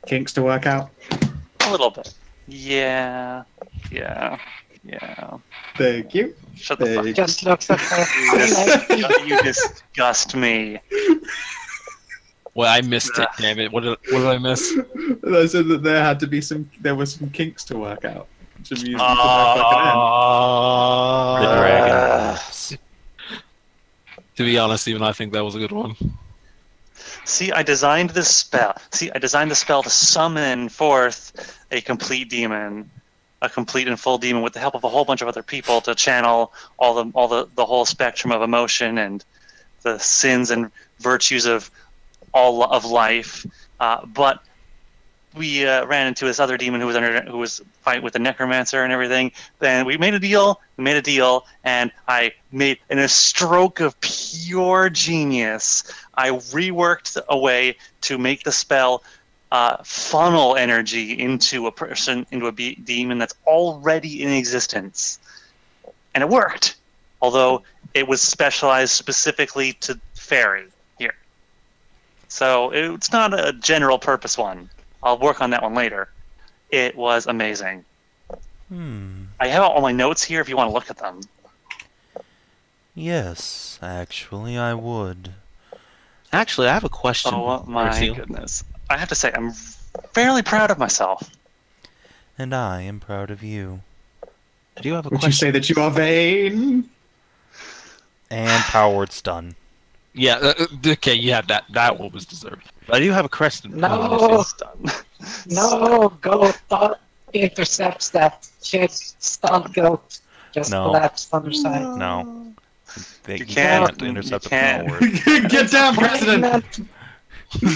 Kinks to work out. a little bit. Yeah. Thank you. Shut the fuck up. Just looks at her. You disgust me. Well, I missed it, damn it. What did I miss? I said that there were some kinks to work out. Which amused me to no fucking end. The dragon. To be honest, even I think that was a good one. See, I designed this spell. To summon forth a complete demon, a complete and full demon, with the help of a whole bunch of other people to channel all the whole spectrum of emotion and the sins and virtues of all of life. But we ran into this other demon who was fighting with the necromancer and everything. Then we made a deal. And I made, in a stroke of pure genius, I reworked a way to make the spell funnel energy into a person, into a demon that's already in existence, and it worked. Although it was specialized specifically to fairy here, so it's not a general purpose one. I'll work on that one later. It was amazing. I have all my notes here if you want to look at them. Yes, actually, I would. Actually, I have a question. Oh my Merisiel. goodness. I have to say, I'm fairly proud of myself. And I am proud of you. I do have a Would question. you say that you are vain? And power word's done. Yeah, okay, yeah, that one was deserved. But I do have a question. No. It's done. No, goat intercepts that shit. Stunned goat. Just No. collapsed on her side. No. You can't intercept you the power can't. word. Get down, President!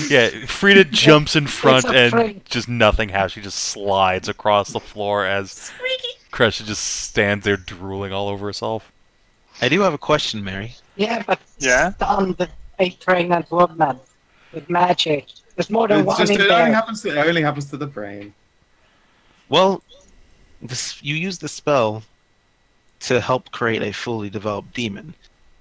Yeah, Frida jumps in front a and prank. just nothing happens. She just slides across the floor as Kreshia just stands there drooling all over herself. I do have a question, Mary. Yeah, but Yeah? stunned a pregnant woman with magic. There's more than It's one just, in it there. only happens to the brain. Well, you use the spell to help create a fully developed demon,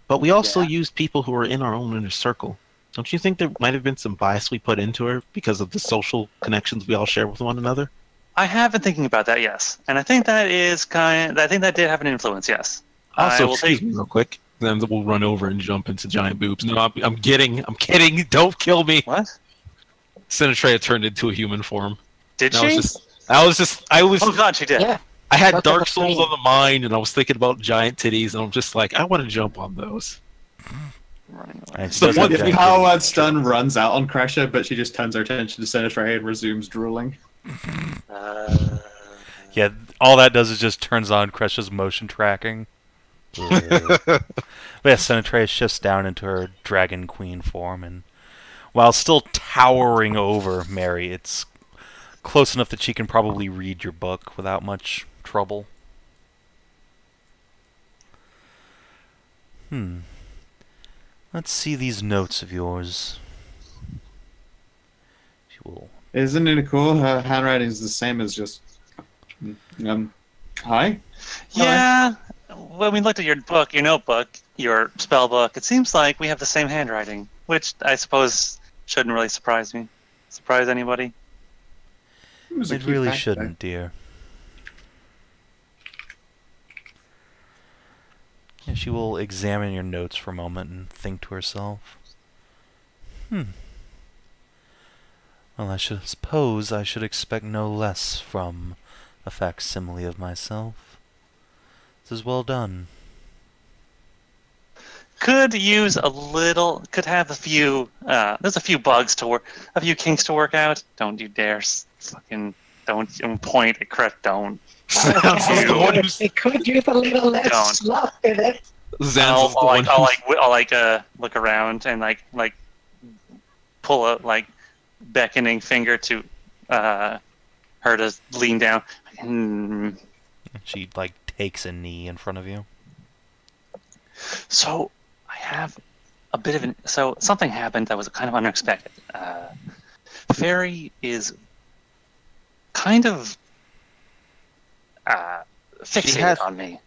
but we also used people who were in our own inner circle. Don't you think there might have been some bias we put into her because of the social connections we all share with one another? I have been thinking about that, yes. And I think that did have an influence, yes. I Also, will excuse take- me real quick. Then we'll run over and jump into giant boobs. No, I'm kidding. I'm kidding. Don't kill me. What? Sinatrea turned into a human form. Did I she? was Oh god, she did. Yeah, I had Look at Dark the Souls frame. on the mind, and I was thinking about giant titties, and I'm just like, I want to jump on those. running And away. she So does what have if The Jack- power word stun runs out on Kreshia, but she just turns her attention to Sinistray and resumes drooling. Yeah, all that does is just turns on Kreshia's motion tracking. But yeah, Sinistray shifts down into her Dragon Queen form, and while still towering over Mary, it's close enough that she can probably read your book without much trouble. Let's see these notes of yours. She will. Isn't it cool? Her handwriting is the same as just hi. Yeah. When we looked at your book, your notebook, your spell book, it seems like we have the same handwriting, which I suppose shouldn't really surprise me. Surprise anybody? was a It cute really fact, shouldn't, dear. Yeah, she will examine your notes for a moment and think to herself. Well, I should suppose I should expect no less from a facsimile of myself. This is well done. Could use a little. Could have a few. There's a few bugs to work. A few kinks to work out. Don't you dare fucking. Don't point at Kret. Don't. Zanza's the one who's It could use a little less Don't. slop in it. Zanza's the one I'll look around and like pull a beckoning finger to her to lean down. She takes a knee in front of you. So I have a bit of an. So something happened that was kind of unexpected. Fairy is kind of fixated on me.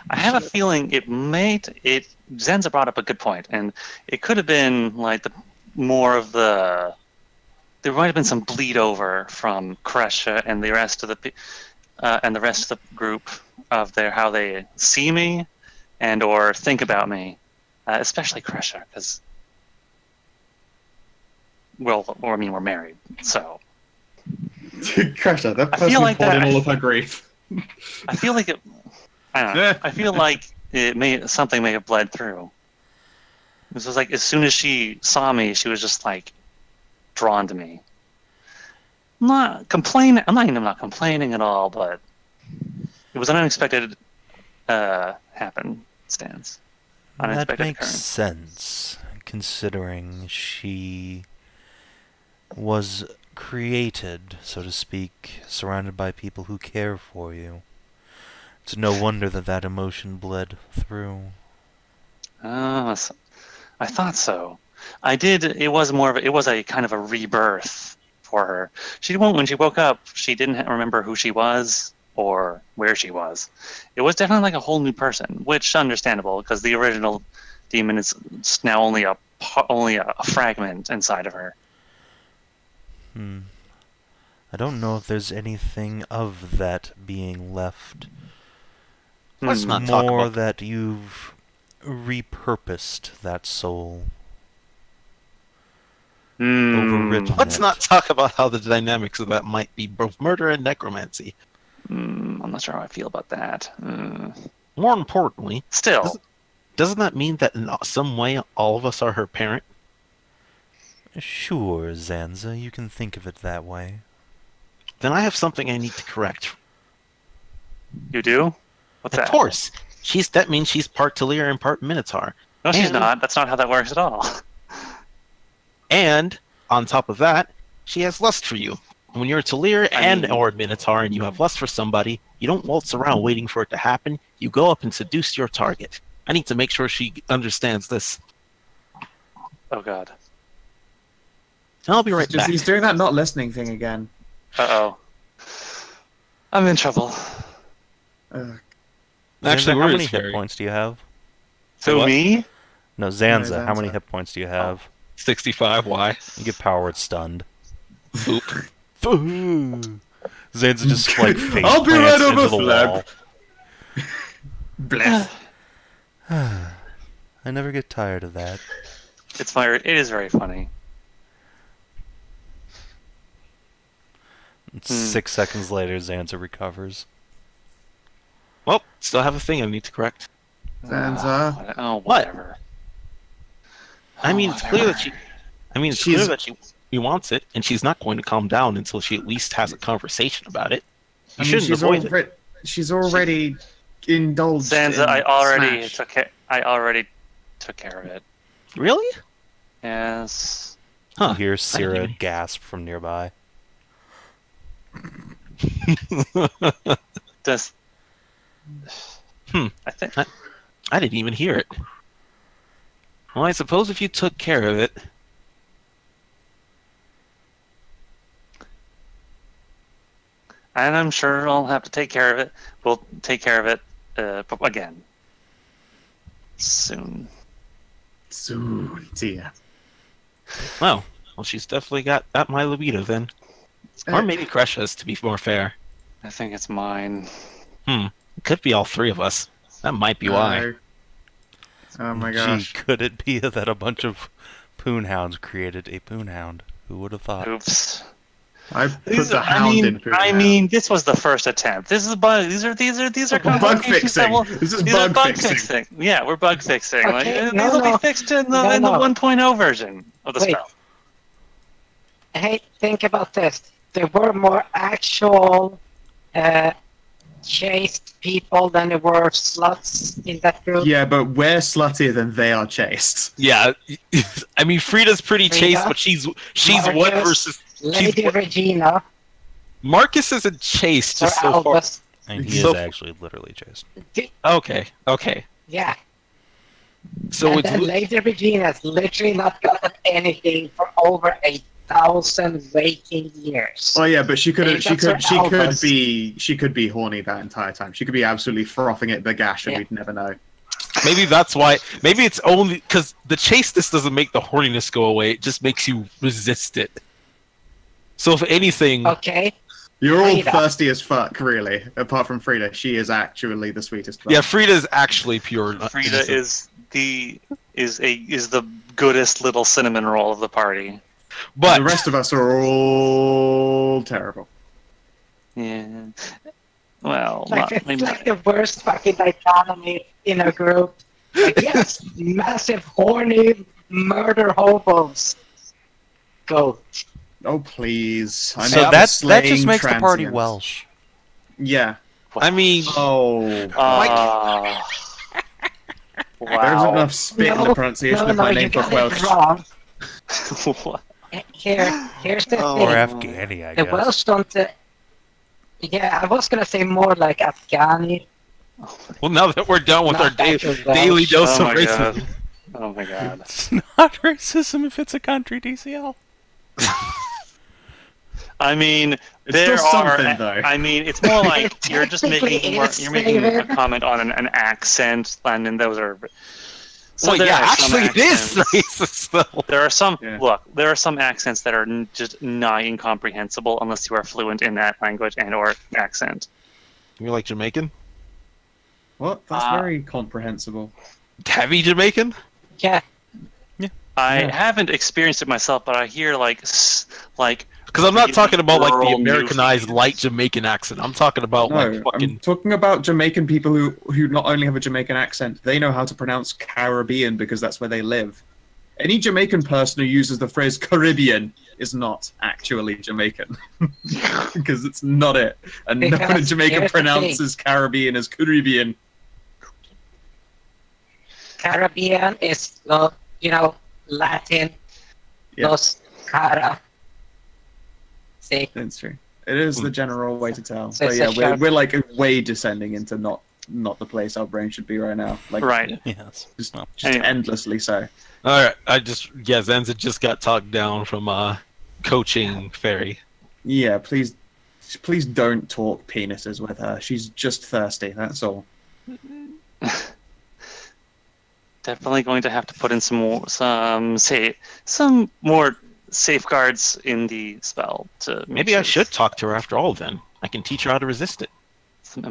I have a feeling Zanza brought up a good point, and it could have been there might have been some bleed over from Kreshia and the rest of the group of how they see me and or think about me, especially Kreshia, because we're married, so. Kreshia, that I person feel like poured in that- all of her grief. I feel like it. I don't know. I feel like something may have bled through. This was as soon as she saw me, she was just drawn to me. I'm not complaining at all, but it was an unexpected happenstance. That Unexpected makes occurrence. sense, considering she was created, so to speak, surrounded by people who care for you. It's no wonder that emotion bled through. I thought so. I did. It was a kind of a rebirth for her. When she woke up, she didn't remember who she was or where she was. It was definitely like a whole new person, which is understandable because the original demon is now only a fragment inside of her. I don't know if there's anything of that being left. Let's not talk More about that you've repurposed that soul. Overwritten Let's it. not talk about how the dynamics of that might be both murder and necromancy. I'm not sure how I feel about that. More importantly, Still, doesn't that mean that in some way all of us are her parent? Sure, Zanza, you can think of it that way. Then I have something I need to correct. you do? What's Of that? course, that means she's part Taeleer and part Minotaur. No, she's And- not. That's not how that works at all. And on top of that, she has lust for you. When you're a Taeleer or a Minotaur and you have lust for somebody, you don't waltz around waiting for it to happen. You go up and seduce your target. I need to make sure she understands this. Oh God. And I'll be right back. He's doing that not listening thing again. Uh-oh. I'm in trouble. Actually, Zanza, where how many is hit Fairy? points do you have? So what? me? No, Zanza, how Zanza. many hit points do you have? 65, why? You get power word stunned. Oop. Zanza just face I'll be plants right over, into the Flab. wall. Bless. I never get tired of that. It is very funny. 6 seconds later, Zanza recovers. Well, still have a thing I need to correct. Zanza. Oh, What? whatever. I mean, it's clear that she. I mean, it's clear She's- that she wants it, and she's not going to calm down until she at least has a conversation about it. You shouldn't avoid it. She's already indulged. Zanza, in I already Smash. took care of it. Really? Yes. Huh. You hear Syrah even- gasp from nearby. Does. Hmm. I think. I didn't even hear it. Well, I suppose if you took care of it. And I'm sure I'll have to take care of it. We'll take care of it again. Soon. Soon, dear. Well, she's definitely got my libido then. Or maybe Kreshia's, to be more fair. I think it's mine. It could be all three of us. That might be why. Oh my Gee, gosh. could it be that a bunch of poonhounds created a poonhound? Who would have thought? Oops. I put the hound in. I mean, this was the first attempt. This is bug. These are bug complications that fixing. will- This is These are bug fixing. Yeah, we're bug fixing. Okay, Like, no, these will no. be fixed in the, No, in the no. 1.0 version of the Wait. spell. Hey, think about this. There were more actual chaste people than there were sluts in that group. Yeah, but we're sluttier than they are chaste. Yeah, I mean Frida's pretty chaste, Frida? but she's Marcus? one versus Lady Regina Marcus isn't chaste or just so far. Albus. And he So- is actually literally chaste. Okay. Yeah. So And it's then Lady Regina has literally not gotten anything for over 1,000 waking years. Oh yeah, but she could Hey, that's her Albus. she could be horny that entire time. She could be absolutely frothing at the gash, and Yeah. we'd never know. maybe that's why. Maybe it's only because the chasteness doesn't make the horniness go away. It just makes you resist it. So if anything, Okay. You're all Frida. thirsty as fuck, really. Apart from Frida, she is actually the sweetest. yeah, Frida's actually pure. not Frida innocent. is the goodest little cinnamon roll of the party. But the rest of us are all terrible. Yeah. Well, Like, not, it's maybe like the worst fucking dichotomy in a group. Like, yes, massive, horny murder hobos. Go. Oh please! I So know that just slaying makes the party transients. Welsh. Yeah. I mean, Oh. Wow. There's enough spit in the pronunciation of my you name for got Welsh. it wrong. What? Here's the Or thing. Afghani, I The guess. Welsh don't. Yeah, I was gonna say more like Afghani. well, now that we're done with Not our actual Welsh. daily dose Oh of my racism, god. Oh my god. It's not racism if it's a country, DCL. I mean, It's there still are. something, though. I mean, it's more like you're just Technically, making it's you're making a Savin. comment on an accent, and then those are. So well, there yeah, are some actually, it is accents- racist though. There are some Yeah. look. There are some accents that are just nigh incomprehensible unless you are fluent in that language and/or accent. You like Jamaican? What? That's Ah. very comprehensible. Heavy Jamaican? Yeah, I Yeah. haven't experienced it myself, but I hear like Because I'm not really talking about like the rural Americanized movies. light Jamaican accent. I'm talking about No, like I'm fucking. talking about Jamaican people who not only have a Jamaican accent, they know how to pronounce Caribbean because that's where they live. Any Jamaican person who uses the phrase Caribbean is not actually Jamaican. Because it's not it. And no one in Because Jamaica here's the thing. pronounces Caribbean as Caribbean. Caribbean is Latin. Yeah. Los cara. See, That's true. It is the general way to tell. So But it's yeah, a sharp- we're like way descending into not the place our brain should be right now. Like right. Yes. just, Well, just Anyway. endlessly so. All right, Zanza just got talked down from coaching Fairy. Yeah, please don't talk penises with her. She's just thirsty, that's all. Definitely going to have to put in some more safeguards in the spell to make Maybe I sure should talk to her after all. Then I can teach her how to resist it. some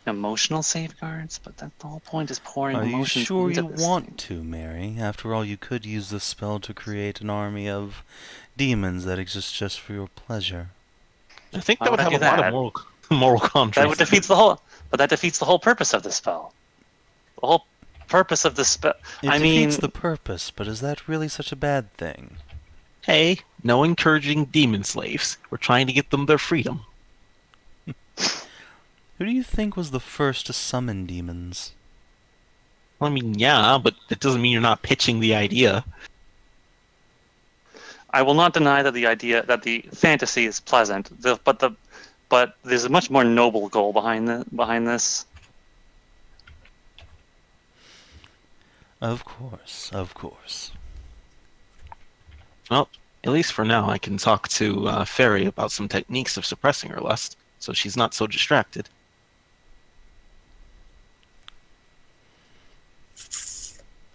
emotional safeguards, but that the whole point is pouring Are you emotions sure into you this want thing. to, Mary? After all, you could use this spell to create an army of demons that exist just for your pleasure. I think Why that would would I have do a lot of that? moral That contrast. defeats the whole. But that defeats the whole purpose of the spell. The whole purpose of the spell. It I mean, defeats the purpose, but is that really such a bad thing? Hey, no encouraging demon slaves. We're trying to get them their freedom. Who do you think was the first to summon demons? I mean, yeah, but it doesn't mean you're not pitching the idea. I will not deny that the fantasy is pleasant. But there's a much more noble goal behind this. Of course, of course. Well, at least for now, I can talk to Fairy about some techniques of suppressing her lust, so she's not so distracted.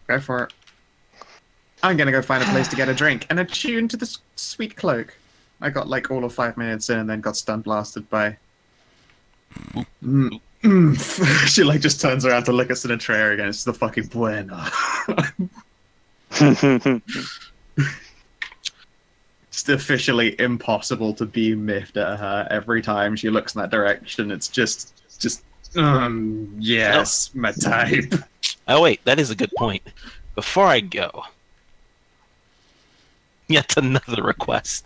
Go for it. I'm gonna go find a place to get a drink and attune to the sweet cloak. I got like all of 5 minutes in and then got stun blasted by... She like just turns around to look at Sinatrea again. It's the fucking bueno. It's officially impossible to be miffed at her every time she looks in that direction. It's just yes, my type. Oh wait, that is a good point. Before I go, yet another request.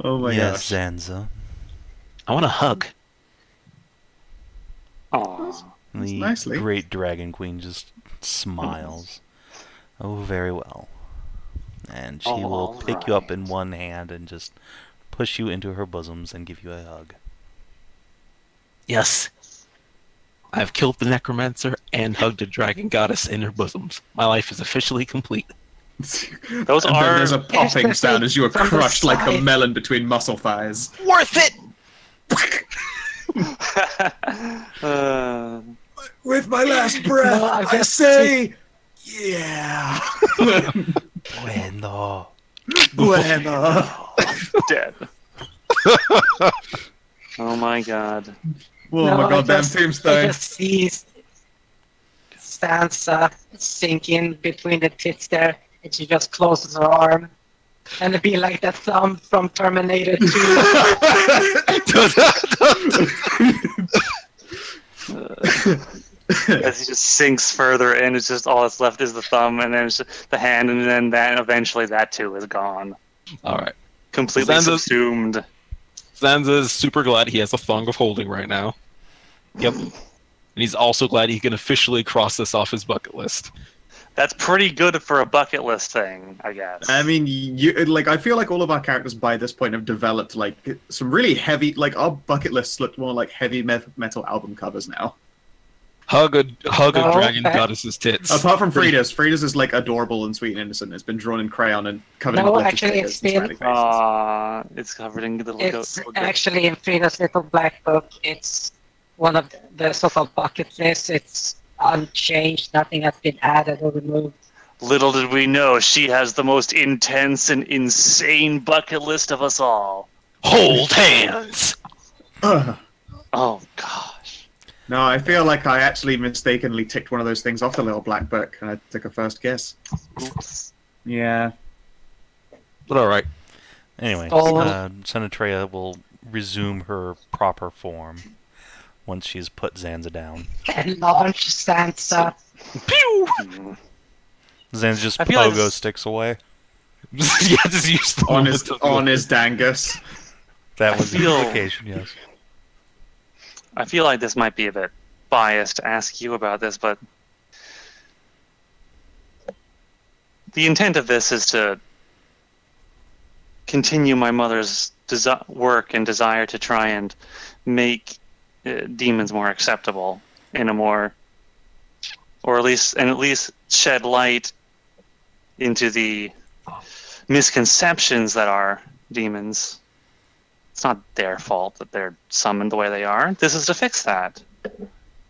Oh my yes, gosh. Zanza. I want a hug. Aww. The nicely. great Dragon Queen just smiles. Oh, very well. And she will pick you up in one hand and just push you into her bosoms and give you a hug. Yes. I've killed the necromancer and hugged a dragon goddess in her bosoms. My life is officially complete. Those And are. then there's a popping Yes, sound as you are from the crushed like a side. melon between muscle thighs. Worth it! With my last breath, I say, yeah. Bueno. Bueno. Dead. Oh my god. Oh No, my I goddamn just- I tombstone. just see Sansa sinking between the tits there, and she just closes her arm. And it'd be like that thumb from Terminator 2. As he just sinks further in, it's just all that's left is the thumb, and then it's just the hand, and then eventually that too is gone, Alright. completely Zanza's- subsumed. Zanza is super glad he has a thong of holding right now. Yep. And he's also glad he can officially cross this off his bucket list. That's pretty good for a bucket list thing, I guess. I mean, I feel like all of our characters by this point have developed like some really heavy, like our bucket lists look more like heavy metal album covers now. Hug a No, dragon that- goddess's tits. Apart from Frida's is like adorable and sweet and innocent. It's been drawn in crayon and covered in No, glittery actually, stickers it's and been- smiley faces. It's covered in little It's goats. actually in Frida's little black book. It's one of the so-called bucket lists. It's unchanged. Nothing has been added or removed. Little did we know, she has the most intense and insane bucket list of us all. Hold hands! Ugh. Oh gosh. No, I feel like I actually mistakenly ticked one of those things off the little black book and I took a first guess. Oops. Yeah. But alright. Anyway, Oh. Sinatrea will resume her proper form once she's put Zanza down. And launch Sansa. Pew! Hmm. Zanza just I feel like pogo this- sticks away. Yeah, just use the On his dangus. That was the feel- implication, yes. I feel like this might be a bit biased to ask you about this, but the intent of this is to continue my mother's work and desire to try and make demons more acceptable in a more, or at least shed light into the misconceptions that are demons. It's not their fault that they're summoned the way they are. This is to fix that.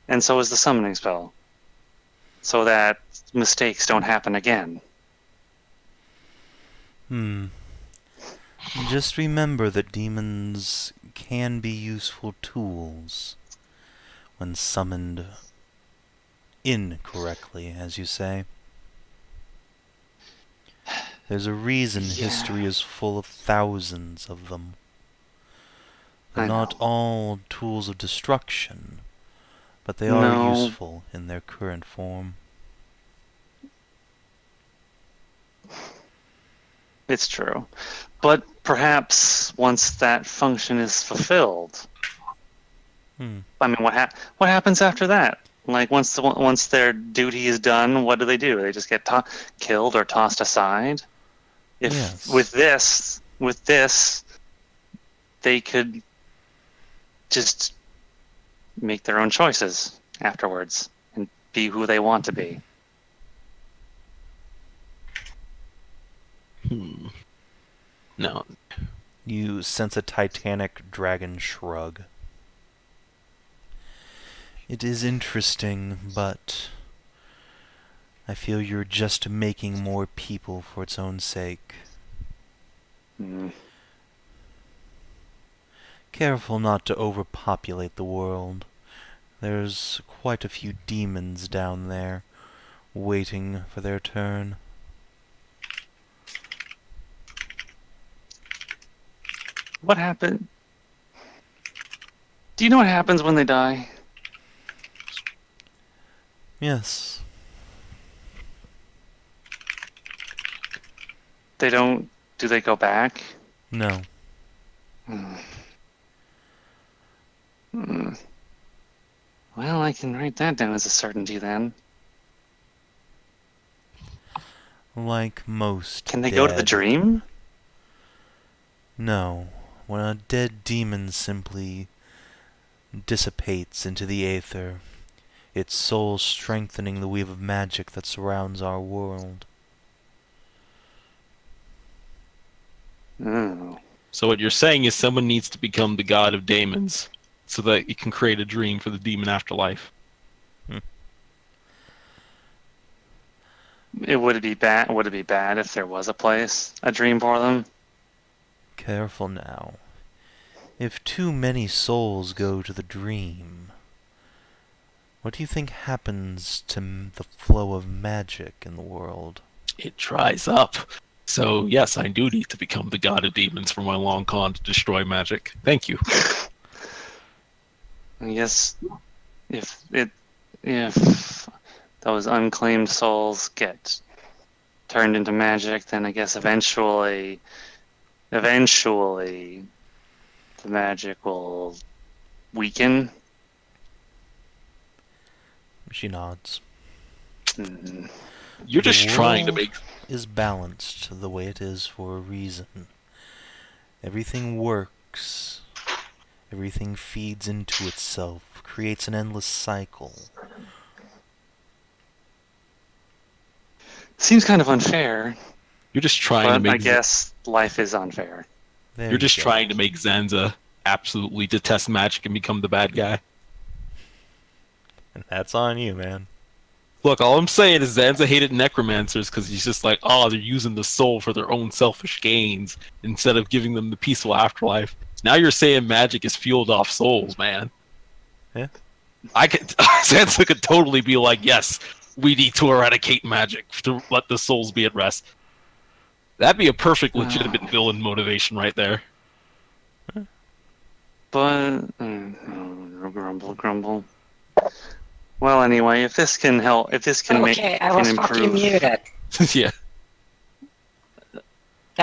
And so is the summoning spell. So that mistakes don't happen again. Just remember that demons can be useful tools when summoned incorrectly, as you say. There's a reason history is full of thousands of them. I Not know. all tools of destruction but they are No. useful in their current form. It's true. But perhaps once that function is fulfilled, I mean, what happens after that? Like once their duty is done, what do? They just get killed or tossed aside? If Yes. with this, they could just make their own choices afterwards and be who they want to be. No. You sense a titanic dragon shrug. It is interesting, but I feel you're just making more people for its own sake. Careful not to overpopulate the world. There's quite a few demons down there, waiting for their turn. What happened? Do you know what happens when they die? Yes. They don't. Do they go back? No. Well, I can write that down as a certainty then. Like most Can they go to the dead. dream? No. When a dead demon simply dissipates into the aether, its soul strengthening the weave of magic that surrounds our world. Oh. So what you're saying is someone needs to become the god of demons so that you can create a dream for the demon afterlife. Would it be bad? Would it be bad if there was a dream for them? Careful now. If too many souls go to the dream, what do you think happens to the flow of magic in the world? It dries up. So yes, I do need to become the god of demons for my long con to destroy magic. Thank you. I guess if those unclaimed souls get turned into magic, then I guess eventually the magic will weaken. She nods. You're just The trying to world make... is balanced the way it is for a reason. Everything works. Everything feeds into itself, creates an endless cycle. Seems kind of unfair, You're just trying to but make... I guess life is unfair. There You're you just go. trying to make Zanza absolutely detest magic and become the bad guy. And that's on you, man. Look, all I'm saying is Zanza hated necromancers because he's just like, oh, they're using the soul for their own selfish gains instead of giving them the peaceful afterlife. Now you're saying magic is fueled off souls, man. Yeah. Zanza could totally be like, yes, we need to eradicate magic to let the souls be at rest. That'd be a perfect legitimate villain motivation right there. But grumble. Well, anyway, if this can help, if this can Okay, I was fucking improve, muted. Yeah. God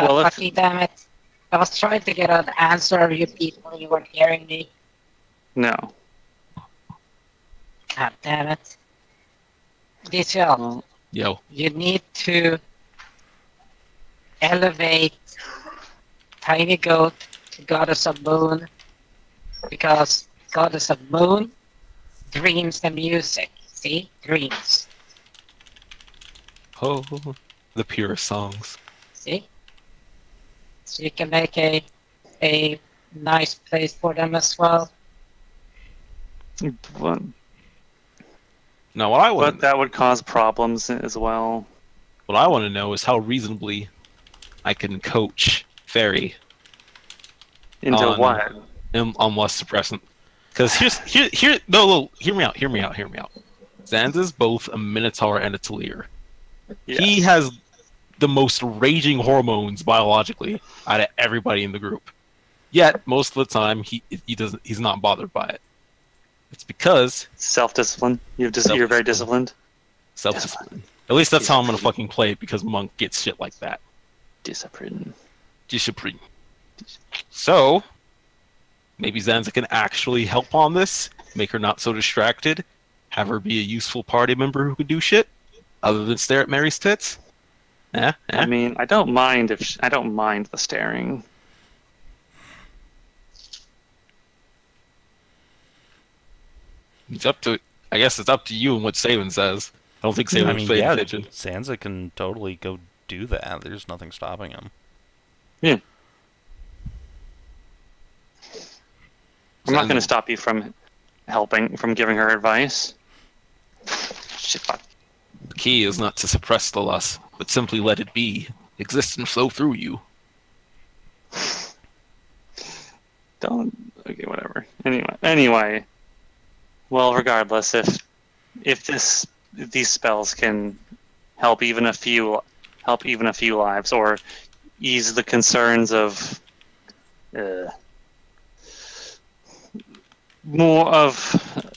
Well, if- fucking damn it. I was trying to get an answer, you people, you weren't hearing me. no. God damn it. Merisiel, Well, Yo. you need to elevate Tiny Goat to Goddess of Moon, because Goddess of Moon dreams the music. See? Dreams. Oh, the purest songs. See? So you can make a nice place for them as well. but, Now, what I but want, that would cause problems as well. to know is how reasonably I can coach Fairy Into Oh, no. what? on less suppressant. Because hear me out. Zanza's both a Minotaur and a Taeleer. Yeah. He has the most raging hormones biologically out of everybody in the group. Yet most of the time he's not bothered by it. It's because Self-discipline. You're very disciplined. self-discipline. At least that's how I'm gonna fucking play it, because Monk gets shit like that. Discipline. Discipline. So, maybe Zanza can actually help on this, make her not so distracted, have her be a useful party member who could do shit, other than stare at Mary's tits. I mean, I don't mind I don't mind the staring. It's up to, I guess it's up to you and what Savin says. I don't think Savin's paying attention. Zanza can totally go do that. There's nothing stopping him. Yeah. I'm not going to stop you from giving her advice. Shit, fuck. The key is not to suppress the lust, but simply let it be, exist and flow through you. Okay, whatever. Anyway. Well, regardless, if these spells can help even a few lives, or ease the concerns of more of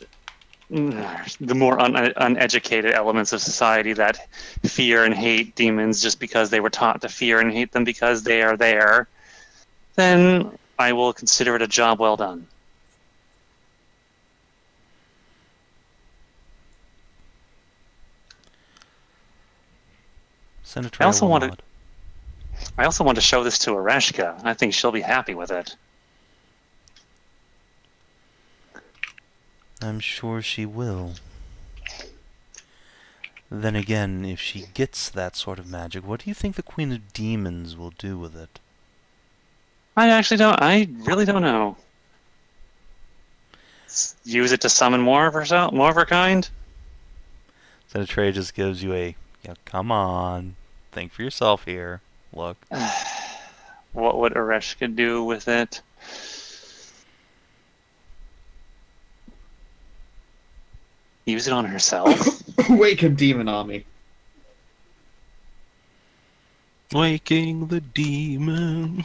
the more uneducated elements of society that fear and hate demons just because they were taught to fear and hate them because they are there, then I will consider it a job well done. I also want to show this to Ereshka. I think she'll be happy with it. I'm sure she will. Then again, if she gets that sort of magic, what do you think the Queen of Demons will do with it? I really don't know. Use it to summon more of her kind? Trey just gives you a, yeah, come on, think for yourself here. Look. What would Ereshka do with it? Use it on herself? Awaken Demon Army. Waking the demon.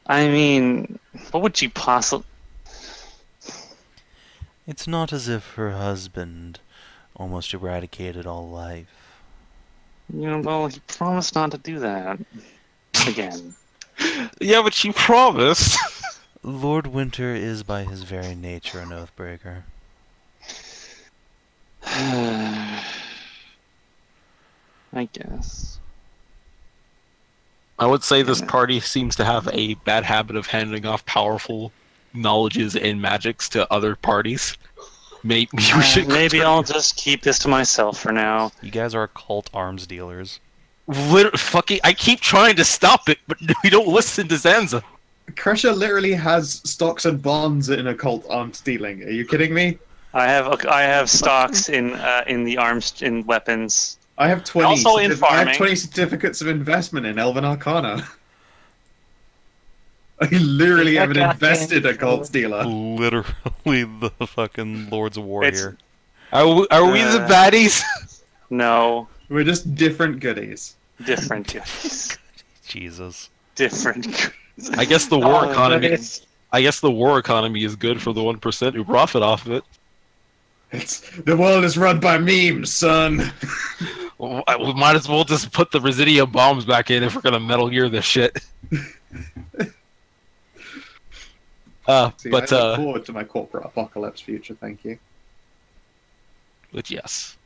I mean, what would she possibly... It's not as if her husband almost eradicated all life. Well, he promised not to do that again. Yeah, but she promised. Lord Winter is by his very nature an oathbreaker. I guess. I would say this party seems to have a bad habit of handing off powerful knowledges and magics to other parties. Maybe I'll just keep this to myself for now. You guys are occult arms dealers. I keep trying to stop it, but we don't listen to Zanza. Kreshia literally has stocks and bonds in occult arms dealing. Are you kidding me? I have stocks in the arms in weapons. I have 20. Also in farming. I have 20 certificates of investment in Elven Arcana. I literally am an invested occult dealer. Literally the fucking Lords of War here. Are we the baddies? No. We're just different goodies. Different goodies. Jesus. Different goodies. I guess the war economy. I guess the war economy is good for the 1% who profit off of it. The world is run by memes, son. We might as well just put the Residia bombs back in if we're gonna Metal Gear this shit. I look forward to my corporate apocalypse future, thank you. But yes.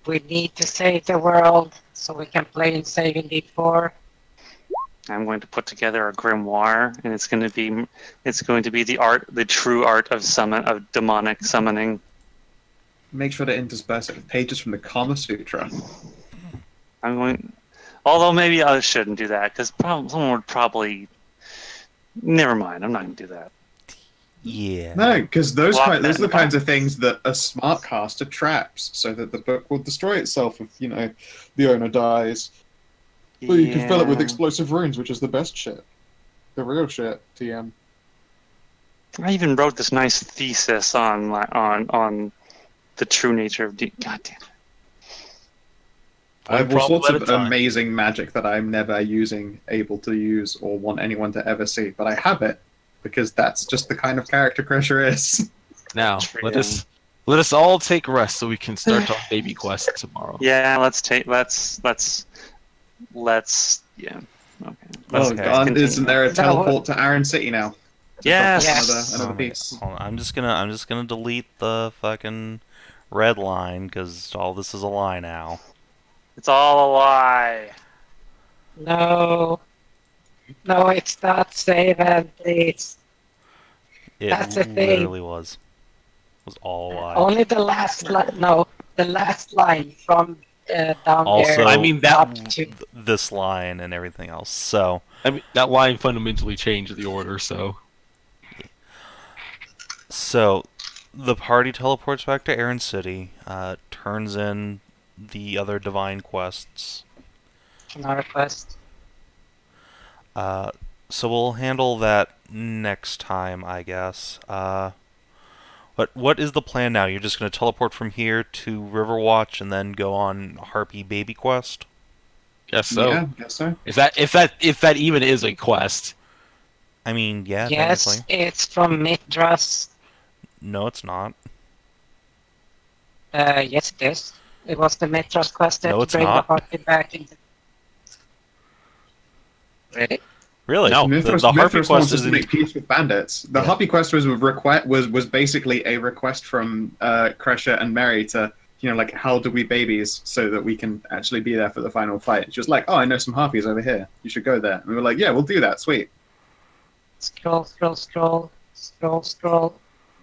We need to save the world so we can play in Sav&D 4. I'm going to put together a grimoire, and it's going to be the true art of demonic summoning. Make sure to intersperse it with pages from the Kama Sutra. Although maybe I shouldn't do that, because someone would probably... Never mind, I'm not going to do that. Yeah. No, because those are the kinds of things that a smart caster traps, so that the book will destroy itself if, the owner dies. Or you can fill it with explosive runes, which is the best shit. The real shit, TM. I even wrote this nice thesis on the true nature of... God damn it. I have all problem sorts at of a time. amazing magic that I'm never able to use, or want anyone to ever see. But I have it because that's just the kind of character Kreshia is. Now, True. let us all take rest so we can start on baby quest tomorrow. Yeah, let's yeah. Okay. Let's Okay. God, continue. isn't there a teleport to Iron City now? Yes. Yes. Another Oh my piece. God. Hold on. I'm just gonna delete the fucking red line because all this is a lie now. It's all a lie. No. No, it's not Savin, please. It That's the thing. literally was. It was all a lie. Only the last line. No, the last line from down Also, there. I mean, that- up to this line and everything else. So, I mean, that line fundamentally changed the order, so. the party teleports back to Iron City, turns in the other divine quests. Kinara quest. So we'll handle that next time, I guess. What is the plan now? You're just going to teleport from here to Riverwatch and then go on Harpy Baby Quest? Guess so. Yeah, guess so. If that even is a quest. I mean, yeah, Yes, technically. it's from Mithras. No, it's not. Yes, it is. It was the Mithras quest No, to it's bring not. the Harpy back into. Really? Really? No. The Harpy Mithras wants quest us is to make peace with bandits. The Yeah. Harpy quest was basically a request from Kreshia and Mary to, like, how do we babies so that we can actually be there for the final fight. She was like, oh, I know some Harpies over here. You should go there. And we were like, yeah, we'll do that. Sweet. Scroll.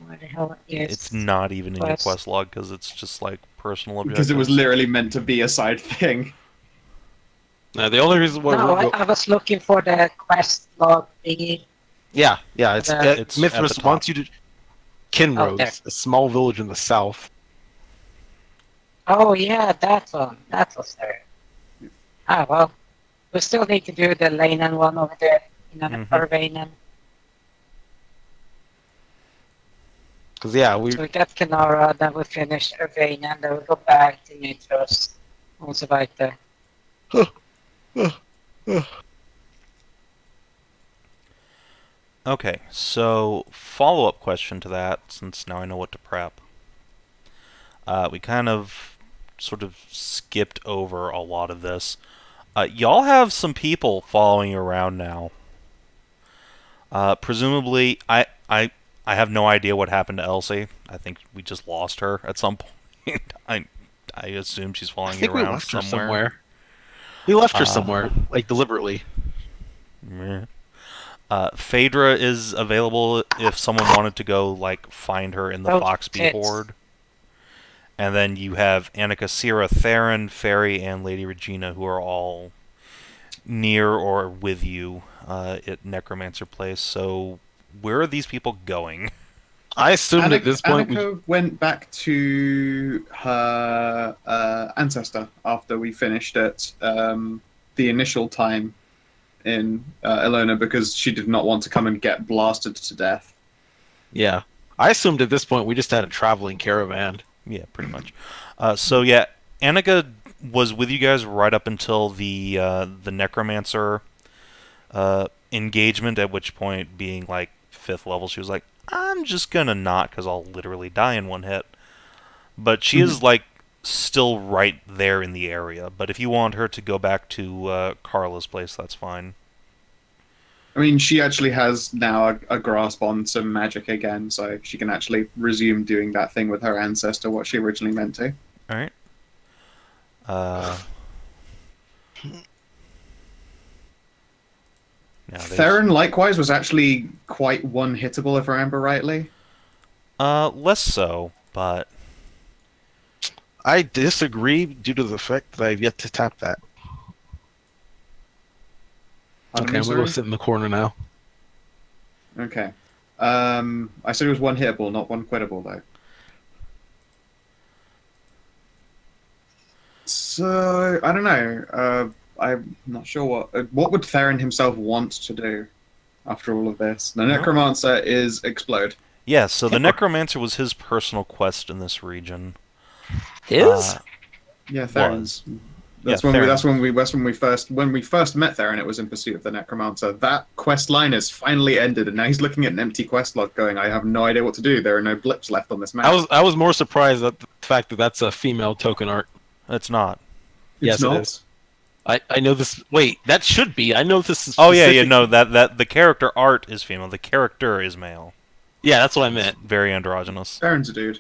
Where the hell is It's not even in your quest? quest log because it's just like personal objectives. Because it was literally meant to be a side thing. The only reason why No, I was looking for the quest log thingy. yeah, it's It's at Mithras the wants top. you to Kinroads, there. a small village in the south. Oh yeah, that one. That was there. Ah well, we still need to do the Lanen one over there. Mhm. Arvanen. Because yeah, we So we get Kinara, then we finish Arvanen, then we go back to Mithras. Und so weiter. Okay, so follow-up question to that, since now I know what to prep. We kind of sort of skipped over a lot of this. Y'all have some people following you around now. Presumably, I have no idea what happened to Elsie. I think we just lost her at some point. I assume she's I following you think we around left her somewhere. somewhere. We left her somewhere, like deliberately. Meh. Hedrah is available if someone wanted to go, like, find her in the Oh, Foxby tits. Horde. And then you have Annika, Sierra, Theron, Fairy, and Lady Regina, who are all near or with you at Necromancer Place. So, where are these people going? I assumed at this point Annika went back to her ancestor after we finished at the initial time in Ilona because she did not want to come and get blasted to death. yeah, I assumed at this point we just had a traveling caravan. Yeah, pretty much. So yeah, Annika was with you guys right up until the Necromancer engagement, at which point, being like 5th level, she was like, I'm just gonna not, because I'll literally die in one hit. But she is, like, still right there in the area. But if you want her to go back to Carla's place, that's fine. I mean, she actually has now a grasp on some magic again, so she can actually resume doing that thing with her ancestor, what she originally meant to. Alright. Now there's- Theron, likewise, was actually quite one-hittable, if I remember rightly. less so, but I disagree due to the fact that I've yet to tap that. Pardon Okay, me, I'm gonna go sorry? sit in the corner now. Okay. I said it was one-hittable, not one-quittable, though. So, I don't know. I'm not sure what would Theron himself want to do after all of this. The Necromancer is explode. yeah, so the Necromancer was his personal quest in this region. His? Yeah, Theron's. That's Yeah, when we, Theron. that's when we first met Theron. It was in pursuit of the necromancer. That quest line is finally ended, and now he's looking at an empty quest log, going, "I have no idea what to do. There are no blips left on this map." I was more surprised at the fact that that's a female token art. It's not. Yes, It's not. it is. I know this. Wait, that should be. I know this is. Oh yeah, specific- no, that the character art is female. The character is male. Yeah, that's what I meant. Very androgynous. Theron's a dude.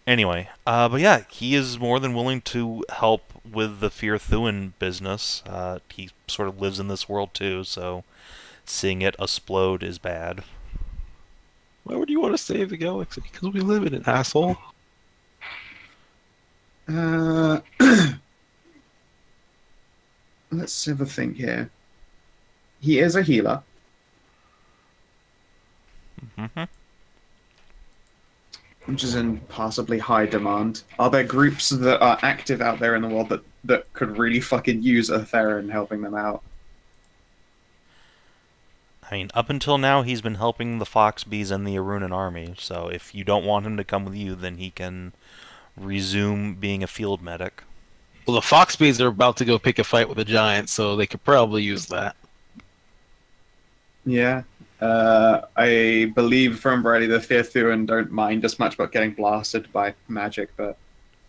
Anyway, but yeah, he is more than willing to help with the Fear Thuin business. He sort of lives in this world too, so seeing it explode is bad. Why would you want to save the galaxy? Because we live in it, asshole. Let's have a think here. He is a healer. Mm-hmm. Which is in possibly high demand. Are there groups that are active out there in the world that could really fucking use a Theron helping them out? I mean, up until now, he's been helping the Foxbees and the Arunan army, so if you don't want him to come with you, then he can resume being a field medic. Well, the Foxbees are about to go pick a fight with the Giants, so they could probably use that. Yeah. I believe from Brady the Fear Thuin don't mind as much about getting blasted by magic, but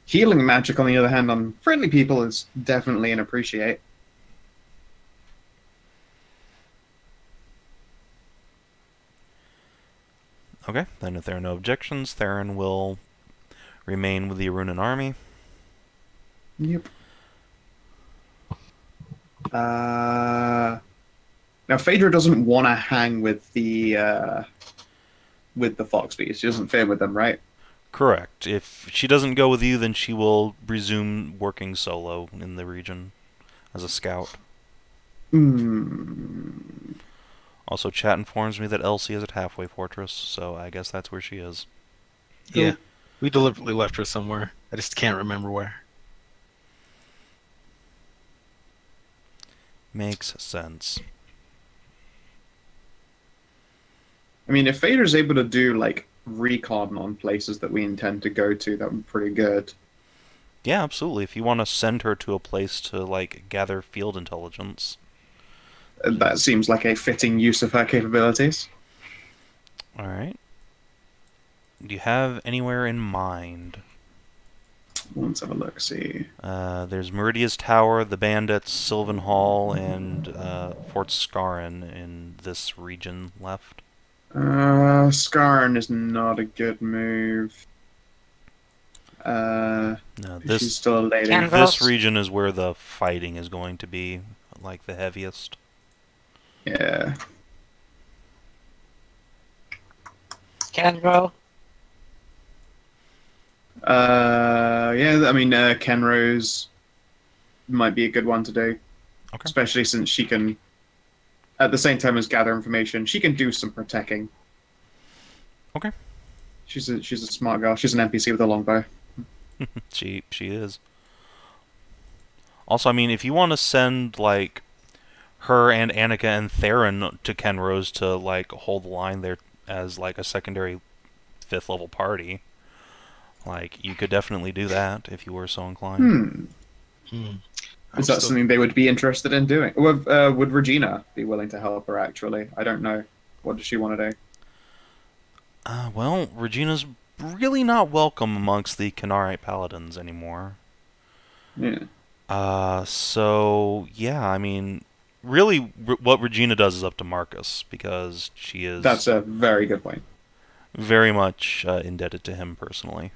healing magic, on the other hand, on friendly people is definitely an appreciate. Okay, then if there are no objections, Theron will remain with the Arunan army. Yep. Now Phaedra doesn't want to hang with the Foxbees. She doesn't fit with them, right? Correct. If she doesn't go with you, then she will resume working solo in the region as a scout. Also, chat informs me that Elsie is at Halfway Fortress, so I guess that's where she is. Yeah. We deliberately left her somewhere. I just can't remember where. Makes sense. I mean, if Phaedra's able to do, like, recon on places that we intend to go to, that would be pretty good. Yeah, absolutely. If you want to send her to a place to, like, gather field intelligence. That seems like a fitting use of her capabilities. Alright. Do you have anywhere in mind? Let's have a look, see. There's Meridia's Tower, the Bandits, Sylvan Hall, and Fort Scarran in this region left. Scarran is not a good move. No, She's still a lady. this region is where the fighting is going to be, like, the heaviest. Yeah. Kenro. Yeah, I mean, Kenrose might be a good one to do. Okay. Especially since she can, at the same time as gather information, she can do some protecting. Okay. She's a smart girl. She's an NPC with a longbow. She is. Also, I mean, if you want to send, like, her and Annika and Theron to Kenrose to, like, hold the line there as, like, a secondary 5th level party, like, you could definitely do that if you were so inclined. Is that something they would be interested in doing? Would Regina be willing to help her, actually? I don't know. What does she want to do? Well, Regina's really not welcome amongst the Kinathis Paladins anymore. Yeah. So, yeah, I mean, really, what Regina does is up to Marcus, because she is... That's a very good point. Very much indebted to him personally.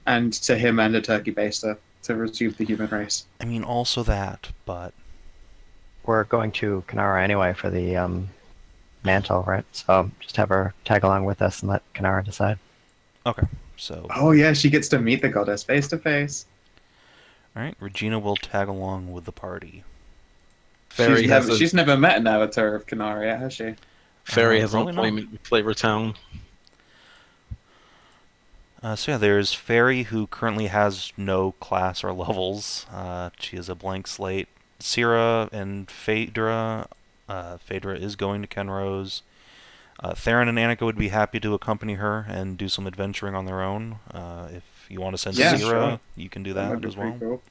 And to him and a turkey baster to retrieve the human race. I mean, also that, but... We're going to Kanara anyway for the mantle, right? So just have her tag along with us and let Kanara decide. Okay, so... Oh yeah, she gets to meet the goddess face to face. Alright, Regina will tag along with the party. She's never met an avatar of Kanara yet, has she? Fairy has an probably not. appointment with Flavor Town. So yeah, there's Fairy, who currently has no class or levels. She is a blank slate. Syrah and Phaedra. Phaedra is going to Kenrose. Theron and Annika would be happy to accompany her and do some adventuring on their own. If you want to send Yeah, Zira, sure. you can do That'd that be as pretty well. cool.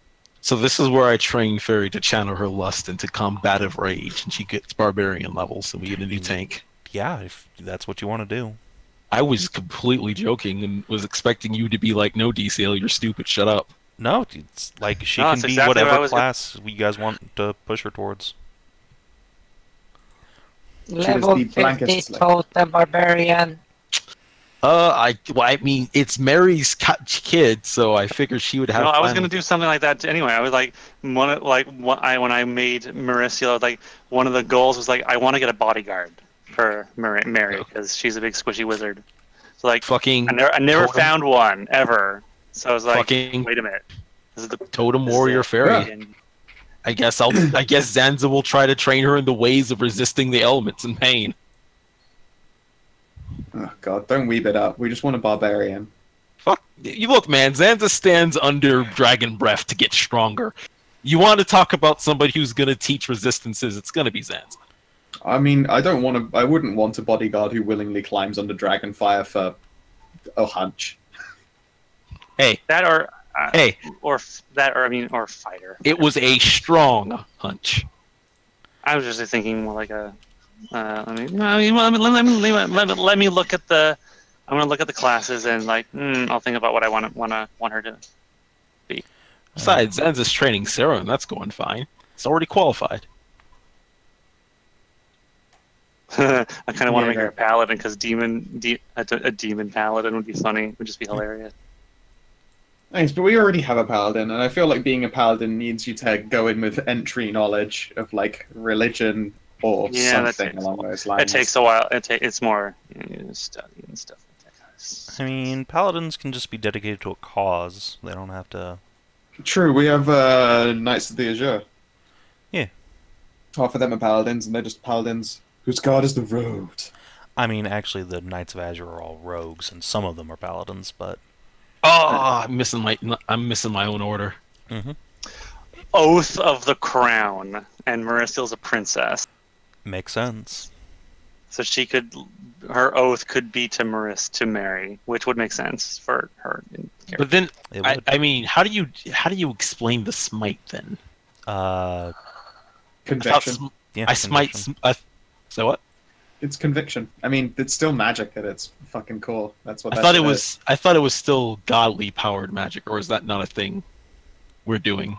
So this is where I train Fairy to channel her lust into combative rage, and she gets barbarian levels, and we get a new tank. Yeah, if that's what you want to do. I was completely joking and was expecting you to be like, "No, DCL, you're stupid. Shut up." No, it's like she No, can it's be exactly what I whatever was class you guys want to push her towards. Level the 50 blankest slave. totem barbarian. I mean, it's Mary's kid, so I figured she would have. No, I was fun gonna with do something like that anyway. I was like, when I made Merisiel, like one of the goals was like I want to get a bodyguard for Mary because she's a big squishy wizard. So like, fucking I never totem- found one ever. So I was like, fucking wait a minute, this is the totem this is warrior it. fairy. And I guess Zanza will try to train her in the ways of resisting the elements and pain. Oh god, don't weeb it up. We just want a barbarian. Fuck you! Look, man, Zanza stands under dragon breath to get stronger. You want to talk about somebody who's gonna teach resistances? It's gonna be Zanza. I mean, I wouldn't want a bodyguard who willingly climbs under dragonfire for a hunch. Hey, that or hey, or fighter. it was a strong hunch. I was just thinking more like a. Let me look at the. I'm gonna look at the classes and like I'll think about what I want her to be. Besides, Zanza's training Sarah, and that's going fine. It's already qualified. I kind of want to make her Yeah. a paladin because a demon paladin would be funny. Would just be hilarious. Thanks, but we already have a paladin, and I feel like being a paladin needs you to go in with entry knowledge of like religion or Yeah, something along those lines. It takes a while. It's more study and stuff like that. I mean, paladins can just be dedicated to a cause. They don't have to. True, we have Knights of the Azure. Yeah. Half of them are paladins, and they're just paladins whose god is the road. I mean, actually, the Knights of Azure are all rogues, and some of them are paladins, but. Oh, I'm missing my own order. Mm-hmm. Oath of the Crown, and Merisiel's a princess, Makes sense. so her oath could be to Mary, which would make sense for her. But then, It I, would. I mean, how do you explain the smite then? Uh, Conviction. yeah. I smite. conviction. So what? It's conviction. I mean, it's still magic at its fucking core. That's what I that thought it shit was. is. I thought it was still godly powered magic, or is that not a thing we're doing?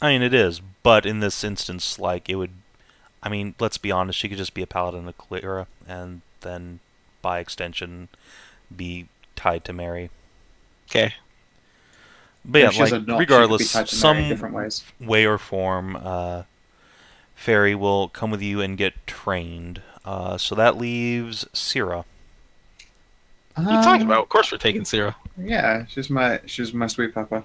I mean, it is, but in this instance, like, it would. I mean, let's be honest, she could just be a paladin of Clara, and then, by extension, be tied to Mary. Okay. But yeah, If she's a like, knot, she could be regardless, tied to Mary in some different ways. way or form, Fairy will come with you and get trained. So that leaves Syrah. What are you talking about? Of course we're taking Sarah. Yeah, she's my sweet papa.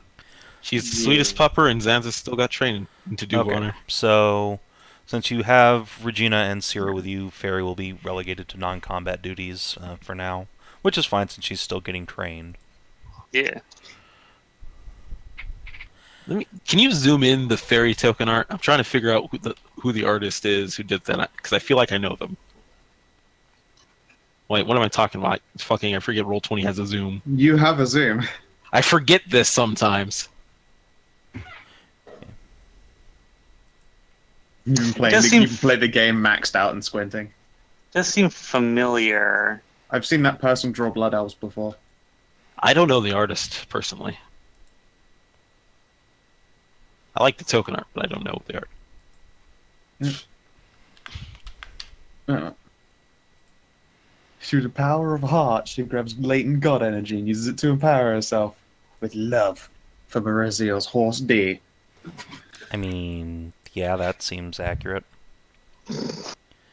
She's the sweetest pupper, and Zanza's still got training to do on her. So, since you have Regina and Syrah with you, Fairy will be relegated to non-combat duties for now, which is fine since she's still getting trained. Yeah. Can you zoom in the fairy token art? I'm trying to figure out who the artist is who did that, because I feel like I know them. Wait, what am I talking about? Fucking, I forget Roll20 has a zoom. You have a zoom. I forget this sometimes. You can play Does the, seem- you can play the game maxed out and squinting. Does seem familiar. I've seen that person draw blood elves before. I don't know the artist, personally. I like the token art, but I don't know the art. Through the power of heart, she grabs latent god energy and uses it to empower herself with love for Merisiel's horse D. I mean, yeah, that seems accurate.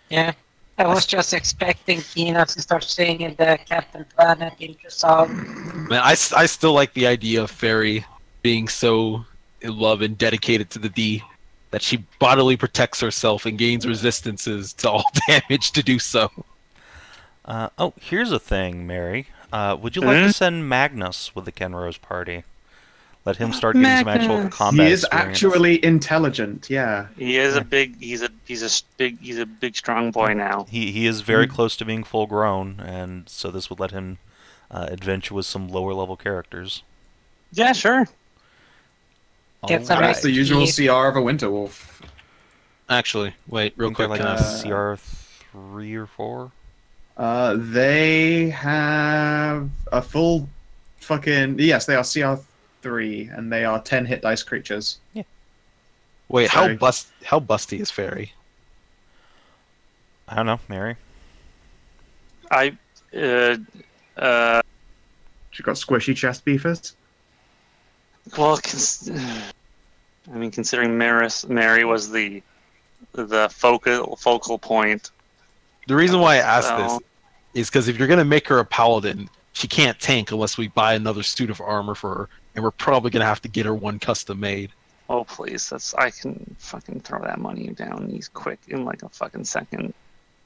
Yeah. I was just expecting Kinathis to start singing the Captain Planet intro song. Man, I still like the idea of Fairy being so in love and dedicated to the D that she bodily protects herself and gains resistances to all damage to do so. Oh, here's a thing, Mary. Would you like to send Magnus with the Kenrose party? Let him start getting some actual Magnus. combat He is experience. actually intelligent. Yeah. He is a big. He's a big strong boy now. He is very close to being full grown, and so this would let him adventure with some lower level characters. Yeah, sure. Get some That's the usual XP. CR of a winter wolf. Actually, wait, real quick. Like Can I- CR3 or 4. They have a full fucking yes. They are CR3, and they are 10 hit dice creatures. wait, Sorry. how busty is Fairy? I don't know, Mary. I. She got squishy chest beefers. Well, I mean, considering Mary was the focal point. The reason why I asked Well- this is because if you're gonna make her a paladin, she can't tank unless we buy another suit of armor for her, and we're probably gonna have to get her one custom made. Oh please, I can fucking throw that money down. He's quick in like a fucking second.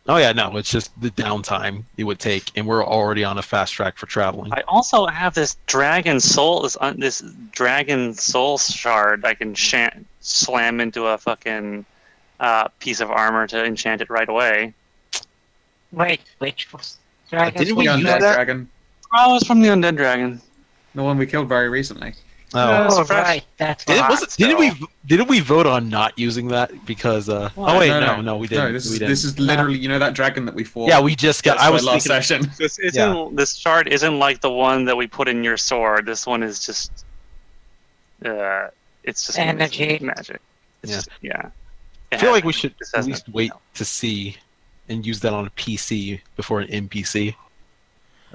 Oh yeah, no, it's just the downtime it would take, and we're already on a fast track for traveling. I also have this dragon soul, this dragon soul shard. I can slam into a fucking piece of armor to enchant it right away. Wait, which was dragon? Didn't we The use undead that? dragon, Oh, it's from the undead dragon. the one we killed very recently. Oh, Oh, fresh. right, that's Did, why. didn't we vote on not using that because? Oh wait, no, we didn't. No, this we is didn't. this is literally that dragon that we fought. Yeah, we just got. That's I my was last thinking. session. This isn't. This shard isn't like the one that we put in your sword. This one is just. It's just Energy. magic. It's Yeah. Just, yeah. I feel like we should This at has least nothing wait else. to see, and use that on a PC before an NPC.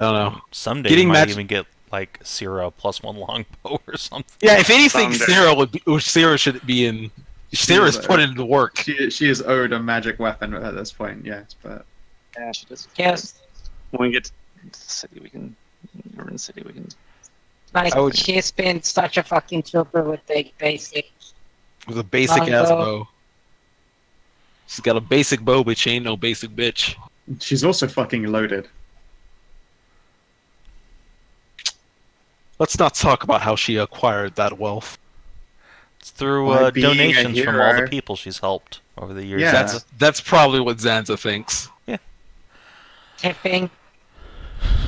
I don't know. Someday Getting you might match- even get like Ciro +1 longbow or something. Yeah, if anything, Someday. Sarah should be in. Sarah's put into work. She is owed a magic weapon at this point. Yes, but Yeah, she does. Yes, When we get to the city, we can. Or in the city, we can. like, I would- she's been such a fucking trooper with the basic. With a basic ass Longbow. bow. She's got a basic bow, but she ain't no basic bitch. she's also fucking loaded. Let's not talk about how she acquired that wealth. It's through By being a donations from all the hero. people she's helped over the years. Yeah. That's probably what Zanza thinks. Tipping.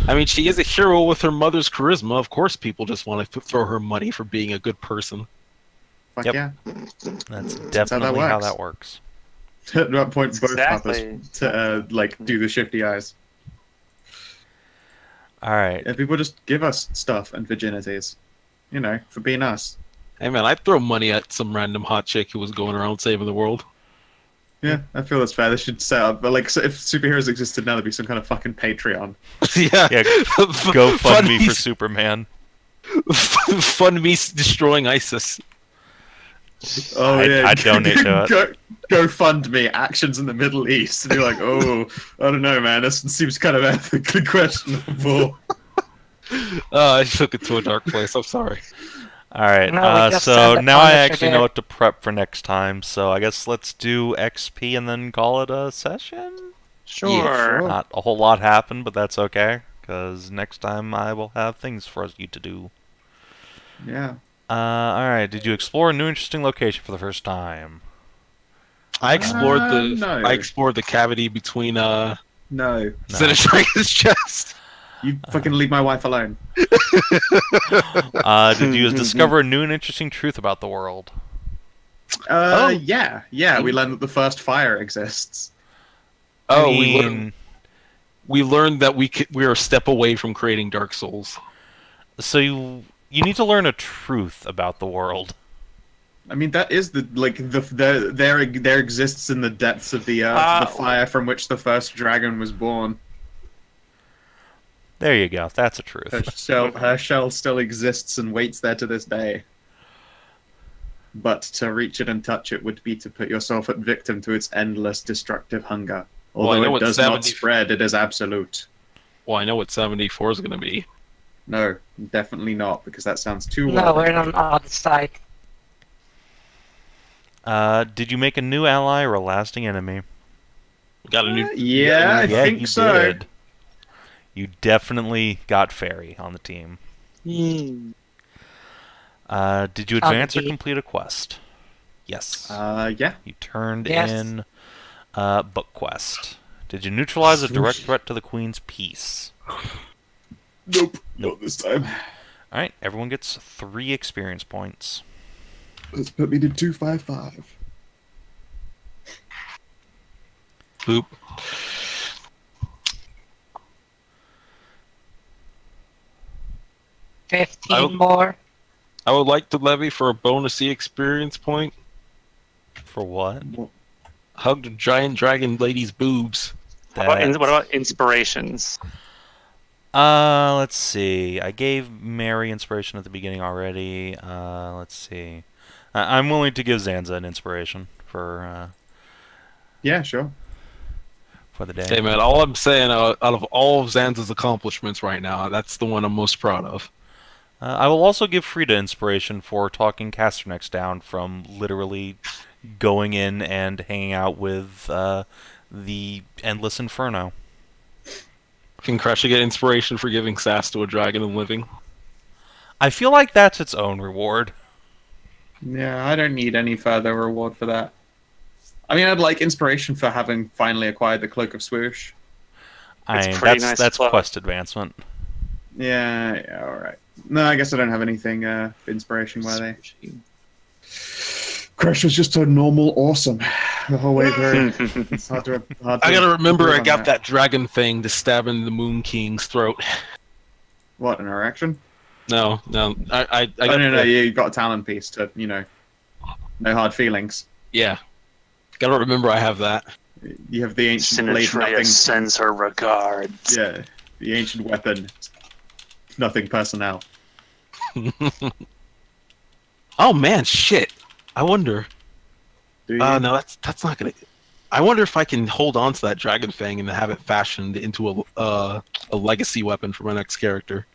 I mean, she is a hero with her mother's charisma. Of course, people just want to throw her money for being a good person. Fuck Yep. yeah. That's how that definitely how works. that works. At that point, both Exactly. papas to do the shifty eyes. All right. Yeah, people just give us stuff and virginities, for being us. Hey man, I'd throw money at some random hot chick who was going around saving the world. Yeah, I feel that's fair. They should set up, but so if superheroes existed now, there'd be some kind of fucking Patreon. Yeah. Yeah, Go fund me for me Superman. fund me destroying ISIS. Oh I'd donate to it. Go fund me. Actions in the Middle East, and you're like, oh, I don't know, man. This seems kind of ethically questionable. I took it to a dark place. I'm sorry. All right. No, we just So had the now I Punisher actually know there. what to prep for next time. So I guess let's do XP and then call it a session. Sure. Not a whole lot happened, but that's okay because next time I will have things for you to do. Yeah. All right. Did you explore a new interesting location for the first time? I explored no. I explored the cavity between No. Zenithria's chest. You fucking leave my wife alone. Did you discover a new and interesting truth about the world? Yeah. We learned that the first fire exists. Oh, I mean, we learned that we are a step away from creating Dark Souls. so you need to learn a truth about the world. I mean, that is there exists in the depths of the earth the fire from which the first dragon was born. There you go. That's a truth. Her shell still exists and waits there to this day. But to reach it and touch it would be to put yourself at victim to its endless destructive hunger. Well, I know Although it what does not 70 spread, it is absolute. Well, I know what 74 is going to be. No, definitely not, because that sounds too No, well. we're on the other side. Did you make a new ally or a lasting enemy? We got a new. Yeah, I yeah, think you so. did. You definitely got Fairy on the team. Did you advance or complete a quest? Yes. Yeah. You turned Yes. in book quest. Did you neutralize a direct threat to the Queen's peace? Nope. Not this time. Alright, everyone gets 3 experience points. Let's put me to 255. Boop. I 15 would- more. I would like to levy for a bonusy experience point. For what? Hug the giant dragon lady's boobs. What about inspirations? Let's see. I gave Mary inspiration at the beginning already. Let's see. I'm willing to give Zanza an inspiration for Yeah, sure. the day. Hey man, all I'm saying, out of all of Zanza's accomplishments right now, that's the one I'm most proud of. I will also give Frida inspiration for talking Casternecks down from literally going in and hanging out with the Endless Inferno. Can Kreshia get inspiration for giving sass to a dragon and living? I feel like that's its own reward. Yeah, I don't need any further reward for that. I mean, I'd like inspiration for having finally acquired the Cloak of Swoosh. Pretty nice that's cloak. quest advancement. Yeah, alright. No, I guess I don't have anything inspiration worthy. Crash was just a normal awesome the whole way through. It's hard to I gotta remember improve I on got that dragon thing to stab in the Moon King's throat. What, an erection? No. I got No, you got a talent piece to, no hard feelings. Yeah. Gotta remember I have that. You have the ancient blade Sinatria nothing. sends her regards. Yeah, the ancient weapon. Nothing personnel. Oh man, shit. I wonder. Do you? No, that's not gonna. I wonder if I can hold on to that dragon fang and have it fashioned into a legacy weapon for my next character.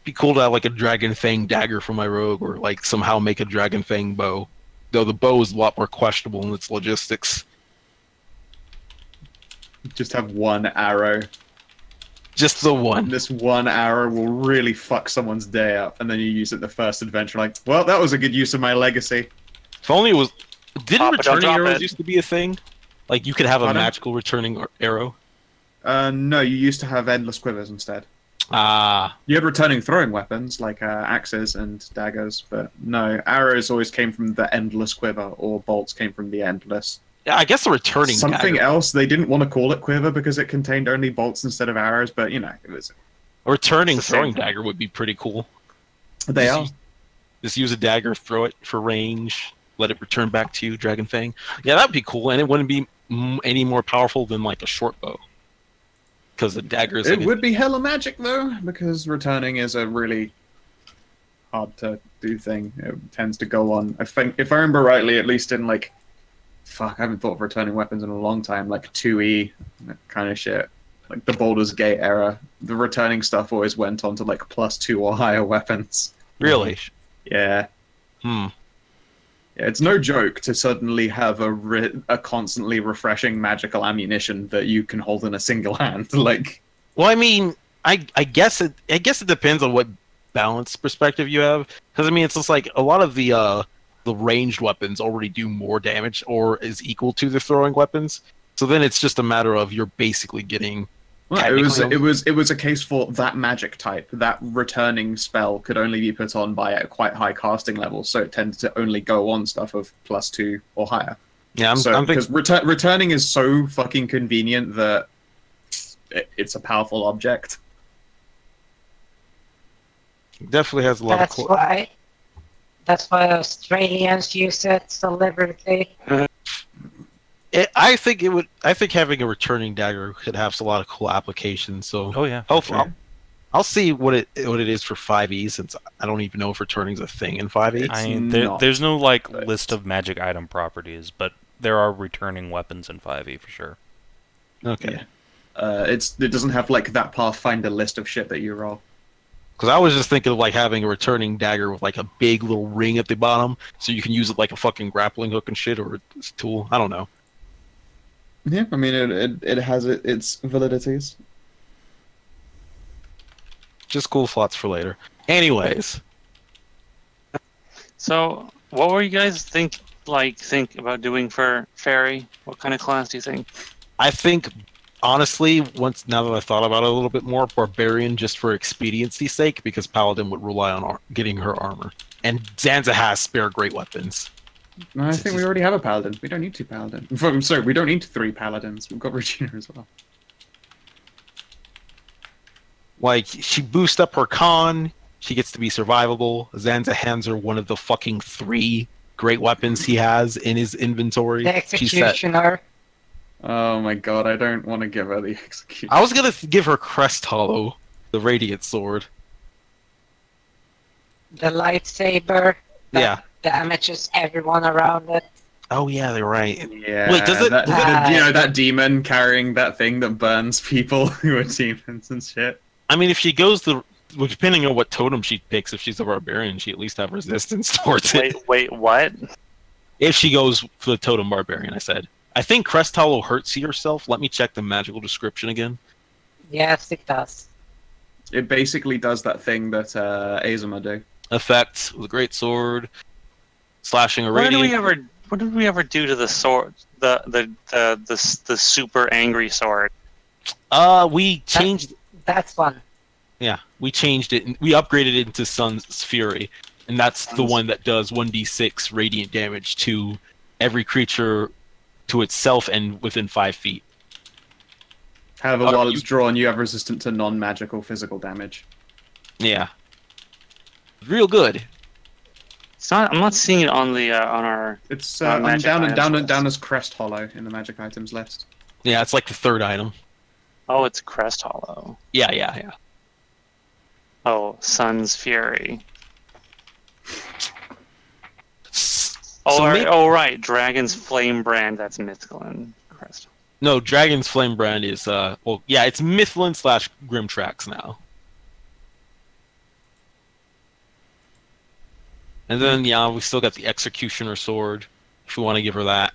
Be cool to have like a dragon fang dagger for my rogue, or like somehow make a dragon fang bow. Though the bow is a lot more questionable in its logistics. Just have one arrow. Just the one. This one arrow will really fuck someone's day up, and then you use it the first adventure. Like, well, that was a good use of my legacy. If only it was. Didn't Pop it, don't returning drop arrows it. used to be a thing? Like you could have a Pardon? magical returning arrow. No, you used to have endless quivers instead. Ah, You had returning throwing weapons like axes and daggers, but no, arrows always came from the endless quiver, or bolts came from the endless. yeah. I guess the returning Something dagger. else, they didn't want to call it quiver because it contained only bolts instead of arrows, but it was. A returning It's the same throwing thing. dagger would be pretty cool. They Just are. use- Just use a dagger, throw it for range, let it return back to you, Dragon Fang. Yeah, that'd be cool, and it wouldn't be any more powerful than like a short bow. Because the dagger is It like would be hella magic though, because returning is a really hard to do thing. It tends to go on. I think, if I remember rightly, at least in like, I haven't thought of returning weapons in a long time. Like 2E, that kind of shit. Like the Baldur's Gate era, the returning stuff always went on to like +2 or higher weapons. really. Yeah. Hmm. Yeah, it's no joke to suddenly have a constantly refreshing magical ammunition that you can hold in a single hand. Like, Well, I mean, I guess it depends on what balance perspective you have. Because I mean, it's just like a lot of the ranged weapons already do more damage or is equal to the throwing weapons. So then it's just a matter of you're basically getting. well, Technically- it was a case for that magic type. That returning spell could only be put on by a quite high casting level, so it tended to only go on stuff of +2 or higher. Yeah, I'm thinking. Because returning is so fucking convenient that it's a powerful object. Definitely has a lot That's of. why. That's why Australians use it deliberately. I think it would. I think having a returning dagger could have a lot of cool applications. So Oh yeah. hopefully, sure. I'll see what it is for 5e, since I don't even know if returning's a thing in 5e. It's I mean, not, there's no like but- list of magic item properties, but there are returning weapons in 5e for sure. Okay. Yeah. It doesn't have like that Pathfinder list of shit that you roll. Because I was just thinking of like having a returning dagger with like a big little ring at the bottom, so you can use it like a fucking grappling hook and shit, or a tool. I don't know. Yeah, I mean it has its validities. Just cool thoughts for later. Anyways, So, what were you guys think about doing for fairy? What kind of class do you think? I think honestly, now that I thought about it a little bit more, barbarian just for expediency's sake, because paladin would rely on getting her armor, and Zanza has spare great weapons. No, I think we already have a paladin. We don't need 2 paladins. I'm sorry, we don't need 3 paladins. We've got Regina as well. Like, she boosts up her con, she gets to be survivable. Zanza hands her one of the fucking 3 great weapons he has in his inventory. The executioner. Oh my god, I don't want to give her the executioner. I was gonna give her Crest Hollow, the Radiant Sword. The lightsaber. That Yeah. damages everyone around it. Oh yeah, they're right. Yeah. Wait, does it- that demon carrying that thing that burns people who are demons and shit? I mean, if she goes depending on what totem she picks, if she's a barbarian, she at least have resistance towards it. Wait, what? If she goes for the totem barbarian, I said. I think Crest Hollow hurts yourself. Let me check the magical description again. Yes, it does. It basically does that thing that Azuma do. Effect with a great sword, slashing a What did radiant. we ever do to the sword? The super angry sword. We changed. That's one. Yeah, we changed it. We upgraded it into Sun's Fury, and that's the one that does 1d6 radiant damage to every creature, to itself, and within 5 feet. However, while it's drawn, you have resistance to non-magical physical damage. Yeah, real good. It's not. I'm not seeing it on the on our. It's Magic down as Crest Hollow in the magic items list. Yeah, it's like the 3rd item. Oh, it's Crest Hollow. Yeah. Oh, Sun's Fury. Maybe- Right. Dragon's Flame brand. That's mythical and Crest. No, Dragon's Flame brand is it's Mythlin / Grimtrax now. And then we still got the Executioner sword, if we want to give her that.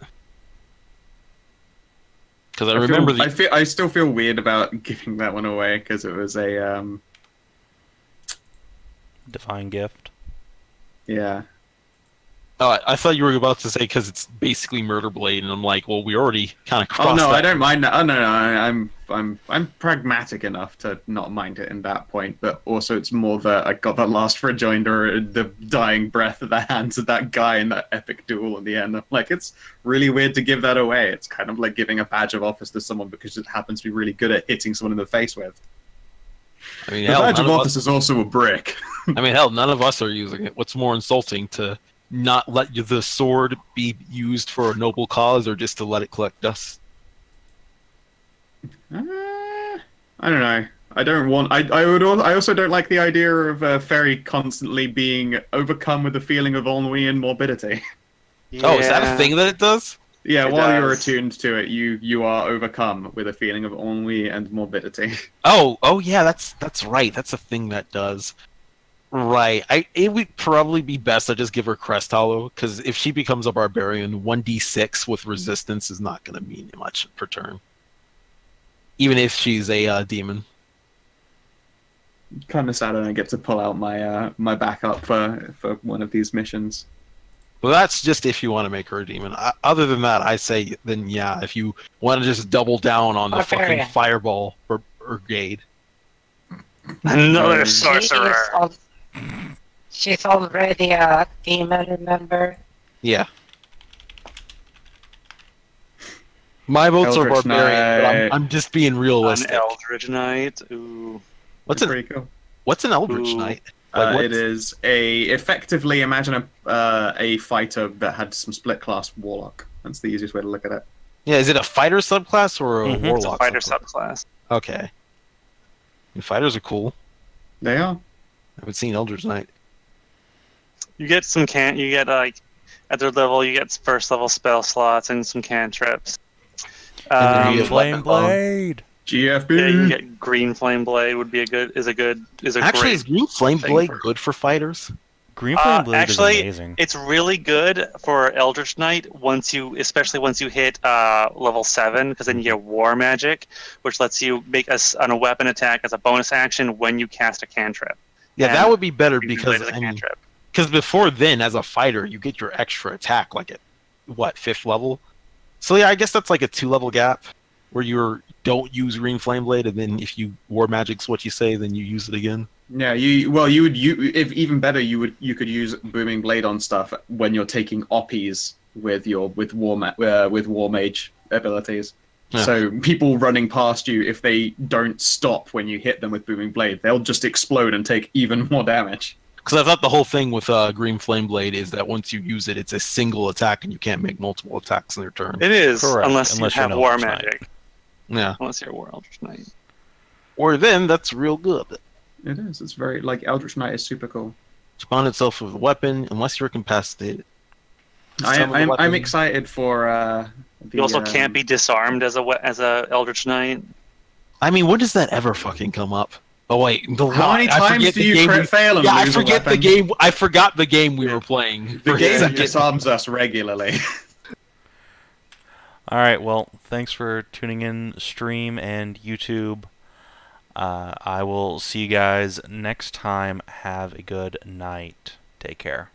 Because I remember I still feel weird about giving that one away because it was a Divine gift. yeah. Oh, I thought you were about to say because it's basically Murder Blade, and I'm like, well, we already kind of crossed Oh no, that. I don't mind that. Oh no, I'm pragmatic enough to not mind it in that point, but also it's more that I got that last rejoinder, the dying breath at the hands of that guy in that epic duel in the end. I'm like, it's really weird to give that away. It's kind of like giving a badge of office to someone because it happens to be really good at hitting someone in the face with. I mean, The hell, badge none of of office is also a brick. I mean, hell, none of us are using it. What's more insulting, to not let the sword be used for a noble cause, or just to let it collect dust? I don't know. I don't want. I also don't like the idea of Fairy constantly being overcome with a feeling of ennui and morbidity. Oh, is that a thing that it does? Yeah, It while you're does. attuned to it, you are overcome with a feeling of ennui and morbidity. Oh yeah, that's right. That's a thing that does. Right. It would probably be best to just give her Crest Hollow, because if she becomes a barbarian, 1d6 with resistance is not going to mean much per turn. Even if she's a demon. Kind of sad I don't get to pull out my backup for one of these missions. Well, that's just if you want to make her a demon. Other than that, I say then yeah, if you want to just double down on the Barbarian. fucking Fireball Brigade. Another Mm. sorcerer. She's already a demon, remember? Yeah. My votes are Eldritch barbarian, but Knight. I'm just being An realistic. Eldritch Knight. Ooh. What's Pretty cool. an Eldritch Ooh. Knight? Like, It is effectively imagine a fighter that had some split class warlock. That's the easiest way to look at it. Yeah, is it a fighter subclass or a Mhm. It's a warlock? fighter subclass? subclass. Okay. And fighters are cool. They are. I haven't seen Eldritch Knight. You get some you get like at their level you get first level spell slots and some cantrips. And then you Green get Flame weapon bomb. Blade. GFB. Yeah, you get Green Flame Blade would be a Actually, great. is Green Flame thing Blade for- good for fighters? Green Flame Blade actually, is amazing. it's really good for Eldritch Knight especially once you hit level 7, because then you get War Magic, which lets you make on a weapon attack as a bonus action when you cast a cantrip. Yeah, And that would be better Green because Blade is a I mean, cantrip. because before then, as a fighter, you get your extra attack like at what 5th level. So yeah, I guess that's like a 2-level gap where you don't use Green Flame Blade, and then if you War Magic's what you say, then you use it again. Yeah, if even better, you could use Booming Blade on stuff when you're taking oppies with War Mage abilities. Yeah. So people running past you, if they don't stop when you hit them with Booming Blade, they'll just explode and take even more damage. Because I thought the whole thing with Green Flame Blade is that once you use it, it's a single attack, and you can't make multiple attacks in their turn. It is, Correct, unless you unless you're have an War Eldritch Knight. Magic. Yeah. Unless you're a War Eldritch Knight. Or then that's real good. It is. It's very like Eldritch Knight is super cool. Spawn itself with a weapon unless you're incapacitated. I'm excited for. You also can't be disarmed as a Eldritch Knight. I mean, when does that ever fucking come up? Oh wait, how many times do you crit fail and lose a weapon? I forgot the game we were playing. The game disarms us regularly. All right, well, thanks for tuning in, stream and YouTube. I will see you guys next time. Have a good night. Take care.